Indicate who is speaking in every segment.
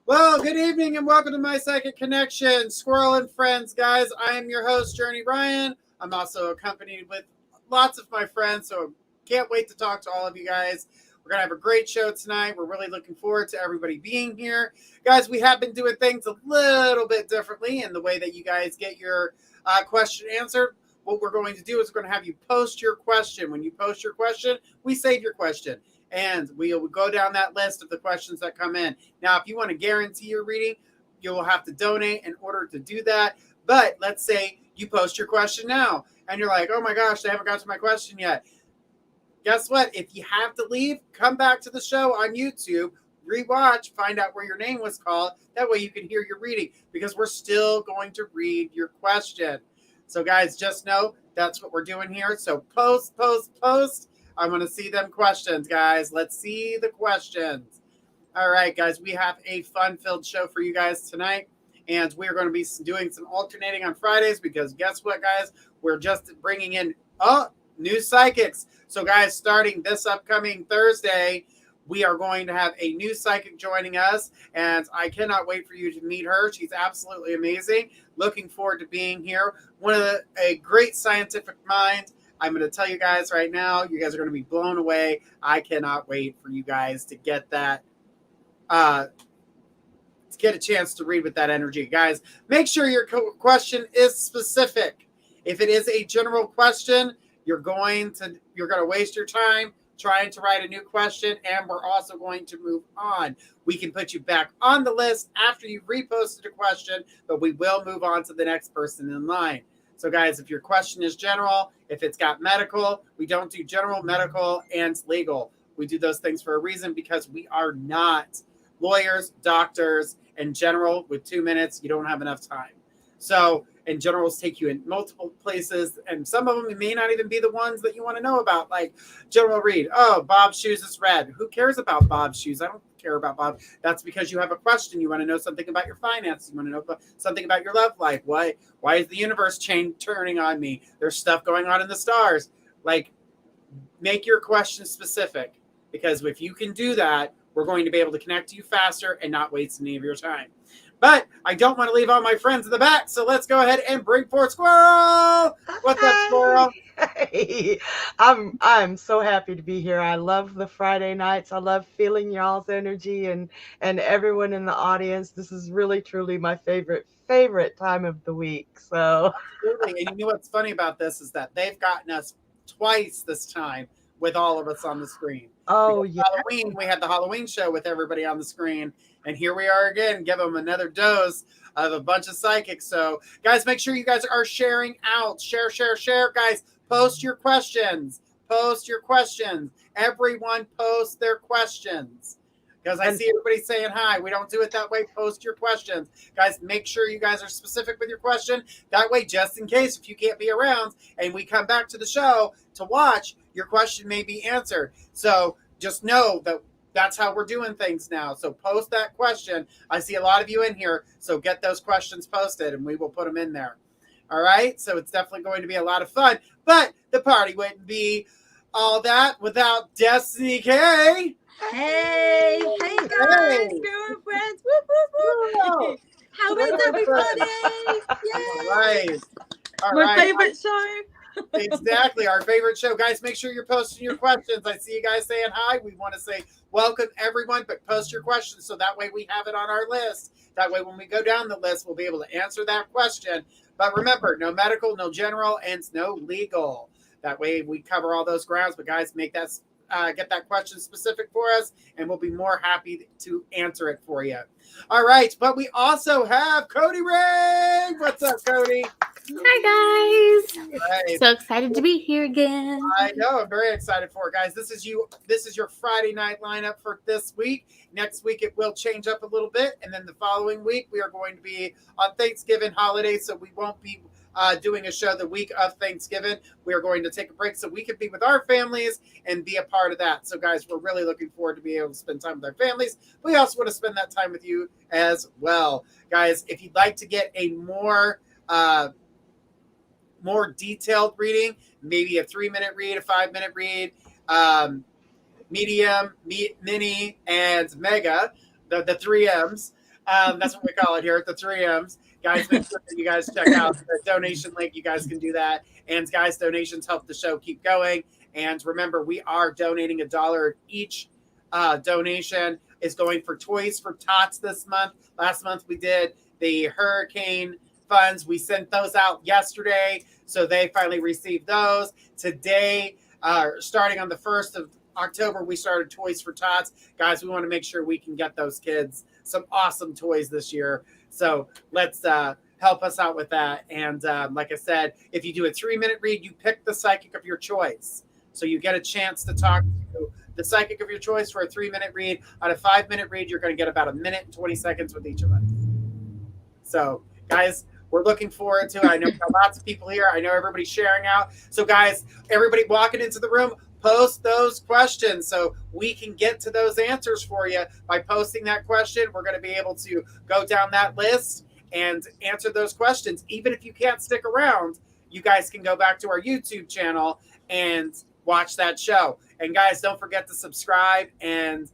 Speaker 1: Well, good evening and welcome to my Psychic Connection, Squirrel and Friends, guys. I am your host, Journey Ryan. I'm also accompanied with lots of my friends, so can't wait to talk to all of you guys. We're going to have a great show tonight. We're really looking forward to everybody being here. Guys, we have been doing things a little bit differently in the way that you guys get your question answered. What we're going to do is we're going to have you post your question. When you post your question, we save your question. And we'll go down that list of the questions that come in. Now, if you want to guarantee your reading, you will have to donate in order to do that. But let's say you post your question now, and you're like, oh my gosh, I haven't got to my question yet. Guess what? If you have to leave, come back to the show on YouTube, rewatch, find out where your name was called. That way you can hear your reading, because we're still going to read your question. So guys, just know that's what we're doing here. So post. I want to see them questions, guys. Let's see the questions. All right, guys, we have a fun-filled show for you guys tonight, and we're going to be doing some alternating on Fridays because guess what, guys? We're just bringing in new psychics. So, guys, starting this upcoming Thursday, we are going to have a new psychic joining us, and I cannot wait for you to meet her. She's absolutely amazing. Looking forward to being here. A great scientific mind. I'm going to tell you guys right now, you guys are going to be blown away. I cannot wait for you guys to get that, to get a chance to read with that energy. Guys, make sure your question is specific. If it is a general question, you're going to waste your time trying to write a new question, and we're also going to move on. We can put you back on the list after you've reposted a question, but we will move on to the next person in line. So, guys, if your question is general, if it's got medical, we don't do general, medical, and legal. We do those things for a reason because we are not lawyers, doctors, and general with 2 minutes. You don't have enough time. So, and generals take you in multiple places, and some of them may not even be the ones that you want to know about, like General Reed. Oh, Bob's shoes is red. Who cares about Bob's shoes? I don't care about Bob. That's because you have a question. You want to know something about your finances. You want to know something about your love life. Why is the universe turning on me? There's stuff going on in the stars. Like, make your question specific, because if you can do that, we're going to be able to connect to you faster and not waste any of your time. But I don't want to leave all my friends in the back, so let's go ahead and bring forth Squirrel. What's up, Squirrel?
Speaker 2: Hey, I'm so happy to be here. I love the Friday nights. I love feeling y'all's energy and everyone in the audience. This is really truly my favorite time of the week. So
Speaker 1: absolutely. And you know what's funny about this is that they've gotten us twice this time with all of us on the screen.
Speaker 2: Oh yeah.
Speaker 1: Halloween, we had the Halloween show with everybody on the screen, and here we are again. Give them another dose of a bunch of psychics. So, guys, make sure you guys are sharing out. Share, guys. Post your questions. Everyone post their questions. Because I see everybody saying hi. We don't do it that way. Post your questions. Guys, make sure you guys are specific with your question. That way, just in case, if you can't be around and we come back to the show to watch, your question may be answered. So just know that that's how we're doing things now. So post that question. I see a lot of you in here. So get those questions posted and we will put them in there. All right. So it's definitely going to be a lot of fun. But the party wouldn't be all that without Destiny K.
Speaker 3: Hey guys, girl friends, woo. How is everybody? Yay!
Speaker 1: All right.
Speaker 3: My favorite show.
Speaker 1: Exactly, our favorite show. Guys, make sure you're posting your questions. I see you guys saying hi. We want to say welcome everyone, but post your questions so that way we have it on our list. That way when we go down the list, we'll be able to answer that question. But remember, no medical, no general, and no legal. That way we cover all those grounds. But guys, make that get that question specific for us, and we'll be more happy to answer it for you. All right, but we also have Cody Ray. What's up, Cody?
Speaker 4: Hi guys!
Speaker 1: Right.
Speaker 4: So excited to be here again.
Speaker 1: I know, I'm very excited for it, guys. This is your Friday night lineup for this week. Next week it will change up a little bit, and then the following week we are going to be on Thanksgiving holiday, so we won't be doing a show the week of Thanksgiving. We are going to take a break so we can be with our families and be a part of that. So, guys, we're really looking forward to being able to spend time with our families. We also want to spend that time with you as well. Guys, if you'd like to get a more detailed reading, maybe a 3-minute read, a 5-minute read, medium, mini, and mega, the 3 M's. That's what we call it here, the 3 M's. Guys, make sure that you guys check out the donation link. You guys can do that. And guys, donations help the show keep going. And remember, we are donating $1 each. Donation is going for Toys for Tots this month. Last month we did the hurricane funds. We sent those out yesterday, so they finally received those. Today, starting on the 1st of October, we started Toys for Tots. Guys, we want to make sure we can get those kids some awesome toys this year. So let's help us out with that. And like I said, if you do a 3-minute read, you pick the psychic of your choice. So you get a chance to talk to the psychic of your choice for a 3-minute read. On a 5-minute read, you're going to get about 1 minute and 20 seconds with each of us. So, guys, we're looking forward to it. I know we've got lots of people here. I know everybody's sharing out. So, guys, everybody walking into the room, post those questions so we can get to those answers for you. By posting that question, we're going to be able to go down that list and answer those questions. Even if you can't stick around, you guys can go back to our YouTube channel and watch that show. And guys, don't forget to subscribe and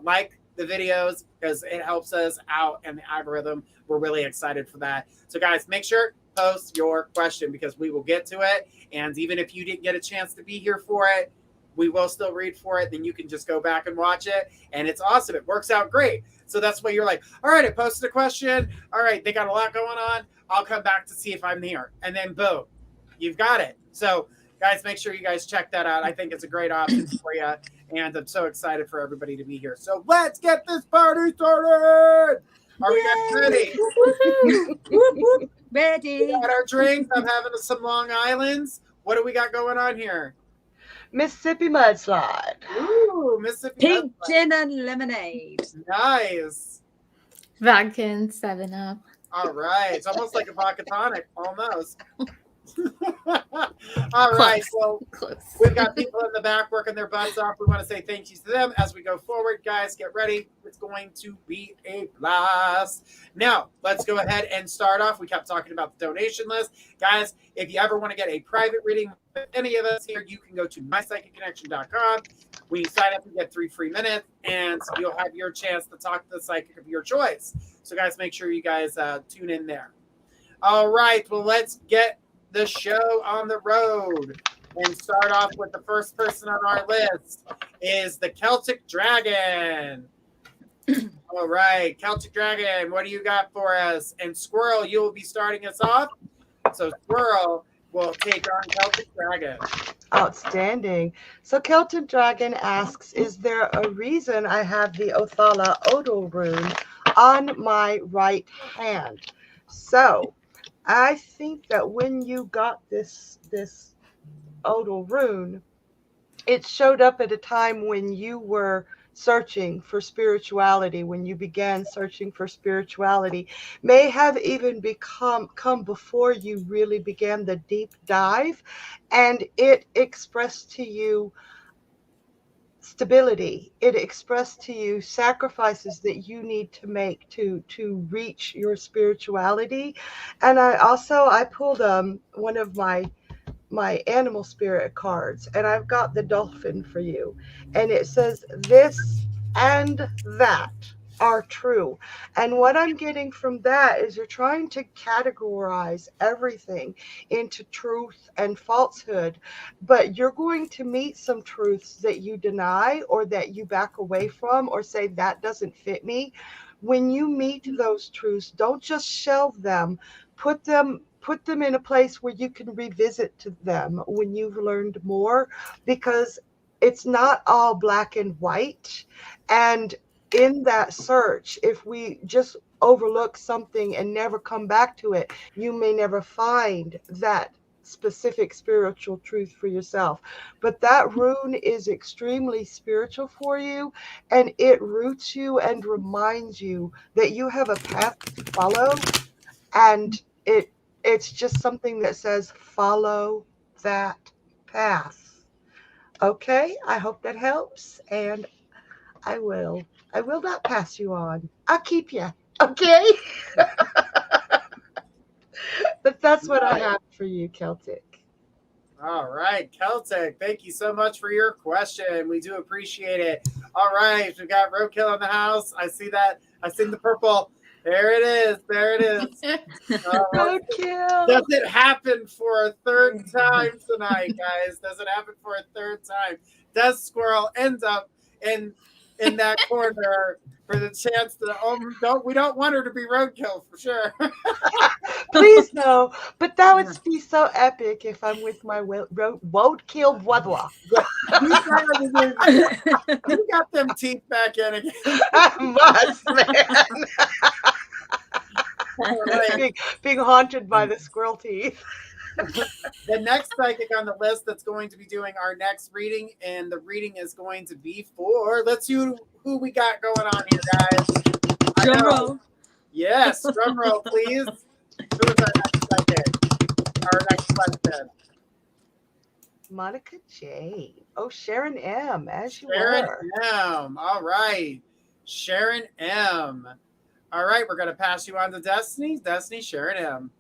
Speaker 1: like the videos, because it helps us out and the algorithm. We're really excited for that. So guys, make sure post your question, because we will get to it. And even if you didn't get a chance to be here for it, we will still read for it. Then you can just go back and watch it. And it's awesome. It works out great. So that's why you're like, all right, I posted a question. All right, they got a lot going on. I'll come back to see if I'm here. And then boom, you've got it. So guys, make sure you guys check that out. I think it's a great option for you. And I'm so excited for everybody to be here. So let's get this party started. Are we guys ready?
Speaker 3: Whoop, whoop. Ready.
Speaker 1: We got our drinks. I'm having some Long Island's. What do we got going on here?
Speaker 2: Mississippi mudslide.
Speaker 1: Ooh, Mississippi
Speaker 3: Pink
Speaker 1: mudslide.
Speaker 3: gin and lemonade.
Speaker 1: Nice.
Speaker 4: Vodka and 7-Up.
Speaker 1: All right. It's almost like a vodka tonic. Almost. All right. Well,
Speaker 4: Close.
Speaker 1: we've got people in the back working their butts off. We want to say thank you to them as we go forward. Guys, get ready. It's going to be a blast. Now, let's go ahead and start off. We kept talking about the donation list. Guys, if you ever want to get a private reading with any of us here, you can go to mypsychicconnection.com. When you sign up, you get 3 free minutes, and you'll have your chance to talk to the psychic of your choice. So, guys, make sure you guys tune in there. All right. Well, let's get the show on the road and start off with the first person on our list is the Celtic Dragon. All right, Celtic Dragon, what do you got for us? And Squirrel, you will be starting us off. So Squirrel will take on Celtic Dragon.
Speaker 2: Outstanding. So Celtic Dragon asks, is there a reason I have the Othala Odal rune on my right hand? So I think that when you got this Odal rune, it showed up at a time when you were searching for spirituality, when you began searching for spirituality, may have even come before you really began the deep dive, and it expressed to you stability. It expressed to you sacrifices that you need to make to reach your spirituality. And I pulled one of my animal spirit cards, and I've got the dolphin for you, and it says this and that are true. And what I'm getting from that is you're trying to categorize everything into truth and falsehood, but you're going to meet some truths that you deny or that you back away from or say that doesn't fit me. When you meet those truths, don't just shelve them. Put them in a place where you can revisit to them when you've learned more, because it's not all black and white. And in that search, if we just overlook something and never come back to it, you may never find that specific spiritual truth for yourself. But that rune is extremely spiritual for you, and it roots you and reminds you that you have a path to follow, and it's just something that says follow that path. Okay, I hope that helps, and I will not pass you on. I'll keep you. Okay. But that's what I have for you, Celtic.
Speaker 1: All right, Celtic, thank you so much for your question. We do appreciate it. All right, we've got Roadkill in the house. I see that. I see the purple. There it is. There it is.
Speaker 2: Roadkill.
Speaker 1: Does it happen for a third time tonight, guys? Does it happen for a third time? Does Squirrel end up in that corner for the chance that we don't want her to be Roadkill for sure.
Speaker 2: Please no, but that would be so epic if I'm with my roadkill brother.
Speaker 1: You got them teeth back in again.
Speaker 2: I must, man. Right. Being haunted by the squirrel teeth.
Speaker 1: The next psychic on the list that's going to be doing our next reading, and the reading is going to be for, let's see who we got going on here, guys.
Speaker 3: Drum roll.
Speaker 1: Yes, drum roll, please. Who is our next psychic? Our next question.
Speaker 2: Monica J. Oh, Sharon M. As you
Speaker 1: Sharon
Speaker 2: were.
Speaker 1: M. All right. Sharon M. All right, we're going to pass you on to Destiny. Destiny, Sharon M.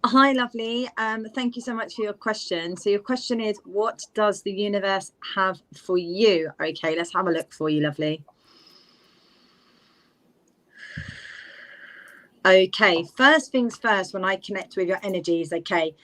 Speaker 3: Hi, lovely. Thank you so much for your question. So your question is, what does the universe have for you? Okay, let's have a look for you, lovely. Okay, first things first, when I connect with your energies, okay,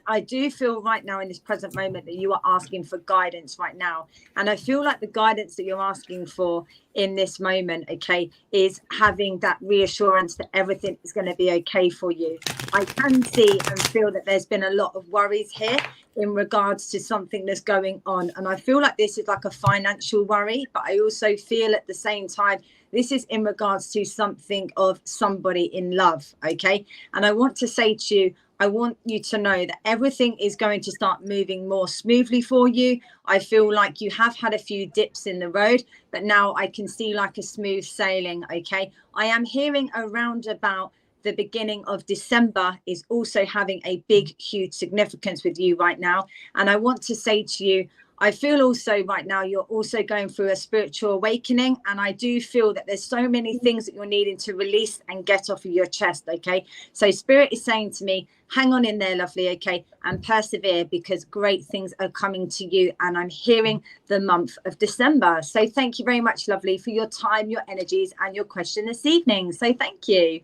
Speaker 3: I do feel right now in this present moment that you are asking for guidance right now. And I feel like the guidance that you're asking for in this moment, okay, is having that reassurance that everything is going to be okay for you. I can see and feel that there's been a lot of worries here in regards to something that's going on. And I feel like this is like a financial worry, but I also feel at the same time, this is in regards to something of somebody in love, okay? And I want to say to you, I want you to know that everything is going to start moving more smoothly for you. I feel like you have had a few dips in the road, but now I can see like a smooth sailing, okay? I am hearing around about the beginning of December is also having a big, huge significance with you right now. And I want to say to you, I feel also right now you're also going through a spiritual awakening, and I do feel that there's so many things that you're needing to release and get off of your chest, okay? So Spirit is saying to me, hang on in there, lovely, okay, and persevere, because great things are coming to you, and I'm hearing the month of December. So thank you very much, lovely, for your time, your energies, and your question this evening. So thank you.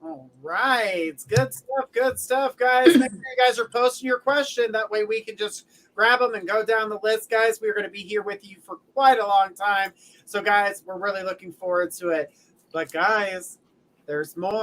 Speaker 1: All right. Good stuff, guys. Make sure you guys are posting your question. That way we can just grab them and go down the list, guys. We're going to be here with you for quite a long time. So, guys, we're really looking forward to it. But, guys, there's more.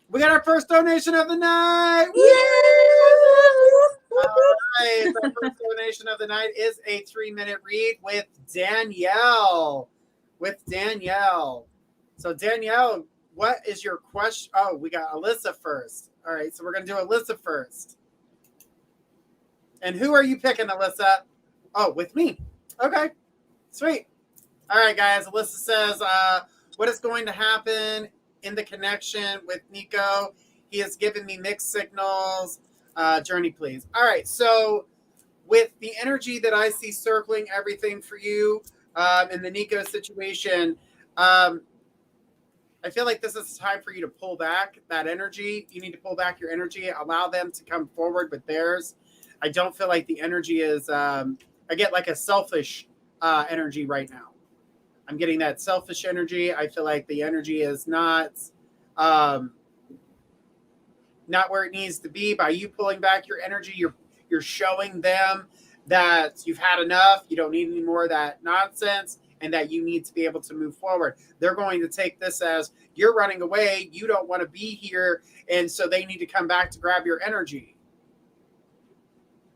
Speaker 1: We got our first donation of the night. All right, the first donation of the night is a 3-minute read with Danielle. So Danielle, what is your question? Oh, we got Alyssa first. All right, so we're going to do Alyssa first. And who are you picking, Alyssa? Oh, with me. Okay, sweet. All right, guys. Alyssa says, what is going to happen in the connection with Nico? He has given me mixed signals. Journey, please. All right. So with the energy that I see circling everything for you in the Nico situation, I feel like this is time for you to pull back that energy. You need to pull back your energy, allow them to come forward with theirs. I don't feel like the energy is, I get like a selfish energy right now. I'm getting that selfish energy. I feel like the energy is not where it needs to be. By you pulling back your energy, you're showing them that you've had enough, you don't need any more of that nonsense, and that you need to be able to move forward. They're going to take this as you're running away, you don't want to be here, and so they need to come back to grab your energy.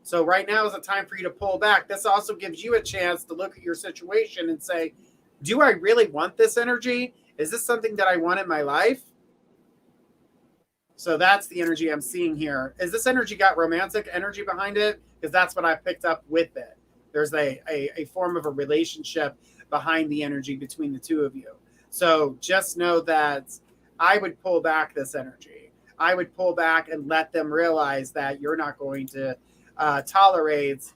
Speaker 1: So right now is a time for you to pull back. This also gives you a chance to look at your situation and say, do I really want this energy? Is this something that I want in my life? So that's the energy I'm seeing here. Is this energy got romantic energy behind it? Because that's what I picked up with it. There's a form of a relationship behind the energy between the two of you. So just know that I would pull back this energy. I would pull back and let them realize that you're not going to tolerate,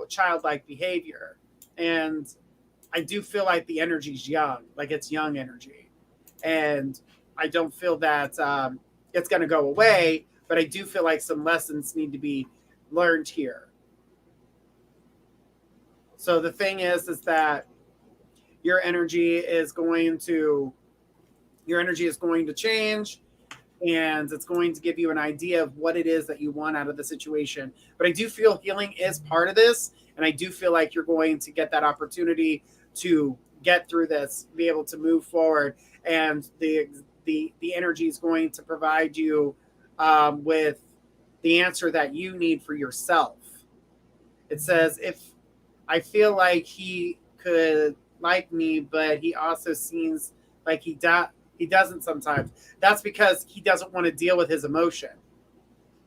Speaker 1: childlike behavior. And I do feel like the energy's young, like it's young energy. And I don't feel that it's going to go away, but I do feel like some lessons need to be learned here. So the thing is that your energy is going to change, and it's going to give you an idea of what it is that you want out of the situation. But I do feel healing is part of this, and I do feel like you're going to get that opportunity to get through this, be able to move forward, and the energy is going to provide you with the answer that you need for yourself. It says, if I feel like he could like me, but he also seems like he doesn't sometimes. That's because he doesn't want to deal with his emotion.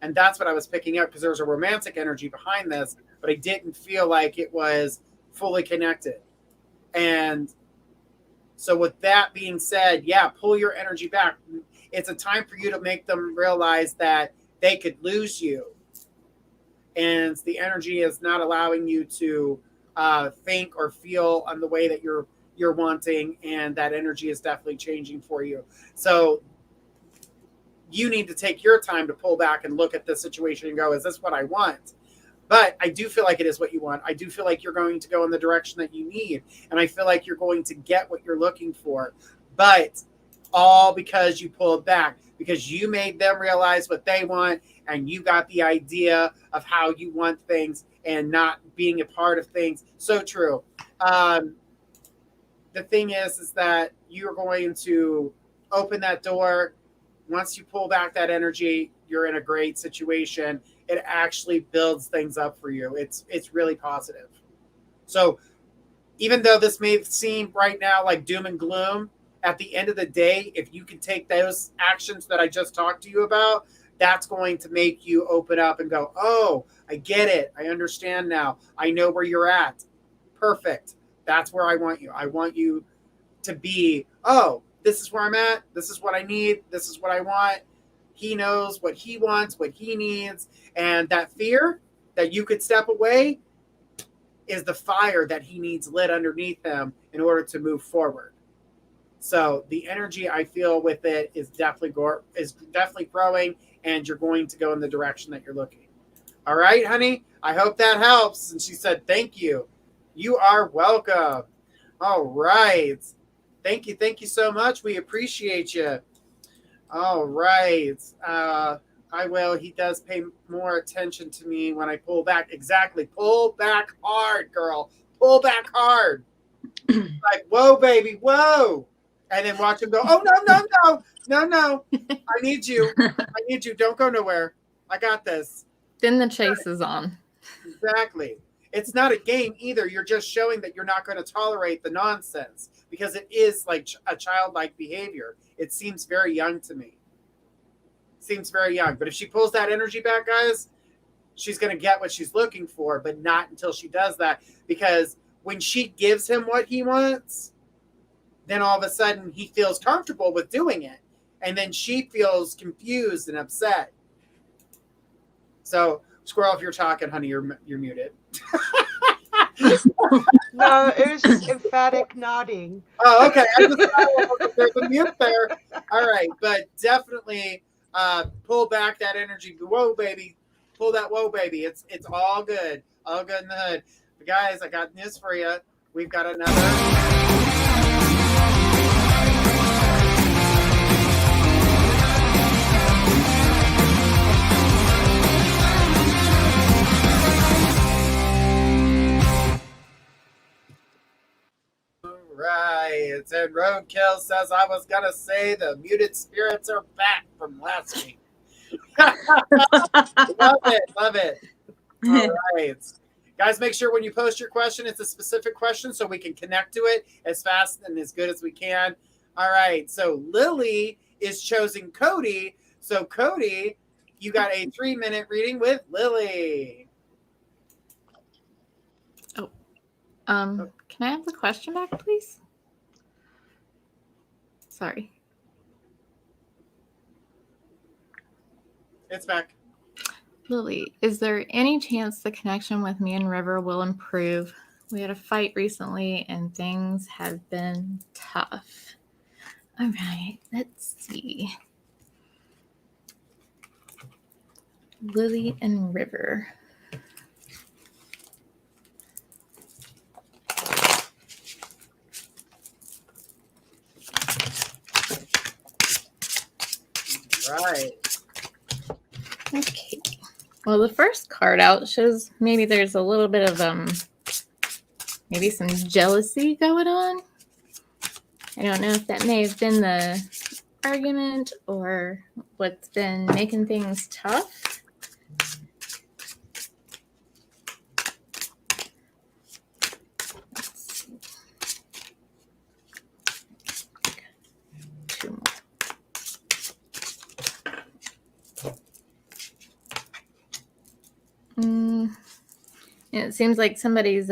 Speaker 1: And that's what I was picking up, because there was a romantic energy behind this, but I didn't feel like it was fully connected. And so with that being said, yeah, pull your energy back. It's a time for you to make them realize that they could lose you. And the energy is not allowing you to think or feel on the way that you're wanting, and that energy is definitely changing for you. So you need to take your time to pull back and look at the situation and go, is this what I want? But I do feel like it is what you want. I do feel like you're going to go in the direction that you need, and I feel like you're going to get what you're looking for. But all because you pulled back, because you made them realize what they want, and you got the idea of how you want things and not being a part of things. So true. The thing is that you're going to open that door. Once you pull back that energy, you're in a great situation. It actually builds things up for you. It's really positive. So even though this may seem right now like doom and gloom, at the end of the day, if you can take those actions that I just talked to you about, that's going to make you open up and go, oh, I get it. I understand now. I know where you're at. Perfect. That's where I want you. I want you to be, oh, this is where I'm at. This is what I need. This is what I want. He knows what he wants, what he needs. And that fear that you could step away is the fire that he needs lit underneath him in order to move forward. So the energy I feel with it is definitely growing, and you're going to go in the direction that you're looking. All right, honey, I hope that helps. And she said, thank you. You are welcome. All right. Thank you so much. We appreciate you. All right. I will. He does pay more attention to me when I pull back. Exactly. Pull back hard, girl. Pull back hard. Like, whoa, baby, whoa. And then watch him go, oh, no. I need you. Don't go nowhere. I got this.
Speaker 4: Then the chase is on.
Speaker 1: Exactly. It's not a game either. You're just showing that you're not going to tolerate the nonsense, because it is like a childlike behavior. It seems very young to me. Seems very young. But if she pulls that energy back, guys, she's going to get what she's looking for, but not until she does that. Because when she gives him what he wants, then all of a sudden he feels comfortable with doing it. And then she feels confused and upset. So, Squirrel, if you're talking, honey, you're muted.
Speaker 2: No, it was just emphatic nodding.
Speaker 1: Oh, okay. There's a mute there. All right. But definitely pull back that energy. Whoa, baby. Pull that whoa, baby. It's all good. All good in the hood. But guys, I got news for you. We've got another... right. And Roadkill says, I was going to say the muted spirits are back from last week. Love it. Love it. All right. Guys, make sure when you post your question, it's a specific question so we can connect to it as fast and as good as we can. All right. So Lily is choosing Cody. So Cody, you got a 3-minute reading with Lily.
Speaker 4: Can I have the question back, please? Sorry.
Speaker 1: It's back.
Speaker 4: Lily, is there any chance the connection with me and River will improve? We had a fight recently and things have been tough. All right, let's see. Lily and River.
Speaker 1: Right.
Speaker 4: Okay. Well, the first card out shows maybe there's a little bit of maybe some jealousy going on. I don't know if that may have been the argument or what's been making things tough. Let's see. Two more. It seems like somebody's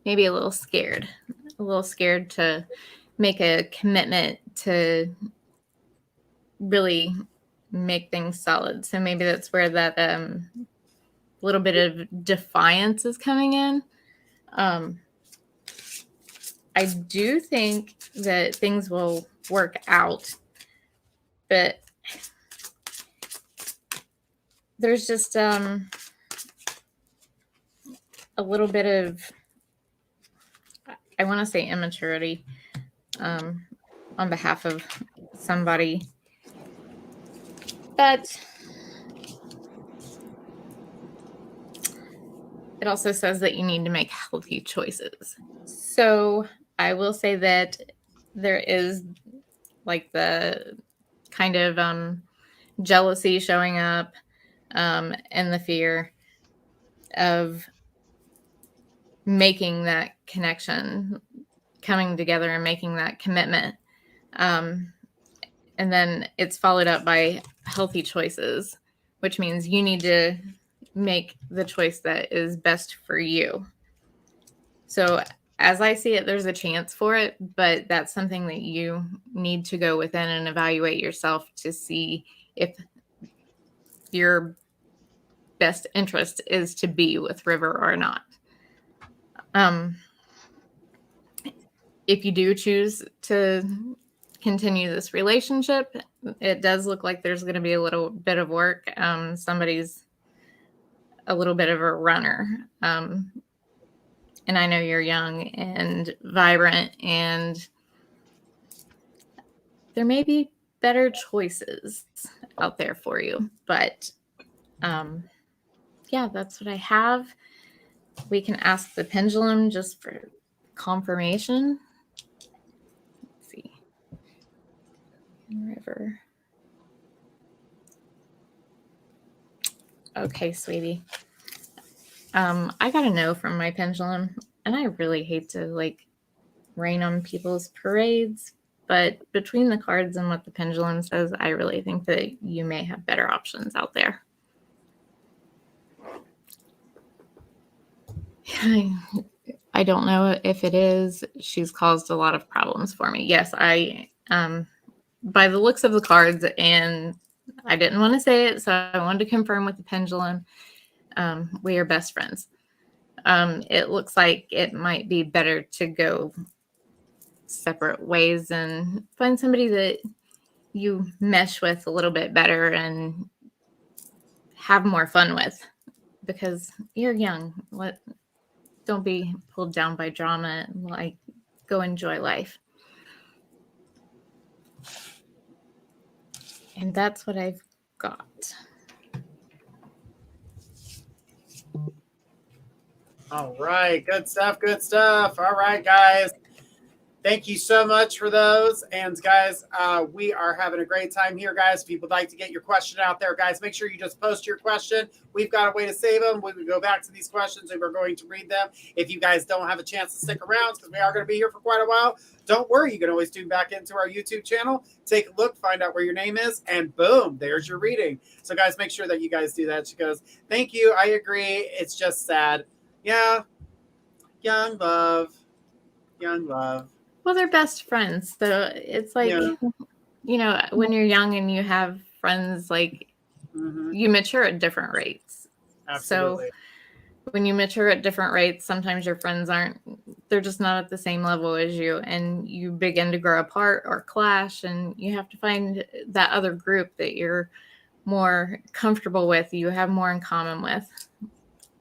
Speaker 4: maybe a little scared to make a commitment to really make things solid. So maybe that's where that little bit of defiance is coming in. I do think that things will work out, but there's just a little bit of, I want to say, immaturity on behalf of somebody. But it also says that you need to make healthy choices. So I will say that there is like the kind of jealousy showing up and the fear of making that connection, coming together and making that commitment. And then it's followed up by healthy choices, which means you need to make the choice that is best for you. So as I see it, there's a chance for it, but that's something that you need to go within and evaluate yourself to see if your best interest is to be with River or not. If you do choose to continue this relationship, it does look like there's going to be a little bit of work. Somebody's a little bit of a runner. And I know you're young and vibrant, and there may be better choices out there for you. But yeah, that's what I have. We can ask the pendulum just for confirmation. Let's see. River. Okay, sweetie. I got a no from my pendulum, and I really hate to like rain on people's parades, but between the cards and what the pendulum says, I really think that you may have better options out there. I don't know if it is. She's caused a lot of problems for me. Yes, I by the looks of the cards, and I didn't want to say it, so I wanted to confirm with the pendulum. We are best friends. It looks like it might be better to go separate ways and find somebody that you mesh with a little bit better and have more fun with, because you're young. Don't be pulled down by drama. Like, go enjoy life. And that's what I've got.
Speaker 1: All right. Good stuff. Good stuff. All right, guys. Thank you so much for those. And guys, we are having a great time here, guys. If you would like to get your question out there, guys, make sure you just post your question. We've got a way to save them. We can go back to these questions and we're going to read them. If you guys don't have a chance to stick around, because we are going to be here for quite a while, don't worry. You can always tune back into our YouTube channel, take a look, find out where your name is, and boom, there's your reading. So guys, make sure that you guys do that. She goes, thank you. I agree. It's just sad. Yeah. Young love. Young love.
Speaker 4: Well, they're best friends. So it's like, you know, when you're young and you have friends, like you mature at different rates.
Speaker 1: Absolutely.
Speaker 4: So when you mature at different rates, sometimes your friends they're just not at the same level as you, and you begin to grow apart or clash, and you have to find that other group that you're more comfortable with, you have more in common with.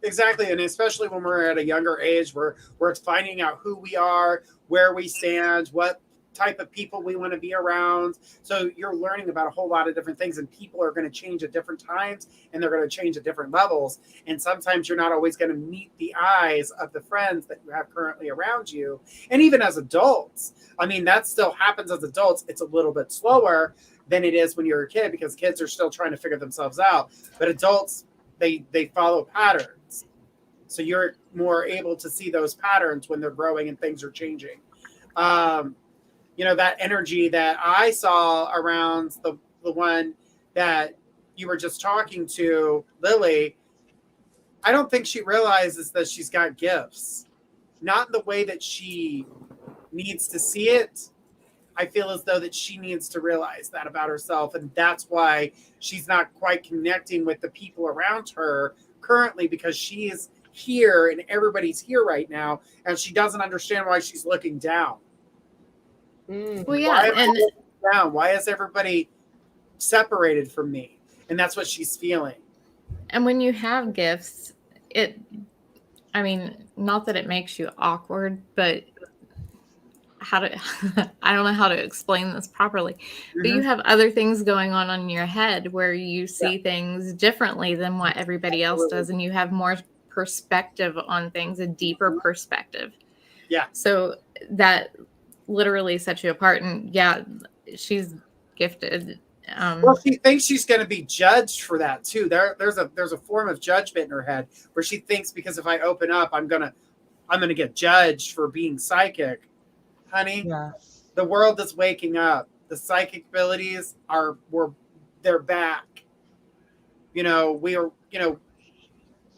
Speaker 1: Exactly. And especially when we're at a younger age, we're finding out who we are, where we stand, what type of people we want to be around. So you're learning about a whole lot of different things, and people are going to change at different times, and they're going to change at different levels. And sometimes you're not always going to meet the eyes of the friends that you have currently around you. And even as adults, I mean, that still happens as adults. It's a little bit slower than it is when you're a kid, because kids are still trying to figure themselves out. But adults, they follow patterns. So you're more able to see those patterns when they're growing and things are changing. You know, that energy that I saw around the one that you were just talking to, Lily, I don't think she realizes that she's got gifts. Not in the way that she needs to see it. I feel as though that she needs to realize that about herself. And that's why she's not quite connecting with the people around her currently, because she is here and everybody's here right now, and she doesn't understand why she's looking down.
Speaker 4: Well, yeah,
Speaker 1: why is everybody separated from me? And that's what she's feeling.
Speaker 4: And when you have gifts, I mean, not that it makes you awkward, but I don't know how to explain this properly, but you have other things going on in your head where you see things differently than what everybody else does, and you have more perspective on things, a deeper perspective.
Speaker 1: Yeah.
Speaker 4: So that literally sets you apart. And yeah, she's gifted.
Speaker 1: Well, she thinks she's going to be judged for that too. There's a form of judgment in her head where she thinks, because if I open up, I'm gonna get judged for being psychic. Honey, the world is waking up. The psychic abilities they're back. You know,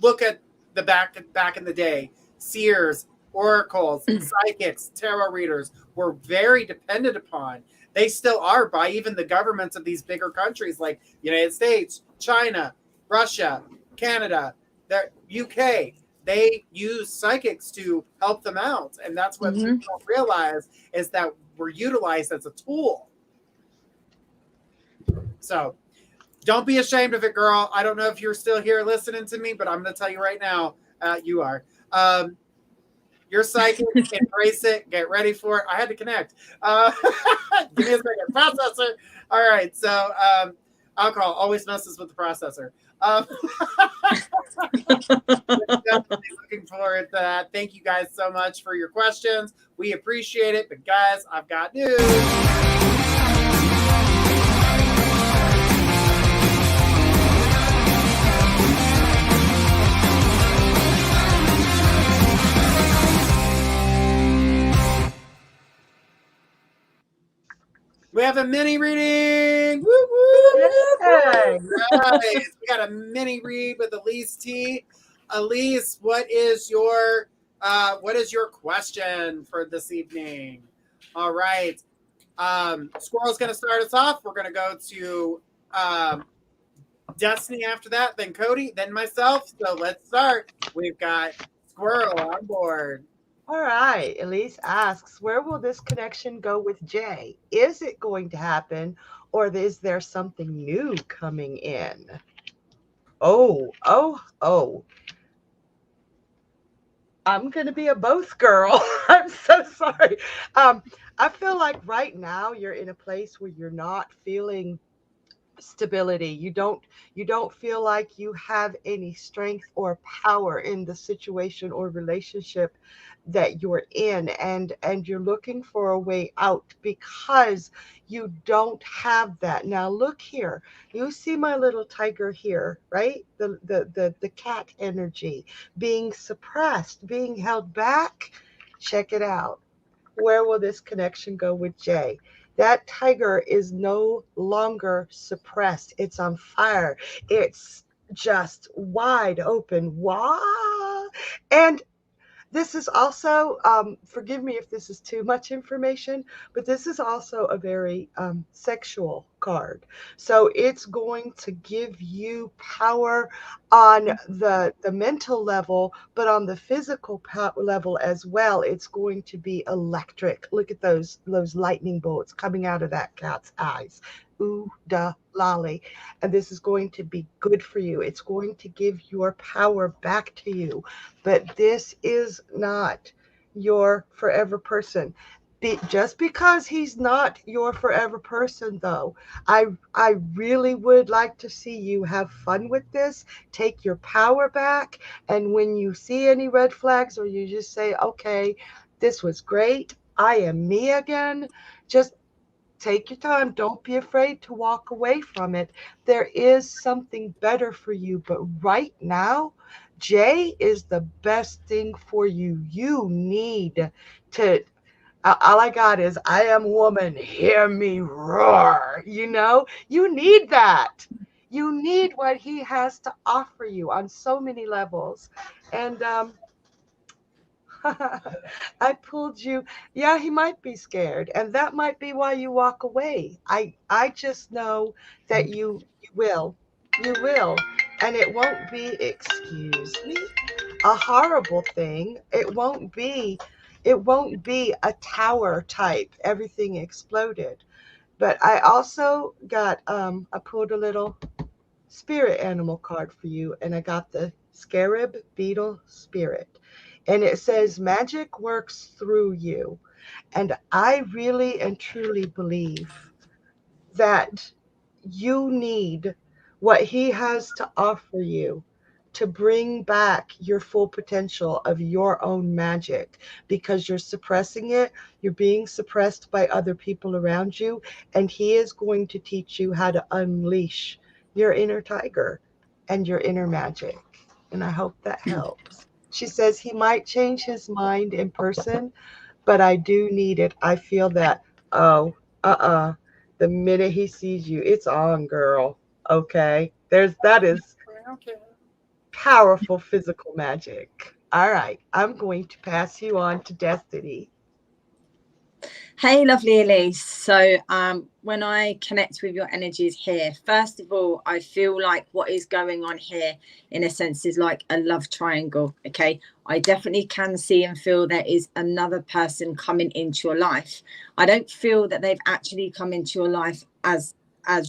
Speaker 1: look at the back in the day. Seers, oracles, psychics, tarot readers were very dependent upon. They still are by even the governments of these bigger countries like the United States, China, Russia, Canada, the UK. They use psychics to help them out. And that's what people don't realize, is that we're utilized as a tool. So don't be ashamed of it, girl. I don't know if you're still here listening to me, but I'm going to tell you right now, you are. You're psychic. Embrace it. Get ready for it. I had to connect. Give me a second. Processor. All right. So alcohol always messes with the processor. Definitely looking forward to that. Thank you guys so much for your questions. We appreciate it. But guys, I've got news. We have a mini reading. Woo woo! Right. We got a mini read with Elise T. Elise, what is your question for this evening? All right. Squirrel's going to start us off. We're going to go to Destiny after that, then Cody, then myself. So let's start. We've got Squirrel on board.
Speaker 2: All right. Elise asks, where will this connection go with Jay? Is it going to happen, or is there something new coming in? Oh. I'm going to be a both girl. I'm so sorry. I feel like right now you're in a place where you're not feeling stability. You don't feel like you have any strength or power in the situation or relationship that you're in, and you're looking for a way out because you don't have that. Now look here. You see my little tiger here, right? The cat energy being suppressed, being held back. Check it out. Where will this connection go with Jay? That tiger is no longer suppressed. It's on fire. It's just wide open. Wow. And this is also, forgive me if this is too much information, but this is also a very sexual card. So it's going to give you power on the mental level, but on the physical level as well. It's going to be electric. Look at those lightning bolts coming out of that cat's eyes. Ooh, da, lolly. And this is going to be good for you. It's going to give your power back to you. But this is not your forever person. Just because he's not your forever person, though, I really would like to see you have fun with this. Take your power back. And when you see any red flags, or you just say, okay, this was great, I am me again, just take your time. Don't be afraid to walk away from it. There is something better for you. But right now, Jay is the best thing for you. You need to, all I got is, I am woman, hear me roar. You need that. You need what he has to offer you on so many levels. And I pulled you. Yeah, he might be scared, and that might be why you walk away. I just know that you will. You will. And it won't be, excuse me, a horrible thing. It won't be a tower type, everything exploded. But I also got I pulled a little spirit animal card for you, and I got the scarab beetle spirit. And it says magic works through you. And I really and truly believe that you need what he has to offer you to bring back your full potential of your own magic, because you're suppressing it. You're being suppressed by other people around you. And he is going to teach you how to unleash your inner tiger and your inner magic. And I hope that helps. She says he might change his mind in person, but I do need it. I feel that, oh, the minute he sees you, it's on, girl. Okay. That is
Speaker 1: Okay.
Speaker 2: powerful physical magic. All right. I'm going to pass you on to Destiny.
Speaker 3: Hey, lovely Elise. So when I connect with your energies here, first of all, I feel like what is going on here, in a sense, is like a love triangle. Okay. I definitely can see and feel there is another person coming into your life. I don't feel that they've actually come into your life as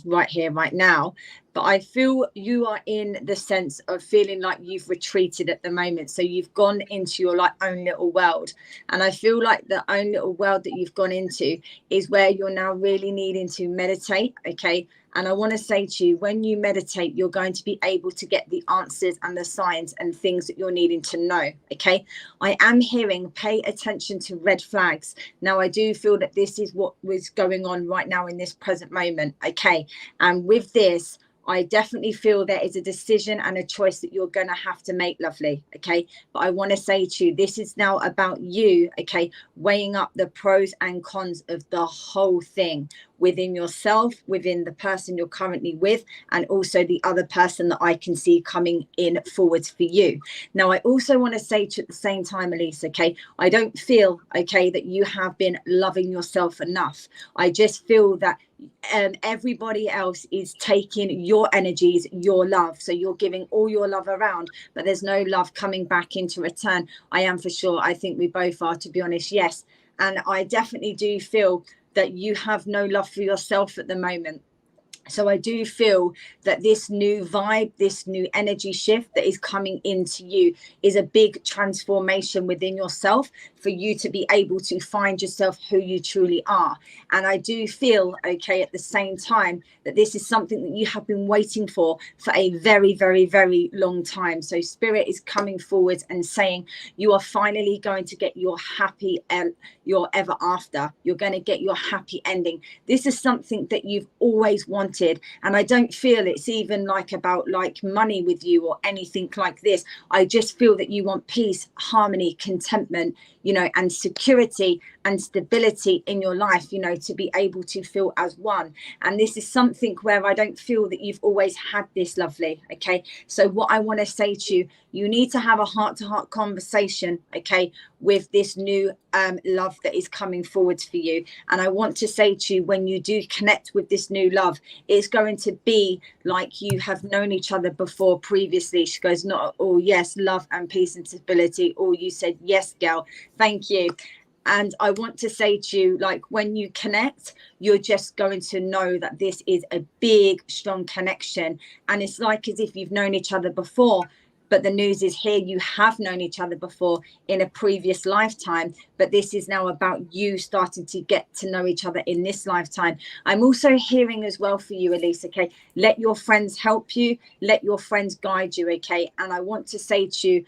Speaker 3: right here, right now, but I feel you are in the sense of feeling like you've retreated at the moment. So you've gone into your like own little world, and I feel like the own little world that you've gone into is where you're now really needing to meditate. Okay. And I want to say to you, when you meditate, you're going to be able to get the answers and the signs and things that you're needing to know. Okay. I am hearing, pay attention to red flags. Now, I do feel that this is what was going on right now in this present moment. Okay. And with this, I definitely feel there is a decision and a choice that you're going to have to make, lovely. Okay. But I want to say to you, this is now about you. Okay. Weighing up the pros and cons of the whole thing within yourself, within the person you're currently with, and also the other person that I can see coming in forwards for you. Now, I also want to say to at the same time, Elise, okay, I don't feel, okay, that you have been loving yourself enough. I just feel that everybody else is taking your energies, your love. So you're giving all your love around, but there's no love coming back into return. I am for sure. I think we both are, to be honest. Yes. And I definitely do feel that you have no love for yourself at the moment. So I do feel that this new vibe, this new energy shift that is coming into you is a big transformation within yourself for you to be able to find yourself who you truly are. And I do feel, okay, at the same time, that this is something that you have been waiting for a very, very, very long time. So Spirit is coming forward and saying you are finally going to get your happy, your ever after. You're going to get your happy ending. This is something that you've always wanted. And I don't feel it's even like about like money with you or anything like this. I just feel that you want peace, harmony, contentment, you know, and security and stability in your life, you know, to be able to feel as one. And this is something where I don't feel that you've always had this, lovely. Okay. So what I want to say to you, you need to have a heart-to-heart conversation, okay, with this new love that is coming forward for you. And I want to say to you, when you do connect with this new love, it's going to be like you have known each other before previously. She goes, not all yes, love and peace and stability. Or you said, yes, girl, thank you. And I want to say to you, like, when you connect, you're just going to know that this is a big, strong connection. And it's like as if you've known each other before. But the news is here, you have known each other before in a previous lifetime. But this is now about you starting to get to know each other in this lifetime. I'm also hearing as well for you, Elise, okay, let your friends help you. Let your friends guide you, okay? And I want to say to you,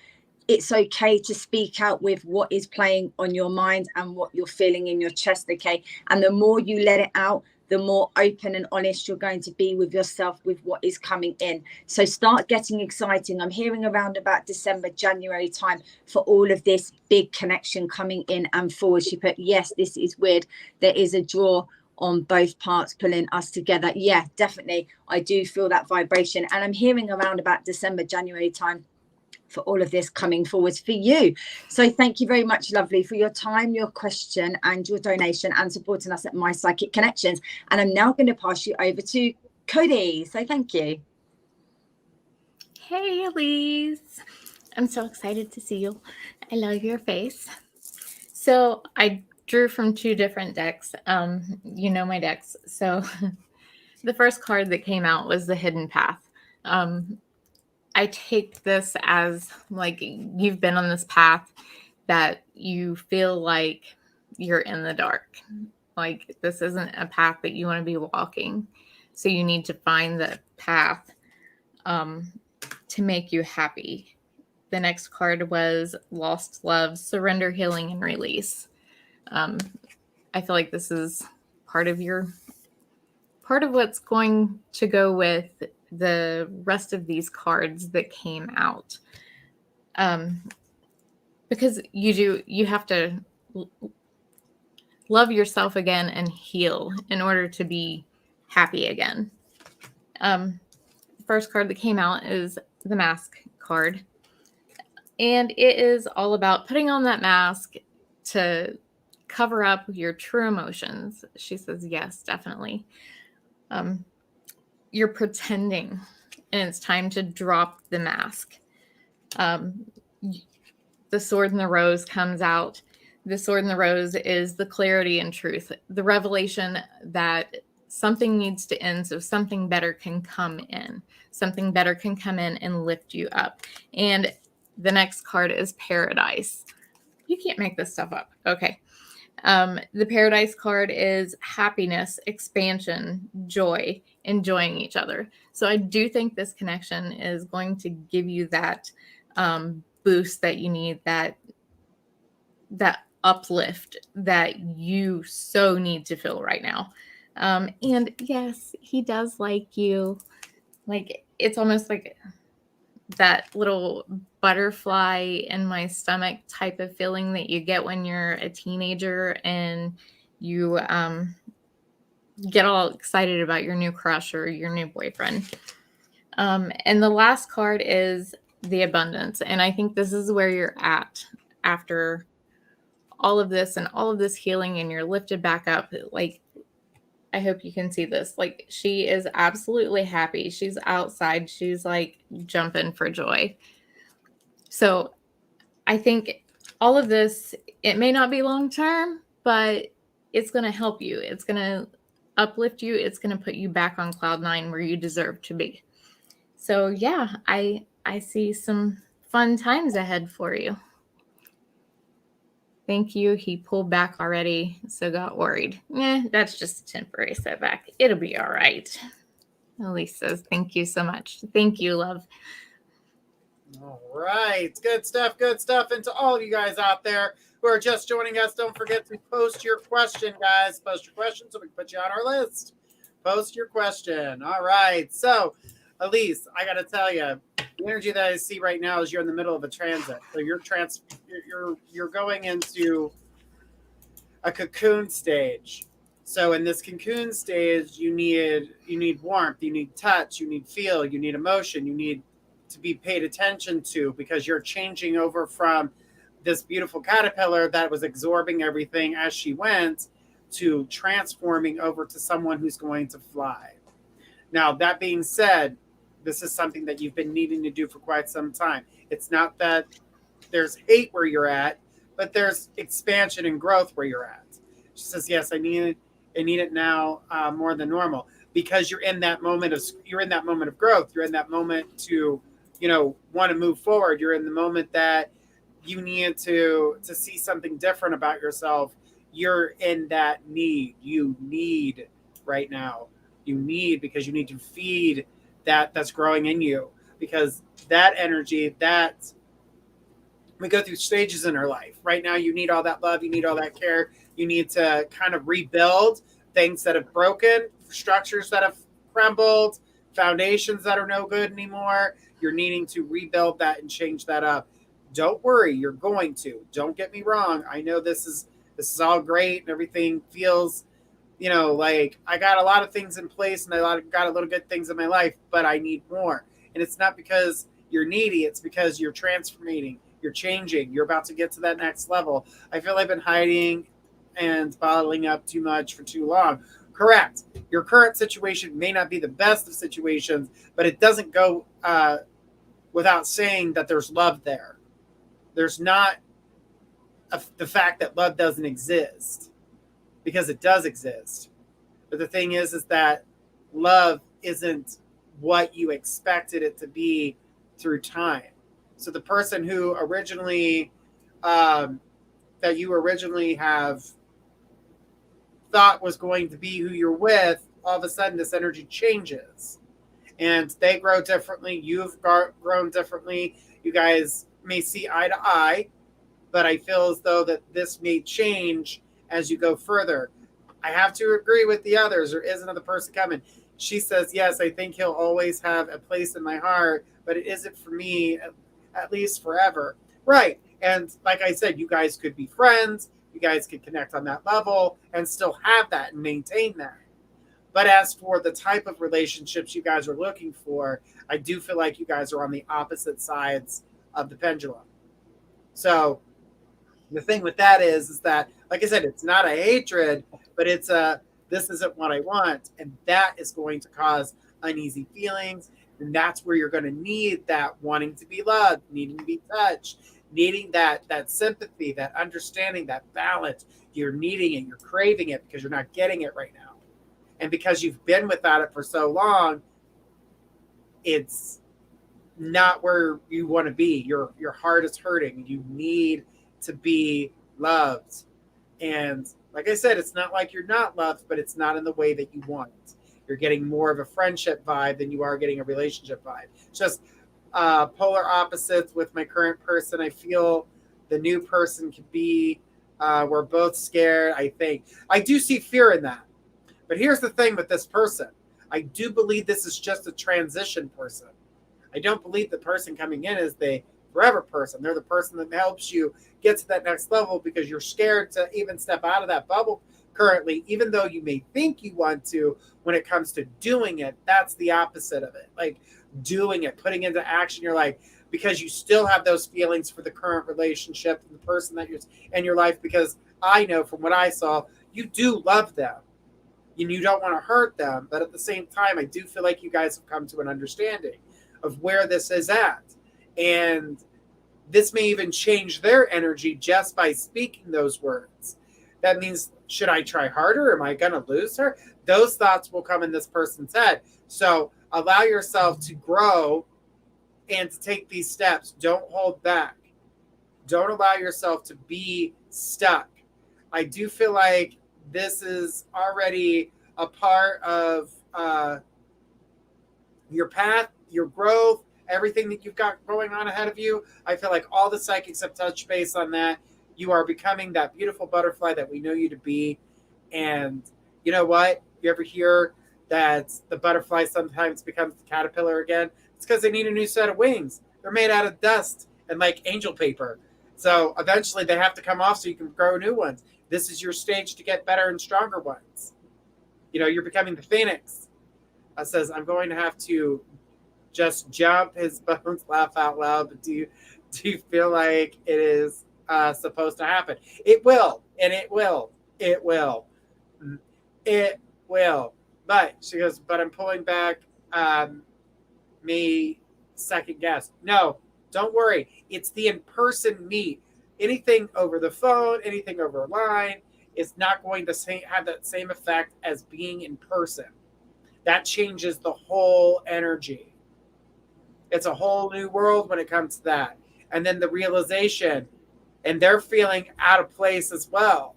Speaker 3: it's okay to speak out with what is playing on your mind and what you're feeling in your chest, okay? And the more you let it out, the more open and honest you're going to be with yourself with what is coming in. So start getting exciting. I'm hearing around about December, January time for all of this big connection coming in and forward. She put, yes, this is weird. There is a draw on both parts pulling us together. Yeah, definitely. I do feel that vibration. And I'm hearing around about December, January time for all of this coming forward for you. So thank you very much, lovely, for your time, your question and your donation and supporting us at My Psychic Connections. And I'm now going to pass you over to Cody. So thank you.
Speaker 4: Hey, Elise. I'm so excited to see you. I love your face. So I drew from 2 different decks. You know my decks. So the first card that came out was the Hidden Path. I take this as like you've been on this path that you feel like you're in the dark. Like this isn't a path that you want to be walking. So you need to find the path to make you happy. The next card was Lost Love, Surrender, Healing, and Release. I feel like this is part of what's going to go with the rest of these cards that came out. Because you have to love yourself again and heal in order to be happy again. The first card that came out is the Mask card. And it is all about putting on that mask to cover up your true emotions. She says, yes, definitely. You're pretending, and it's time to drop the mask. The Sword and the Rose comes out. The Sword and the Rose is the clarity and truth, the revelation that something needs to end so something better can come in. Something better can come in and lift you up. And the next card is Paradise. You can't make this stuff up. Okay. The Paradise card is happiness, expansion, joy, enjoying each other. So I do think this connection is going to give you that boost that you need, that uplift that you so need to feel right now. And yes, he does like you. Like it's almost like that little butterfly in my stomach type of feeling that you get when you're a teenager and you get all excited about your new crush or your new boyfriend. And the last card is the Abundance. And I think this is where you're at after all of this and all of this healing, and you're lifted back up. Like, I hope you can see this. Like, she is absolutely happy. She's outside. She's like jumping for joy. So I think all of this, it may not be long term, but it's going to help you. It's going to uplift you. It's going to put you back on cloud 9 where you deserve to be. So yeah, I see some fun times ahead for you. Thank you. He pulled back already, so got worried. That's just a temporary setback. It'll be all right. Elise says, thank you so much. Thank you, love.
Speaker 1: All right. Good stuff. Good stuff. And to all of you guys out there who are just joining us, don't forget to post your question, guys. Post your question so we can put you on our list. Post your question. All right. So, Elise, I got to tell you, the energy that I see right now is you're in the middle of a transit. So you're going into a cocoon stage. So in this cocoon stage, you need warmth, you need touch, you need feel, you need emotion, you need to be paid attention to, because you're changing over from this beautiful caterpillar that was absorbing everything as she went to transforming over to someone who's going to fly. Now, that being said, this is something that you've been needing to do for quite some time. It's not that there's hate where you're at, but there's expansion and growth where you're at. She says, yes, I need it now more than normal, because you're in that moment of growth. You're in that moment to, want to move forward. You're in the moment that you need to see something different about yourself. You're in that need. You need right now. You need, because you need to feed that's growing in you, because that energy, we go through stages in our life. Right now, you need all that love. You need all that care. You need to kind of rebuild things that have broken, structures that have crumbled, foundations that are no good anymore. You're needing to rebuild that and change that up. Don't worry, you're going to. Don't get me wrong. I know this is all great and everything feels, like I got a lot of things in place and I got a little good things in my life, but I need more. And it's not because you're needy. It's because you're transforming. You're changing. You're about to get to that next level. I feel I've been hiding and bottling up too much for too long. Correct. Your current situation may not be the best of situations, but it doesn't go without saying that there's love there. There's not the fact that love doesn't exist, because it does exist. But the thing is that love isn't what you expected it to be through time. So the person who originally, that you originally have thought was going to be who you're with, all of a sudden this energy changes. And they grow differently. You've grown differently. You guys may see eye to eye, but I feel as though that this may change as you go further. I have to agree with the others. There is another person coming. She says, yes, I think he'll always have a place in my heart, but it isn't for me, at least forever. Right. And like I said, you guys could be friends. You guys could connect on that level and still have that and maintain that. But as for the type of relationships you guys are looking for, I do feel like you guys are on the opposite sides of the pendulum. So the thing with that is that, like I said, it's not a hatred, but it's this isn't what I want. And that is going to cause uneasy feelings. And that's where you're going to need that wanting to be loved, needing to be touched, needing that sympathy, that understanding, that balance. You're needing it. You're craving it because you're not getting it right now. And because you've been without it for so long, it's not where you want to be. Your heart is hurting. You need to be loved. And like I said, it's not like you're not loved, but it's not in the way that you want. You're getting more of a friendship vibe than you are getting a relationship vibe. It's just polar opposites with my current person. I feel the new person could be, we're both scared, I think. I do see fear in that. But here's the thing with this person. I do believe this is just a transition person. I don't believe the person coming in is the forever person. They're the person that helps you get to that next level, because you're scared to even step out of that bubble currently, even though you may think you want to. When it comes to doing it, that's the opposite of it. Like doing it, putting into action your life, because you still have those feelings for the current relationship and the person that you're in your life. Because I know from what I saw, you do love them and you don't want to hurt them. But at the same time, I do feel like you guys have come to an understanding of where this is at. And this may even change their energy just by speaking those words. that means, should I try harder? Am I going to lose her? Those thoughts will come in this person's head. So allow yourself to grow and to take these steps. Don't hold back. Don't allow yourself to be stuck. I do feel like this is already a part of your path, your growth, everything that you've got going on ahead of you. I feel like all the psychics have touched base on that. You are becoming that beautiful butterfly that we know you to be. And you know what? You ever hear that the butterfly sometimes becomes the caterpillar again? It's because they need a new set of wings. They're made out of dust and like angel paper. So eventually they have to come off so you can grow new ones. This is your stage to get better and stronger ones. You know, you're becoming the phoenix. Says, I'm going to have to just jump. His bones laugh out loud. But do you feel like it is supposed to happen? It will, and it will. It will. It will. But she goes, but I'm pulling back me second guess. No, don't worry. It's the in-person meet. Anything over the phone, anything over a line is not going to have that same effect as being in person. That changes the whole energy. It's a whole new world when it comes to that. And then the realization, and they're feeling out of place as well.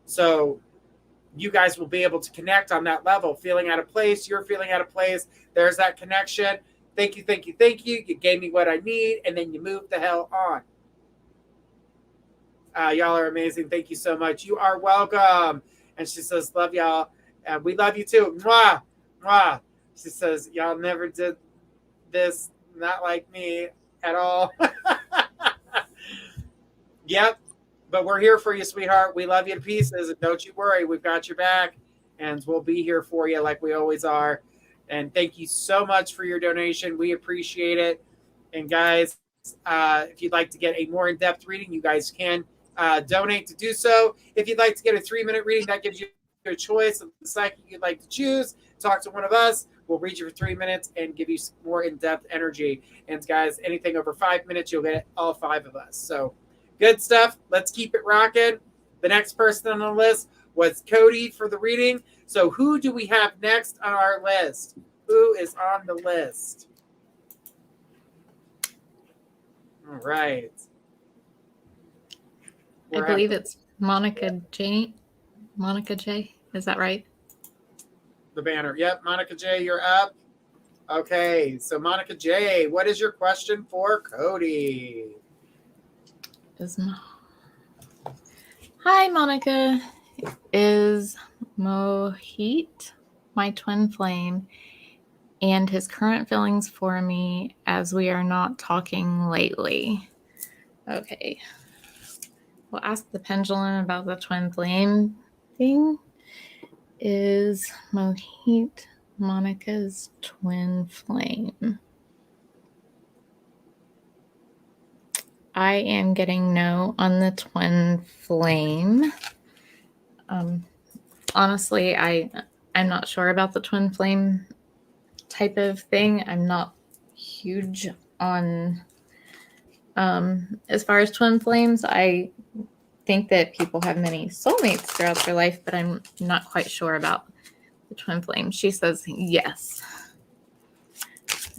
Speaker 1: So you guys will be able to connect on that level. Feeling out of place, you're feeling out of place. There's that connection. Thank you, thank you, thank you. You gave me what I need, and then you move the hell on. Y'all are amazing. Thank you so much. You are welcome. And she says, love y'all. And we love you too. Mwah, mwah. She says, y'all never did this, not like me at all. Yep. But we're here for you, sweetheart. We love you to pieces. And don't you worry. We've got your back. And we'll be here for you like we always are. And thank you so much for your donation. We appreciate it. And guys, if you'd like to get a more in-depth reading, you guys can donate to do so. If you'd like to get a 3-minute reading, that gives you a choice of the psychic you'd like to choose. Talk to one of us. We'll read you for 3 minutes and give you more in-depth energy. And guys, anything over 5 minutes, you'll get all 5 of us. So good stuff. Let's keep it rocking. The next person on the list was Cody for the reading. So who do we have next on our list? Who is on the list? All right.
Speaker 4: I believe it's Monica J. Monica J. Is that right?
Speaker 1: The banner. Yep. Monica J, you're up. Okay. So Monica J, what is your question for Cody?
Speaker 4: Hi, Monica. Is Mohit my twin flame and his current feelings for me as we are not talking lately? Okay. We'll ask the pendulum about the twin flame thing. Is Mohit Monica's twin flame? I am getting no on the twin flame. Honestly, I'm not sure about the twin flame type of thing. I'm not huge on as far as twin flames. I think that people have many soulmates throughout their life, but I'm not quite sure about the twin flame. She says yes.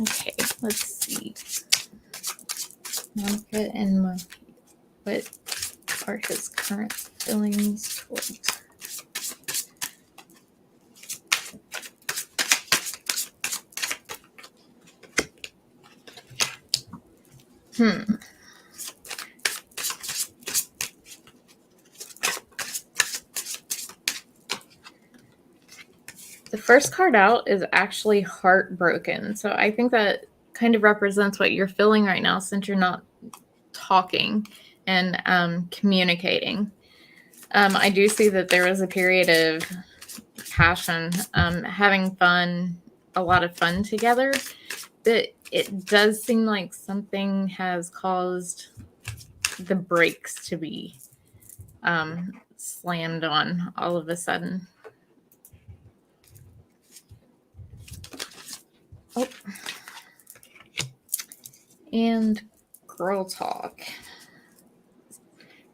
Speaker 4: Okay, let's see. Monica and Mohit. What are his current feelings towards? The first card out is actually heartbroken. So I think that kind of represents what you're feeling right now since you're not talking and communicating. I do see that there was a period of passion, having fun, a lot of fun together. But it does seem like something has caused the brakes to be slammed on all of a sudden. Oh. And girl talk.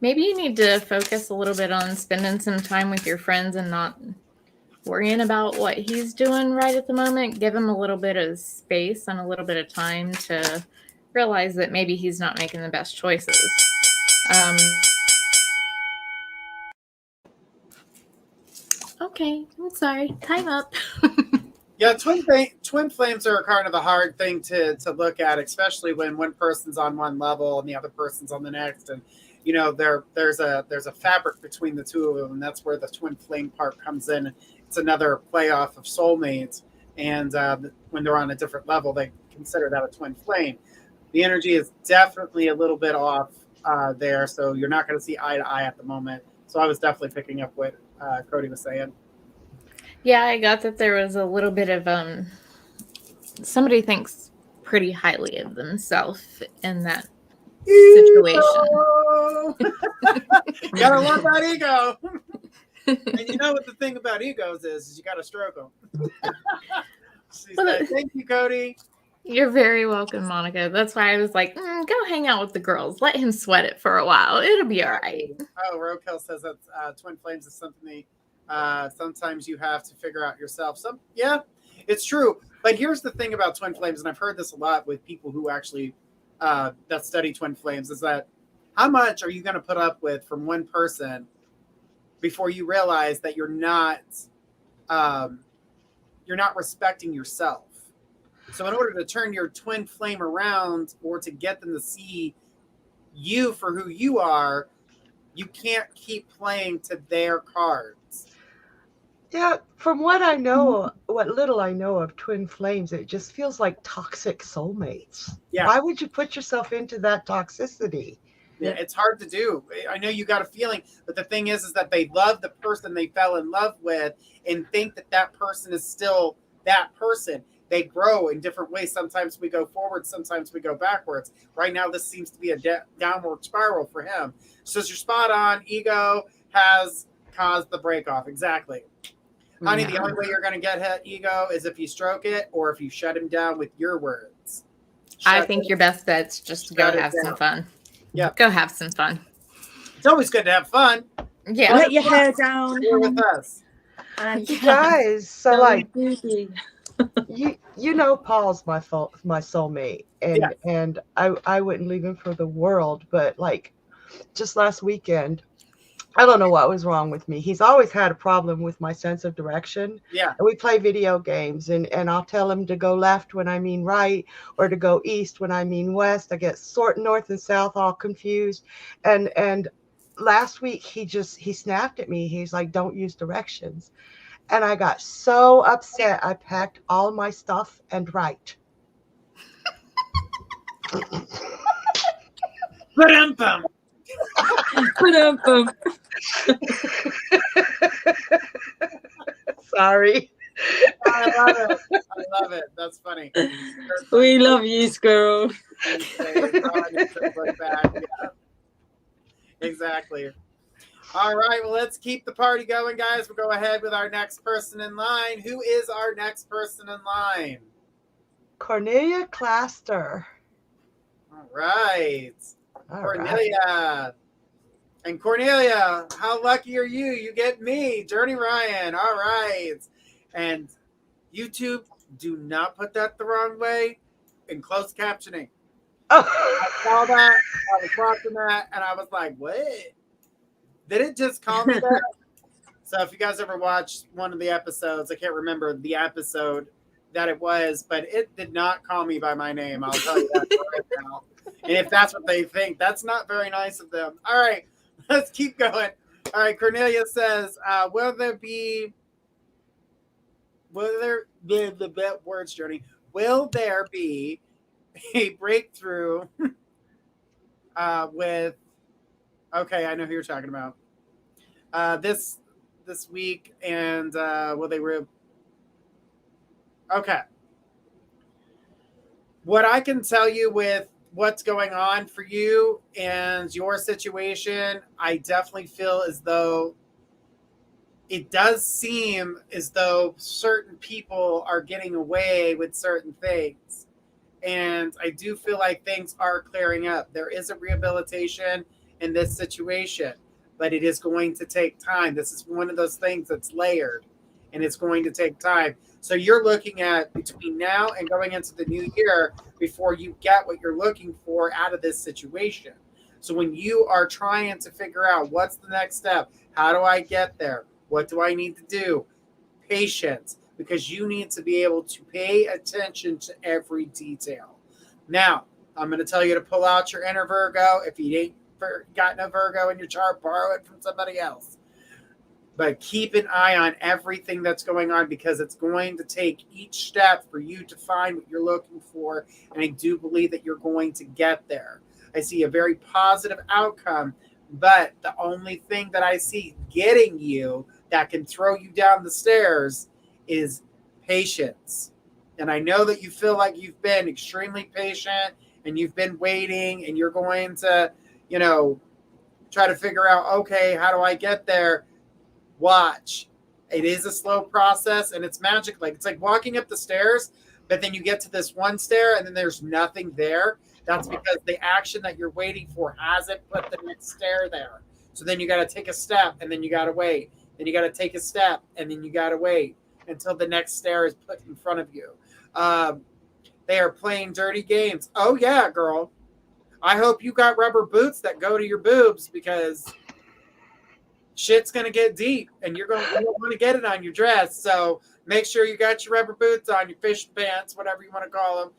Speaker 4: maybe you need to focus a little bit on spending some time with your friends and not worrying about what he's doing right at the moment. Give him a little bit of space and a little bit of time to realize that maybe he's not making the best choices. Okay, I'm sorry. Time up.
Speaker 1: Yeah, twin flames are kind of a hard thing to look at, especially when one person's on one level and the other person's on the next, and you know there's a fabric between the two of them, and that's where the twin flame part comes in. It's another play off of soulmates, and when they're on a different level, they consider that a twin flame. The energy is definitely a little bit off there, so you're not going to see eye to eye at the moment. So I was definitely picking up what Cody was saying.
Speaker 4: Yeah, I got that there was a little bit of somebody thinks pretty highly of themselves in that situation.
Speaker 1: Gotta love that ego. And you know what the thing about egos is you gotta stroke them. Thank you, Cody.
Speaker 4: You're very welcome, Monica. That's why I was like, go hang out with the girls. Let him sweat it for a while. It'll be all right.
Speaker 1: Oh, Roadkill says that twin flames is something sometimes you have to figure out yourself. Yeah, it's true. But here's the thing about twin flames, and I've heard this a lot with people who actually that study twin flames, is that how much are you going to put up with from one person before you realize that you're not respecting yourself? So in order to turn your twin flame around or to get them to see you for who you are, you can't keep playing to their cards.
Speaker 2: Yeah, from what I know, what little I know of twin flames, it just feels like toxic soulmates.
Speaker 1: Yeah.
Speaker 2: Why would you put yourself into that toxicity?
Speaker 1: Yeah, it's hard to do. I know you got a feeling, but the thing is that they love the person they fell in love with and think that that person is still that person. They grow in different ways. Sometimes we go forward, sometimes we go backwards. Right now, this seems to be a downward spiral for him. So you're spot on. Ego has caused the break off. Exactly. Honey, the only way you're going to get ego is if you stroke it or if you shut him down with your words.
Speaker 4: I think your best bet's just to go have some fun.
Speaker 1: Yeah.
Speaker 4: Go have some fun.
Speaker 1: It's always good to have fun.
Speaker 4: Yeah.
Speaker 3: Let your hair down.
Speaker 1: You're with us.
Speaker 2: You guys, so like, you know, Paul's my soulmate, and I wouldn't leave him for the world. But like, just last weekend, I don't know what was wrong with me. He's always had a problem with my sense of direction.
Speaker 1: Yeah.
Speaker 2: And we play video games, and I'll tell him to go left when I mean right, or to go east when I mean west. I get north and south all confused. And last week he snapped at me. He's like, "Don't use directions." And I got so upset. I packed all my stuff and right.
Speaker 1: Ba-dum-bum.
Speaker 2: Sorry.
Speaker 1: I love it. That's funny.
Speaker 3: We love you, Squirrel.
Speaker 1: Exactly. All right, well, let's keep the party going, guys. We'll go ahead with our next person in line. Who is our next person in line?
Speaker 2: Cornelia Claster.
Speaker 1: All right.
Speaker 2: All
Speaker 1: Cornelia.
Speaker 2: right.
Speaker 1: And Cornelia, how lucky are you? You get me, Journey Ryan. All right. And YouTube, do not put that the wrong way in closed captioning.
Speaker 2: Oh.
Speaker 1: I saw that, I was watching that, and I was like, what? Did it just call me that? So if you guys ever watched one of the episodes, I can't remember the episode that it was, but it did not call me by my name. I'll tell you that right now. And if that's what they think, that's not very nice of them. All right, let's keep going. All right, Cornelia says, will there be a breakthrough with, okay, I know who you're talking about. This week, and will they okay. What I can tell you with what's going on for you and your situation, I definitely feel as though it does seem as though certain people are getting away with certain things. And I do feel like things are clearing up. There is a rehabilitation in this situation, but it is going to take time. This is one of those things that's layered, and it's going to take time. So you're looking at between now and going into the new year before you get what you're looking for out of this situation. So when you are trying to figure out what's the next step, how do I get there? What do I need to do? Patience, because you need to be able to pay attention to every detail. Now, I'm going to tell you to pull out your inner Virgo. If you ain't got no Virgo in your chart, borrow it from somebody else. But keep an eye on everything that's going on, because it's going to take each step for you to find what you're looking for. And I do believe that you're going to get there. I see a very positive outcome, but the only thing that I see getting you that can throw you down the stairs is patience. And I know that you feel like you've been extremely patient and you've been waiting, and you're going to, try to figure out, okay, how do I get there? Watch. It is a slow process, and it's magic. It's like walking up the stairs, but then you get to this one stair and then there's nothing there. That's because the action that you're waiting for hasn't put the next stair there. So then you got to take a step, and then you got to wait. Then you got to take a step, and then you got to wait until the next stair is put in front of you. They are playing dirty games. Oh, yeah, girl. I hope you got rubber boots that go to your boobs, because shit's going to get deep, and you don't want to get it on your dress. So make sure you got your rubber boots on, your fish pants, whatever you want to call them.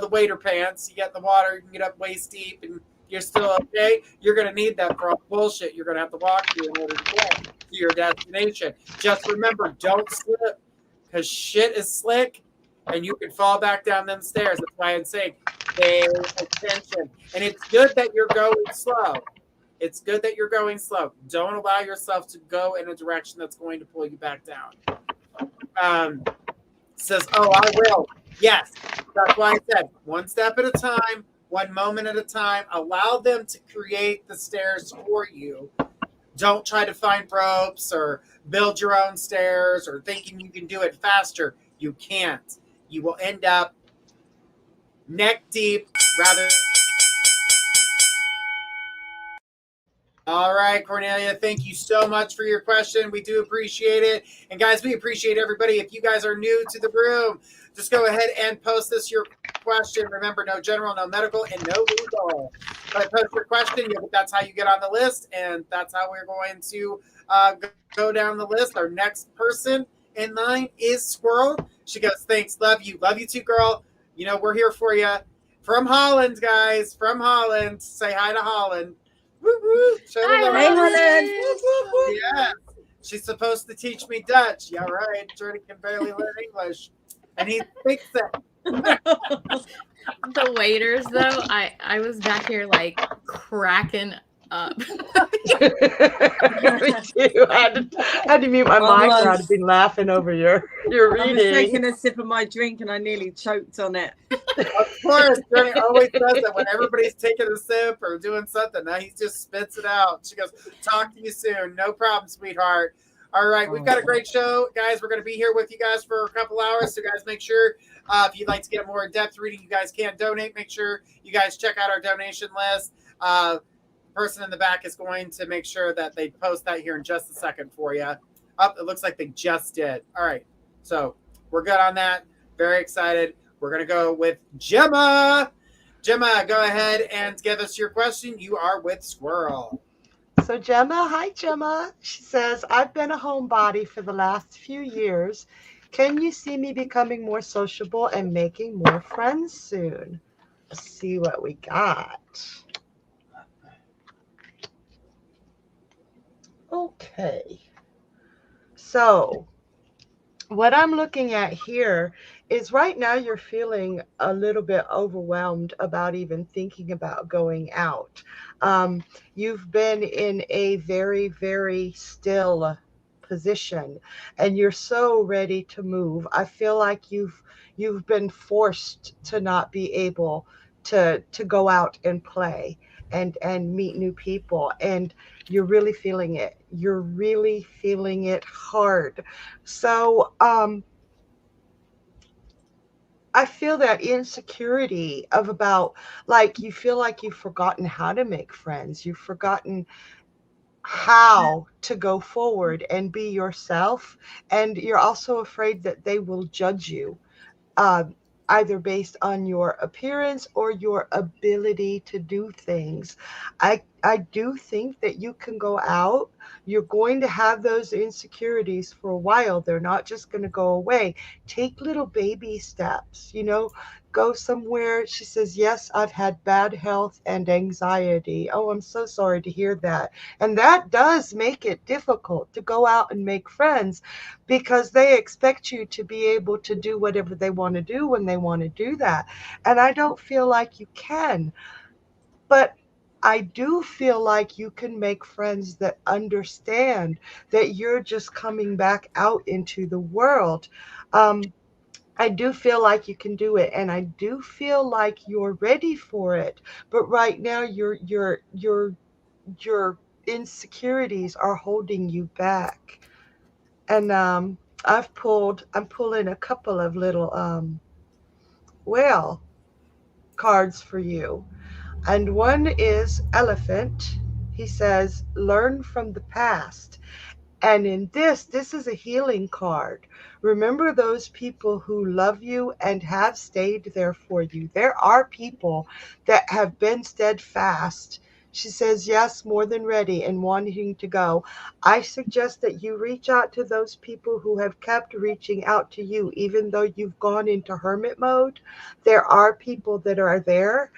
Speaker 1: The waiter pants. You get the water, you can get up waist deep, and you're still okay. You're going to need that for all bullshit you're going to have to walk through in order to get to your destination. Just remember, don't slip, because shit is slick, and you can fall back down them stairs. That's why I'm saying pay attention. And it's good that you're going slow. It's good that you're going slow. Don't allow yourself to go in a direction that's going to pull you back down. Says, oh, I will. Yes, that's why I said one step at a time, one moment at a time. Allow them to create the stairs for you. Don't try to find ropes or build your own stairs or thinking you can do it faster. You can't. You will end up neck deep rather. All right, Cornelia, thank you so much for your question. We do appreciate it. And guys, we appreciate everybody. If you guys are new to the room, just go ahead and post your question. Remember, no general, no medical, and no legal. But post your question. That's how you get on the list, and that's how we're going to go down the list. Our next person in line is Squirrel. She goes, thanks, love you. Love you too, girl. We're here for you. From Holland, guys. From Holland. Say hi to Holland. Woo-woo.
Speaker 3: Hi, Holland.
Speaker 1: Yeah. She's supposed to teach me Dutch. Yeah, right. Jordan can barely learn English. And he thinks that.
Speaker 4: The waiters, though, I was back here cracking up.
Speaker 2: Me too. I had to mute my mic, or I'd been laughing over your reading.
Speaker 3: I was taking a sip of my drink and I nearly choked on it.
Speaker 1: Of course, Johnny always does that when everybody's taking a sip or doing something. Now he just spits it out. She goes, talk to you soon. No problem, sweetheart. All right, we've got a great show. Guys, we're going to be here with you guys for a couple hours. So, guys, make sure if you'd like to get a more in-depth reading, you guys can donate. Make sure you guys check out our donation list. Person in the back is going to make sure that they post that here in just a second for you. It looks like they just did. All right, so we're good on that. Very excited. We're going to go with Gemma. Gemma, go ahead and give us your question. You are with Squirrel.
Speaker 2: So Gemma, hi Gemma. She says, I've been a homebody for the last few years. Can you see me becoming more sociable and making more friends soon? Let's see what we got. Okay. So what I'm looking at here is right now you're feeling a little bit overwhelmed about even thinking about going out. You've been in a very, very still position and you're so ready to move. I feel like you've been forced to not be able to go out and play and meet new people, and you're really feeling it. You're really feeling it hard. So I I feel that insecurity of about, like, you feel like you've forgotten how to make friends. You've forgotten how to go forward and be yourself. And you're also afraid that they will judge you, uh, either based on your appearance or your ability to do things. I do think that you can go out. You're going to have those insecurities for a while. They're not just going to go away. Take little baby steps, go somewhere. She says, yes, I've had bad health and anxiety. Oh, I'm so sorry to hear that. And that does make it difficult to go out and make friends, because they expect you to be able to do whatever they want to do when they want to do that. And I don't feel like you can. But I do feel like you can make friends that understand that you're just coming back out into the world. I do feel like you can do it, and I do feel like you're ready for it. But right now, your insecurities are holding you back. And I'm pulling a couple of little whale cards for you. And one is elephant. He says, learn from the past. And in this is a healing card. Remember those people who love you and have stayed there for you. There are people that have been steadfast. She says, yes, more than ready and wanting to go. I suggest that you reach out to those people who have kept reaching out to you, even though you've gone into hermit mode. There are people that are there.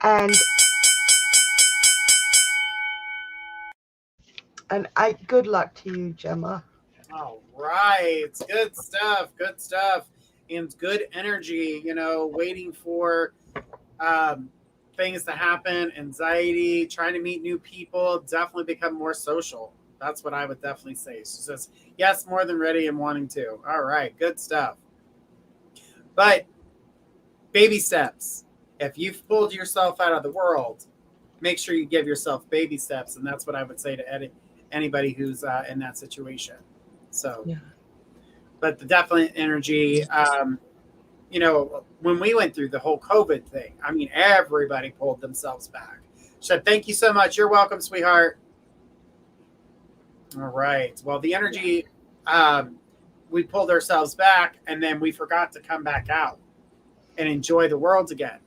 Speaker 2: And good luck to you, Gemma.
Speaker 1: All right. Good stuff. Good stuff. And good energy, waiting for things to happen, anxiety, trying to meet new people, definitely become more social. That's what I would definitely say. She says, yes, more than ready and wanting to. All right. Good stuff. But baby steps. If you've pulled yourself out of the world, make sure you give yourself baby steps. And that's what I would say to anybody who's in that situation. So, yeah. But the definite energy, when we went through the whole COVID thing, I mean, everybody pulled themselves back. She said, thank you so much. You're welcome, sweetheart. All right. Well, the energy, we pulled ourselves back, and then we forgot to come back out and enjoy the world again.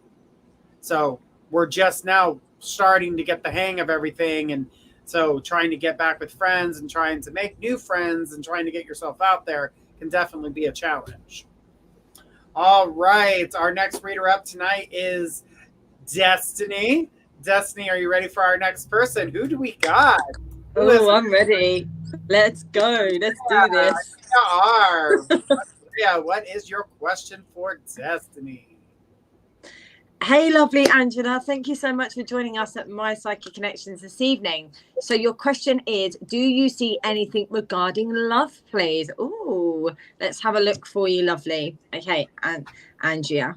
Speaker 1: So we're just now starting to get the hang of everything. And so trying to get back with friends and trying to make new friends and trying to get yourself out there can definitely be a challenge. All right. Our next reader up tonight is Destiny. Destiny, are you ready for our next person? Who do we got?
Speaker 3: Oh, I'm ready. Let's go. Let's do this.
Speaker 1: Yeah, what is your question for Destiny?
Speaker 3: Hey, lovely Angela. Thank you so much for joining us at My Psychic Connections this evening. So your question is, do you see anything regarding love, please? Oh, let's have a look for you, lovely. Okay, and Andrea.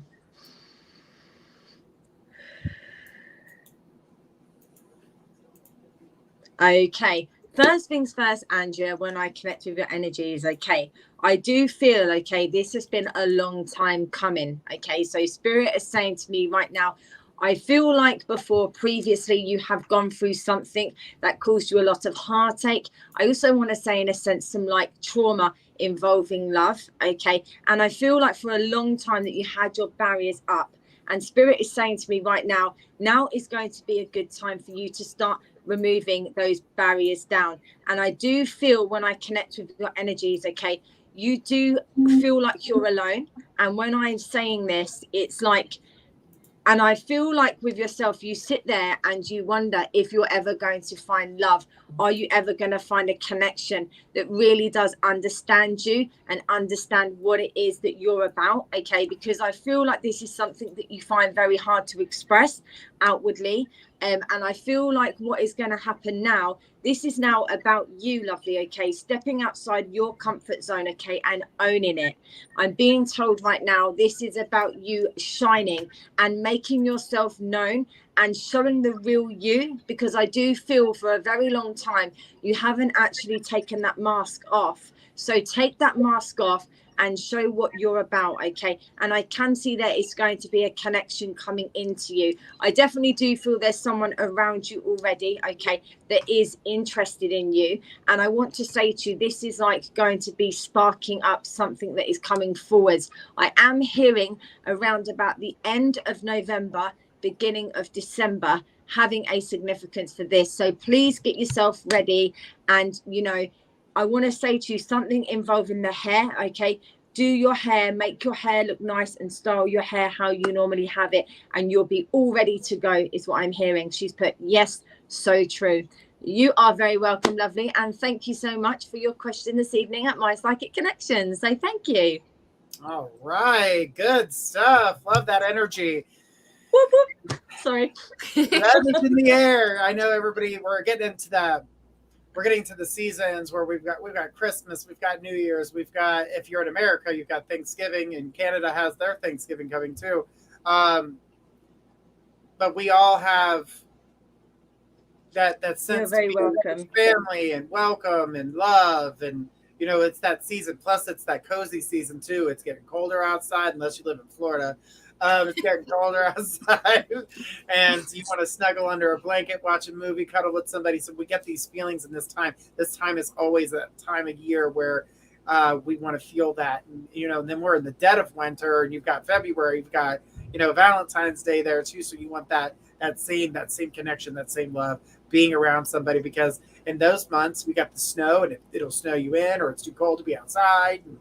Speaker 3: Okay. First things first, Andrea, when I connect with your energies, okay, I do feel, okay, this has been a long time coming, okay? So Spirit is saying to me right now, I feel like previously you have gone through something that caused you a lot of heartache. I also want to say, in a sense, some like trauma involving love, okay? And I feel like for a long time that you had your barriers up. And Spirit is saying to me right now is going to be a good time for you to start removing those barriers down. And I do feel, when I connect with your energies, okay, you do feel like you're alone. And when I'm saying this, it's like, and I feel like with yourself, you sit there and you wonder if you're ever going to find love. Are you ever going to find a connection that really does understand you and understand what it is that you're about? Okay, because I feel like this is something that you find very hard to express outwardly. And I feel like what is going to happen now, this is now about you, lovely, okay, stepping outside your comfort zone, okay, and owning it. I'm being told right now, this is about you shining and making yourself known and showing the real you, because I do feel for a very long time you haven't actually taken that mask off. So take that mask off and show what you're about. Okay, and I can see there is going to be a connection coming into you. I definitely do feel there's someone around you already, okay, that is interested in you. And I want to say to you, this is like going to be sparking up something that is coming forwards. I am hearing around about the end of November, beginning of December, having a significance for this. So please get yourself ready. And, you know, I want to say to you something involving the hair, okay? Do your hair, make your hair look nice and style your hair how you normally have it, and you'll be all ready to go, is what I'm hearing. She's put, yes, so true. You are very welcome, lovely. And thank you so much for your question this evening at My Psychic Connection. So thank you.
Speaker 1: All right. Good stuff. Love that energy.
Speaker 3: Whoop, whoop. Sorry.
Speaker 1: That is in the air. I know everybody, we're getting to the seasons where we've got Christmas, we've got New Year's, we've got, if you're in America, you've got Thanksgiving, and Canada has their Thanksgiving coming too. But we all have that sense
Speaker 3: You're very
Speaker 1: to be
Speaker 3: welcome.
Speaker 1: family and welcome and love, and you know, it's that season. Plus, it's that cozy season too. It's getting colder outside, unless you live in Florida. It's getting colder outside, and you want to snuggle under a blanket, watch a movie, cuddle with somebody. So we get these feelings in this time. This time is always a time of year where we want to feel that. And, you know, then we're in the dead of winter, and you've got February, you've got, you know, Valentine's Day there too. So you want that same connection, that same love, being around somebody, because in those months we got the snow, and it'll snow you in, or it's too cold to be outside, and,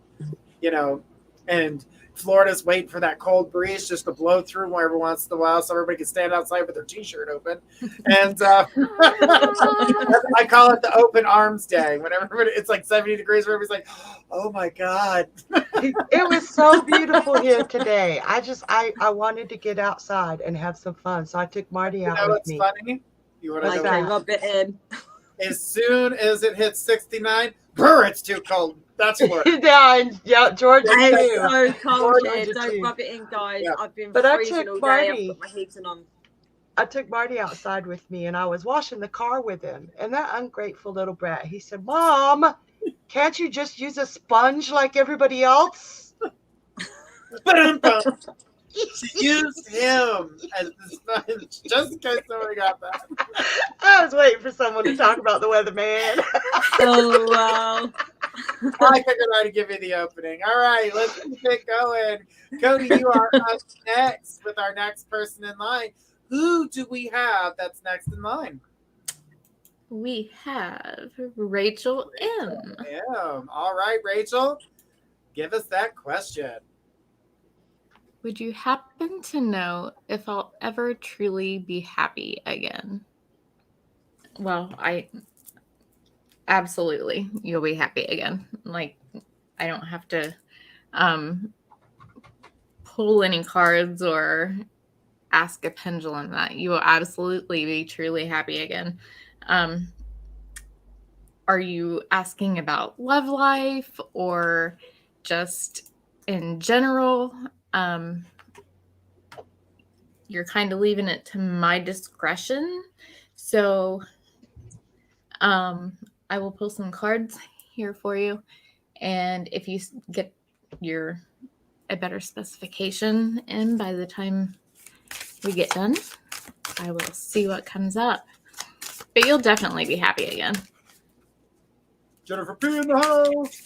Speaker 1: you know, and Florida's waiting for that cold breeze just to blow through every once in a while, so everybody can stand outside with their t-shirt open. And I call it the open arms day. When everybody, it's like 70 degrees, where everybody's like, oh my God.
Speaker 2: It was so beautiful here today. I wanted to get outside and have some fun, so I took Marty out with me.
Speaker 1: Funny? You want to know?
Speaker 3: Okay, rub it in.
Speaker 1: As soon as it hits 69, brr, it's too cold. That's what.
Speaker 2: Yeah, Georgia too.
Speaker 3: It's so cold here.
Speaker 2: Georgia
Speaker 3: Don't
Speaker 2: too.
Speaker 3: rub it in, guys.
Speaker 1: Yeah.
Speaker 3: I've been
Speaker 2: But I
Speaker 3: freezing
Speaker 2: took
Speaker 3: all day.
Speaker 2: Marty.
Speaker 3: I've got my heating on.
Speaker 2: I took Marty outside with me, and I was washing the car with him. And that ungrateful little brat, he said, "Mom, can't you just use a sponge like everybody else?"
Speaker 1: She used him as the sponge, just in case somebody got that.
Speaker 2: I was waiting for someone to talk about the weatherman.
Speaker 3: Oh, wow.
Speaker 1: I figured I'd give you the opening. All right, let's keep it going. Cody, you are up next with our next person in line. Who do we have that's next in line?
Speaker 4: We have Rachel M.
Speaker 1: All right, Rachel, give us that question.
Speaker 4: Would you happen to know if I'll ever truly be happy again? Well, absolutely, you'll be happy again. Like, I don't have to pull any cards or ask a pendulum that. You will absolutely be truly happy again. Are you asking about love life or just in general? You're kind of leaving it to my discretion. So I will pull some cards here for you. And if you get a better specification in by the time we get done, I will see what comes up. But you'll definitely be happy again.
Speaker 1: Jennifer P in the house.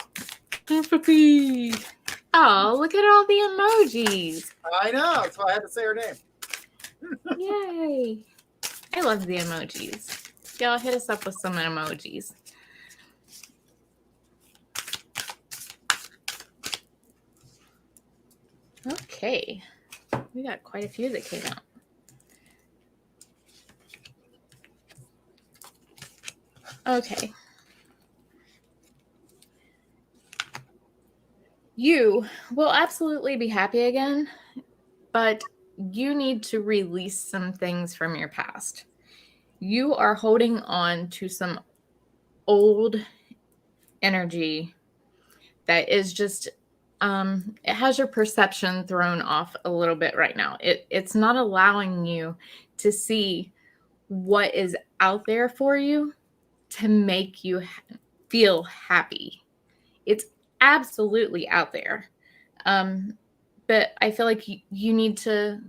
Speaker 4: Jennifer P. Oh, look at all the emojis.
Speaker 1: I know, that's why I had to say her name.
Speaker 4: Yay. I love the emojis. Y'all hit us up with some emojis. Okay. We got quite a few that came out. Okay. You will absolutely be happy again, but you need to release some things from your past. You are holding on to some old energy that is just, it has your perception thrown off a little bit right now. It's not allowing you to see what is out there for you to make you feel happy. It's absolutely out there. But I feel like you need to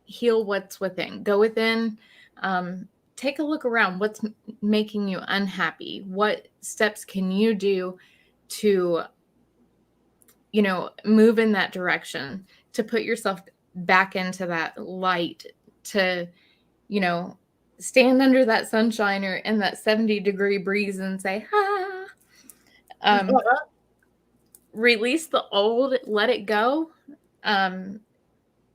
Speaker 4: heal what's within. Go within. Take a look around. What's making you unhappy? What steps can you do to, move in that direction, to put yourself back into that light, to, stand under that sunshine or in that 70-degree breeze and say, ah. Release the old, let it go. And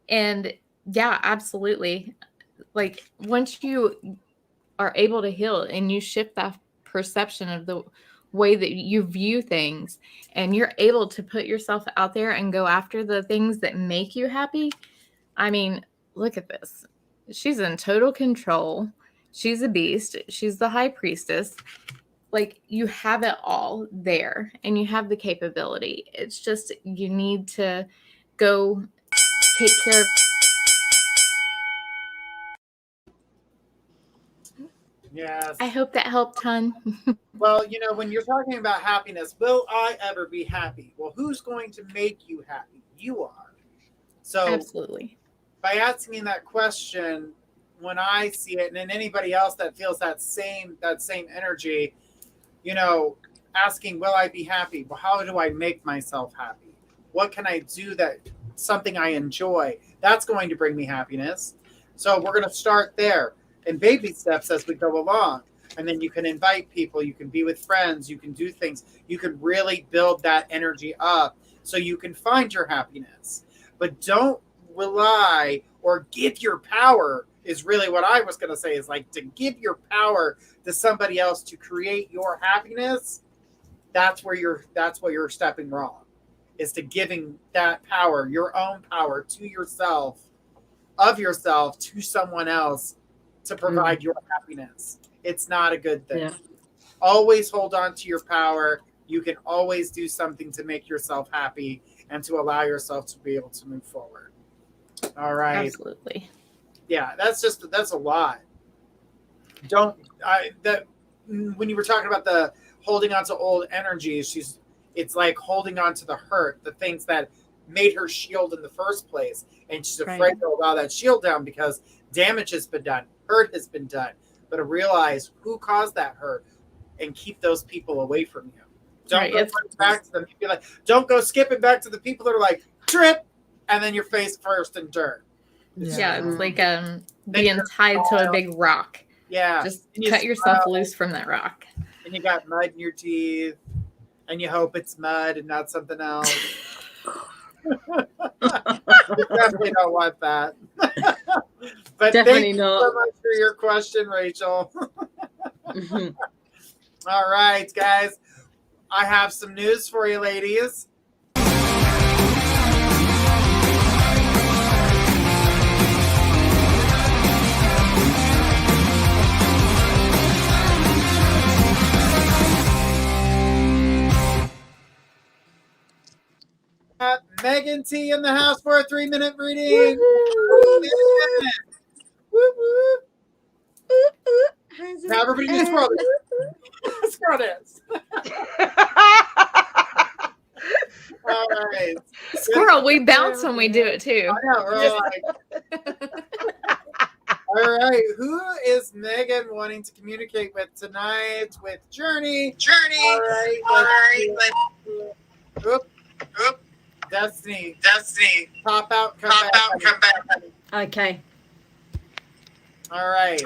Speaker 4: yeah, absolutely. Like once you are able to heal and you shift that perception of the way that you view things, and you're able to put yourself out there and go after the things that make you happy. I mean, look at this. She's in total control. She's a beast. She's the high priestess. Like, you have it all there and you have the capability. It's just, you need to go take care of.
Speaker 1: Yes.
Speaker 4: I hope that helped, hon.
Speaker 1: Well, when you're talking about happiness, will I ever be happy? Well, who's going to make you happy? You are. So
Speaker 4: Absolutely.
Speaker 1: By asking that question, when I see it, and then anybody else that feels that same energy, asking, will I be happy? Well, how do I make myself happy? What can I do something I enjoy? That's going to bring me happiness. So we're going to start there in baby steps as we go along. And then you can invite people, you can be with friends, you can do things. You can really build that energy up so you can find your happiness. But don't rely or give your power, is really what I was going to say, is like to give your power to somebody else to create your happiness. That's where you're stepping wrong, is to giving that power, your own power to yourself, to someone else to provide your happiness. It's not a good thing.
Speaker 3: Yeah.
Speaker 1: Always hold on to your power. You can always do something to make yourself happy and to allow yourself to be able to move forward. All right.
Speaker 4: Absolutely.
Speaker 1: Yeah, that's a lot. When you were talking about the holding on to old energies, it's like holding on to the hurt, the things that made her shield in the first place. And she's afraid to allow that shield down because damage has been done, hurt has been done. But to realize who caused that hurt and keep those people away from you. Don't go back to them. Be like, don't go skipping back to the people that are like, trip, and then you're face first in dirt.
Speaker 4: Yeah, it's like being tied to a big rock.
Speaker 1: Yeah.
Speaker 4: Just cut yourself loose from that rock.
Speaker 1: And you got mud in your teeth, and you hope it's mud and not something else. You definitely don't want that. But
Speaker 3: Definitely
Speaker 1: thank
Speaker 3: not.
Speaker 1: you so much for your question, Rachel.
Speaker 3: Mm-hmm.
Speaker 1: All right, guys. I have some news for you, ladies. Megan T in the house for a 3-minute reading. Now everybody just scroll this. Scroll this. All right.
Speaker 4: Squirrel, we bounce when we do it too.
Speaker 1: I know, we're like... All right. Who is Megan wanting to communicate with tonight with Journey? All right. Oop. Destiny. Pop out, come back.
Speaker 3: Okay.
Speaker 1: All right.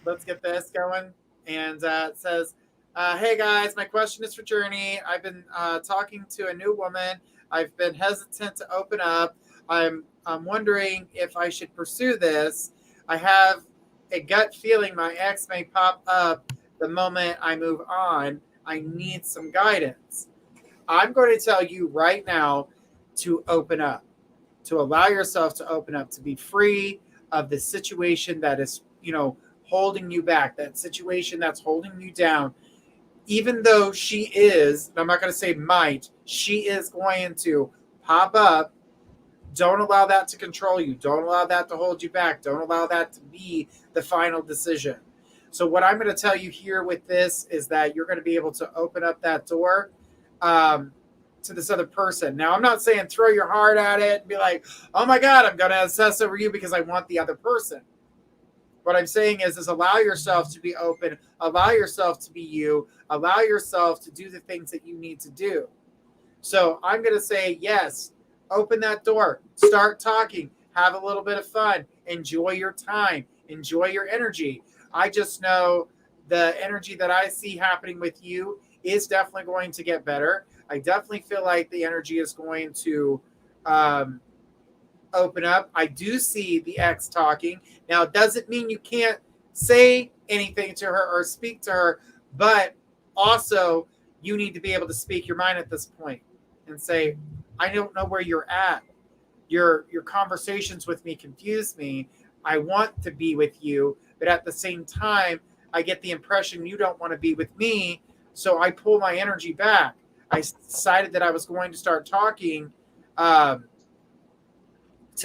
Speaker 1: Let's get this going. And it says, hey guys, my question is for Journey. I've been talking to a new woman. I've been hesitant to open up. I'm wondering if I should pursue this. I have a gut feeling my ex may pop up the moment I move on. I need some guidance. I'm going to tell you right now to open up, to allow yourself to open up, to be free of the situation that is, holding you back, that situation that's holding you down. Even though she is, I'm not going to say might, she is going to pop up. Don't allow that to control you. Don't allow that to hold you back. Don't allow that to be the final decision. So what I'm going to tell you here with this is that you're going to be able to open up that door to to this other person. Now, I'm not saying throw your heart at it and be like, oh my God, I'm going to obsess over you because I want the other person. What I'm saying is allow yourself to be open, allow yourself to be you, allow yourself to do the things that you need to do. So I'm going to say, yes, open that door, start talking, have a little bit of fun, enjoy your time, enjoy your energy. I just know the energy that I see happening with you is definitely going to get better. I definitely feel like the energy is going to open up. I do see the ex talking. Now, it doesn't mean you can't say anything to her or speak to her, but also you need to be able to speak your mind at this point and say, I don't know where you're at. Your conversations with me confuse me. I want to be with you, but at the same time, I get the impression you don't want to be with me, so I pull my energy back. I decided that I was going to start talking to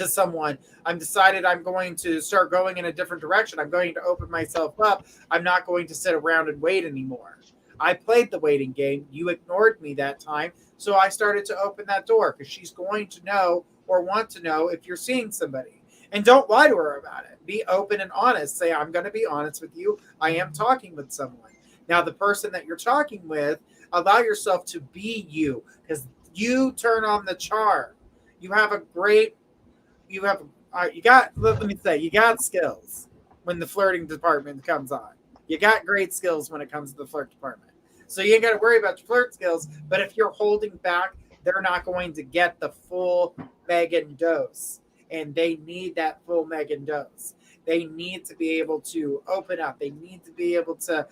Speaker 1: someone. I'm decided I'm going to start going in a different direction. I'm going to open myself up. I'm not going to sit around and wait anymore. I played the waiting game. You ignored me that time. So I started to open that door because she's going to know or want to know if you're seeing somebody. And don't lie to her about it. Be open and honest. Say, I'm going to be honest with you. I am talking with someone. Now, the person that you're talking with, allow yourself to be you because you turn on the charm. You have a great you got skills when the flirting department comes on. You got great skills when it comes to the flirt department. So you ain't got to worry about your flirt skills. But if you're holding back, they're not going to get the full Megan dose. And they need that full Megan dose. They need to be able to open up. They need to be able to,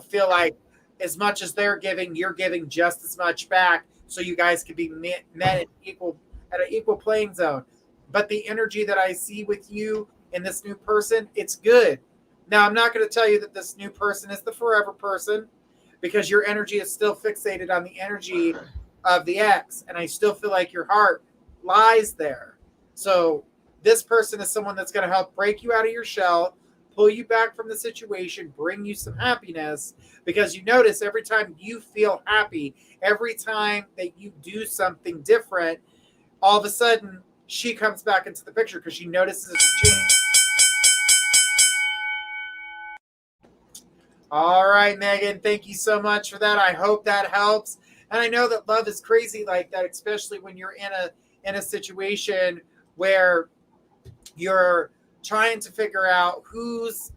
Speaker 1: feel like as much as they're giving, you're giving just as much back. So you guys can be met at an equal playing zone. But the energy that I see with you and this new person, it's good. Now, I'm not going to tell you that this new person is the forever person because your energy is still fixated on the energy of the ex. And I still feel like your heart lies there. So this person is someone that's going to help break you out of your shell, pull you back from the situation, bring you some happiness. Because you notice every time you feel happy, every time that you do something different, all of a sudden, she comes back into the picture because she notices a change. All right, Megan, thank you so much for that. I hope that helps. And I know that love is crazy like that, especially when you're in a situation where you're trying to figure out who is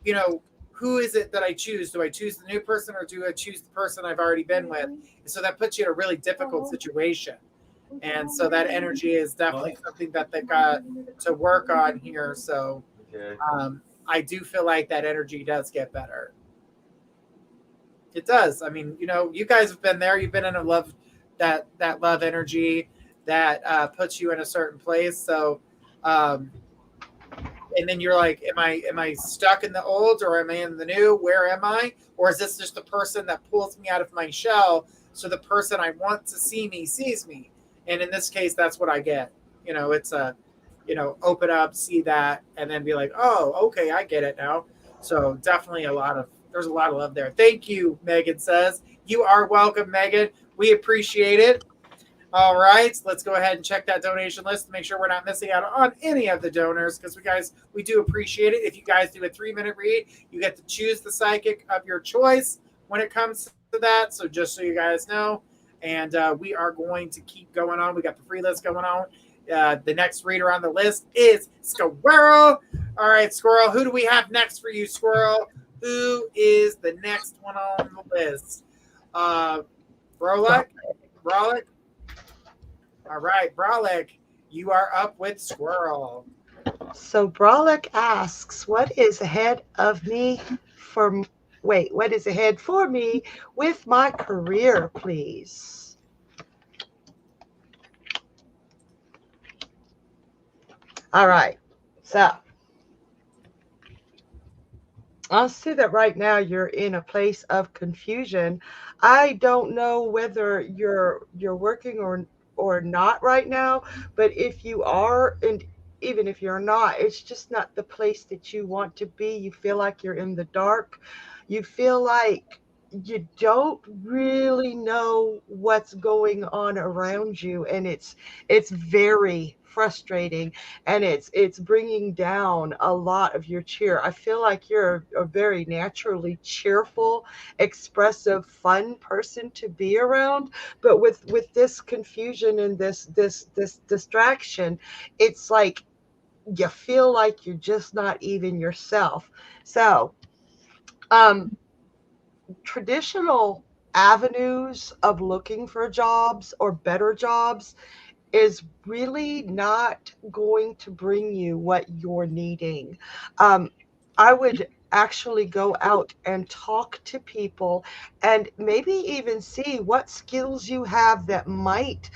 Speaker 1: it that I choose? Do I choose the new person or do I choose the person I've already been with? And so that puts you in a really difficult situation. And so that energy is definitely something that they've got to work on here. So I do feel like that energy does get better. It does. I mean, you guys have been there. You've been in a love, that love energy that puts you in a certain place. So, and then you're like, am I stuck in the old or am I in the new? Where am I? Or is this just the person that pulls me out of my shell? So the person I want to see me sees me. And in this case, that's what I get. It's open up, see that, and then be like, oh, okay, I get it now. So definitely there's a lot of love there. Thank you, Megan says. You are welcome, Megan. We appreciate it. All right, let's go ahead and check that donation list to make sure we're not missing out on any of the donors because we do appreciate it. If you guys do a 3-minute read, you get to choose the psychic of your choice when it comes to that. So just so you guys know. And we are going to keep going on. We got the free list going on. The next reader on the list is Skwirl. All right, Skwirl, who do we have next for you, Skwirl? Who is the next one on the list? Brolic? All right, Brolic, you are up with Skwirl.
Speaker 2: So Brolic asks, what is ahead for me with my career, please? All right. So I'll see that right now you're in a place of confusion. I don't know whether you're working or not right now, but if you are, and even if you're not, it's just not the place that you want to be. You feel like you're in the dark. You feel like you don't really know what's going on around you, and it's very frustrating, and it's bringing down a lot of your cheer. I feel like you're a very naturally cheerful, expressive, fun person to be around, but with this confusion and this distraction, it's like you feel like you're just not even yourself. So um traditional avenues of looking for jobs or better jobs is really not going to bring you what you're needing. Um, I would actually go out and talk to people and maybe even see what skills you have that might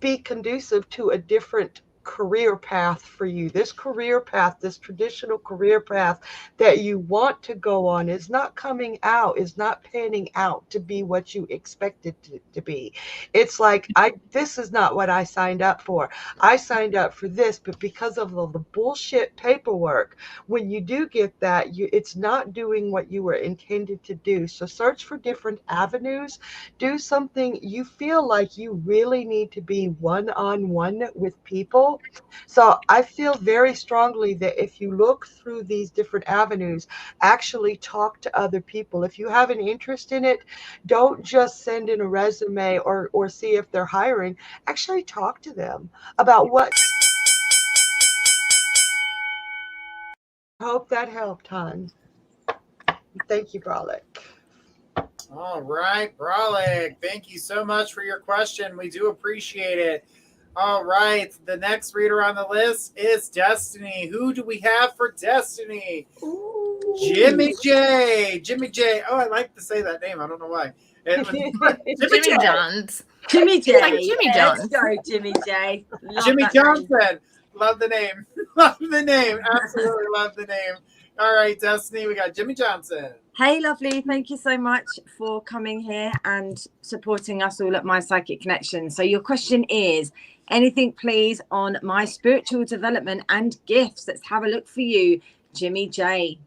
Speaker 2: be conducive to a different career path for you. This career path, this traditional career path that you want to go on is not coming out, is not panning out to be what you expected to be. It's like, this is not what I signed up for. I signed up for this, but because of the bullshit paperwork, when you do get that, it's not doing what you were intended to do. So search for different avenues. Do something you feel like you really need to be one-on-one with people. So I feel very strongly that if you look through these different avenues, actually talk to other people. If you have an interest in it, don't just send in a resume or see if they're hiring. Actually talk to them about what. Hope that helped, hon. Thank you, Brolic.
Speaker 1: All right, Brolic, thank you so much for your question. We do appreciate it. All right, the next reader on the list is Destiny. Who do we have for Destiny?
Speaker 3: Ooh.
Speaker 1: Jimmy J. Jimmy J. Oh, I like to say that name. I don't know why.
Speaker 4: Jimmy
Speaker 1: J.
Speaker 4: Jones.
Speaker 3: Jimmy J.
Speaker 4: It's like Jimmy
Speaker 3: Let's
Speaker 4: Jones.
Speaker 3: go, Jimmy J. Love
Speaker 1: Jimmy
Speaker 3: that name.
Speaker 1: Johnson. Love the name. Love the name. Absolutely love the name. All right, Destiny, we got Jimmy Johnson.
Speaker 3: Hey, lovely. Thank you so much for coming here and supporting us all at My Psychic Connection. So your question is, anything please on my spiritual development and gifts? Let's have a look for you, Jimmy J.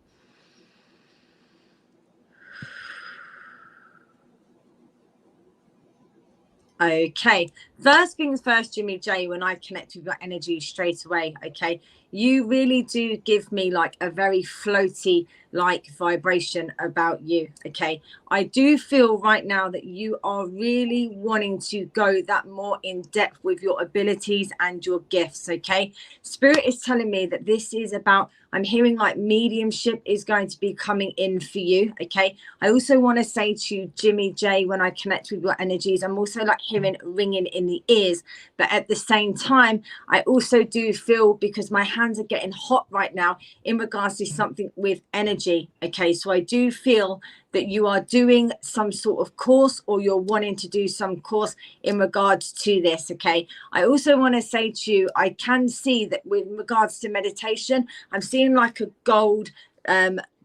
Speaker 3: Okay, first things first, Jimmy J, when I connect with your energy straight away, okay, you really do give me like a very floaty like vibration about you. Okay, I do feel right now that you are really wanting to go that more in depth with your abilities and your gifts. Okay, Spirit is telling me that this is about, I'm hearing like mediumship is going to be coming in for you. Okay, I also want to say to you, Jimmy J, when I connect with your energies, I'm also like hearing ringing in the ears, but at the same time I also do feel, because my hands are getting hot right now in regards to something with energy. Okay, so I do feel that you are doing some sort of course, or you're wanting to do some course in regards to this. Okay, I also want to say to you, I can see that with regards to meditation, I'm seeing like a gold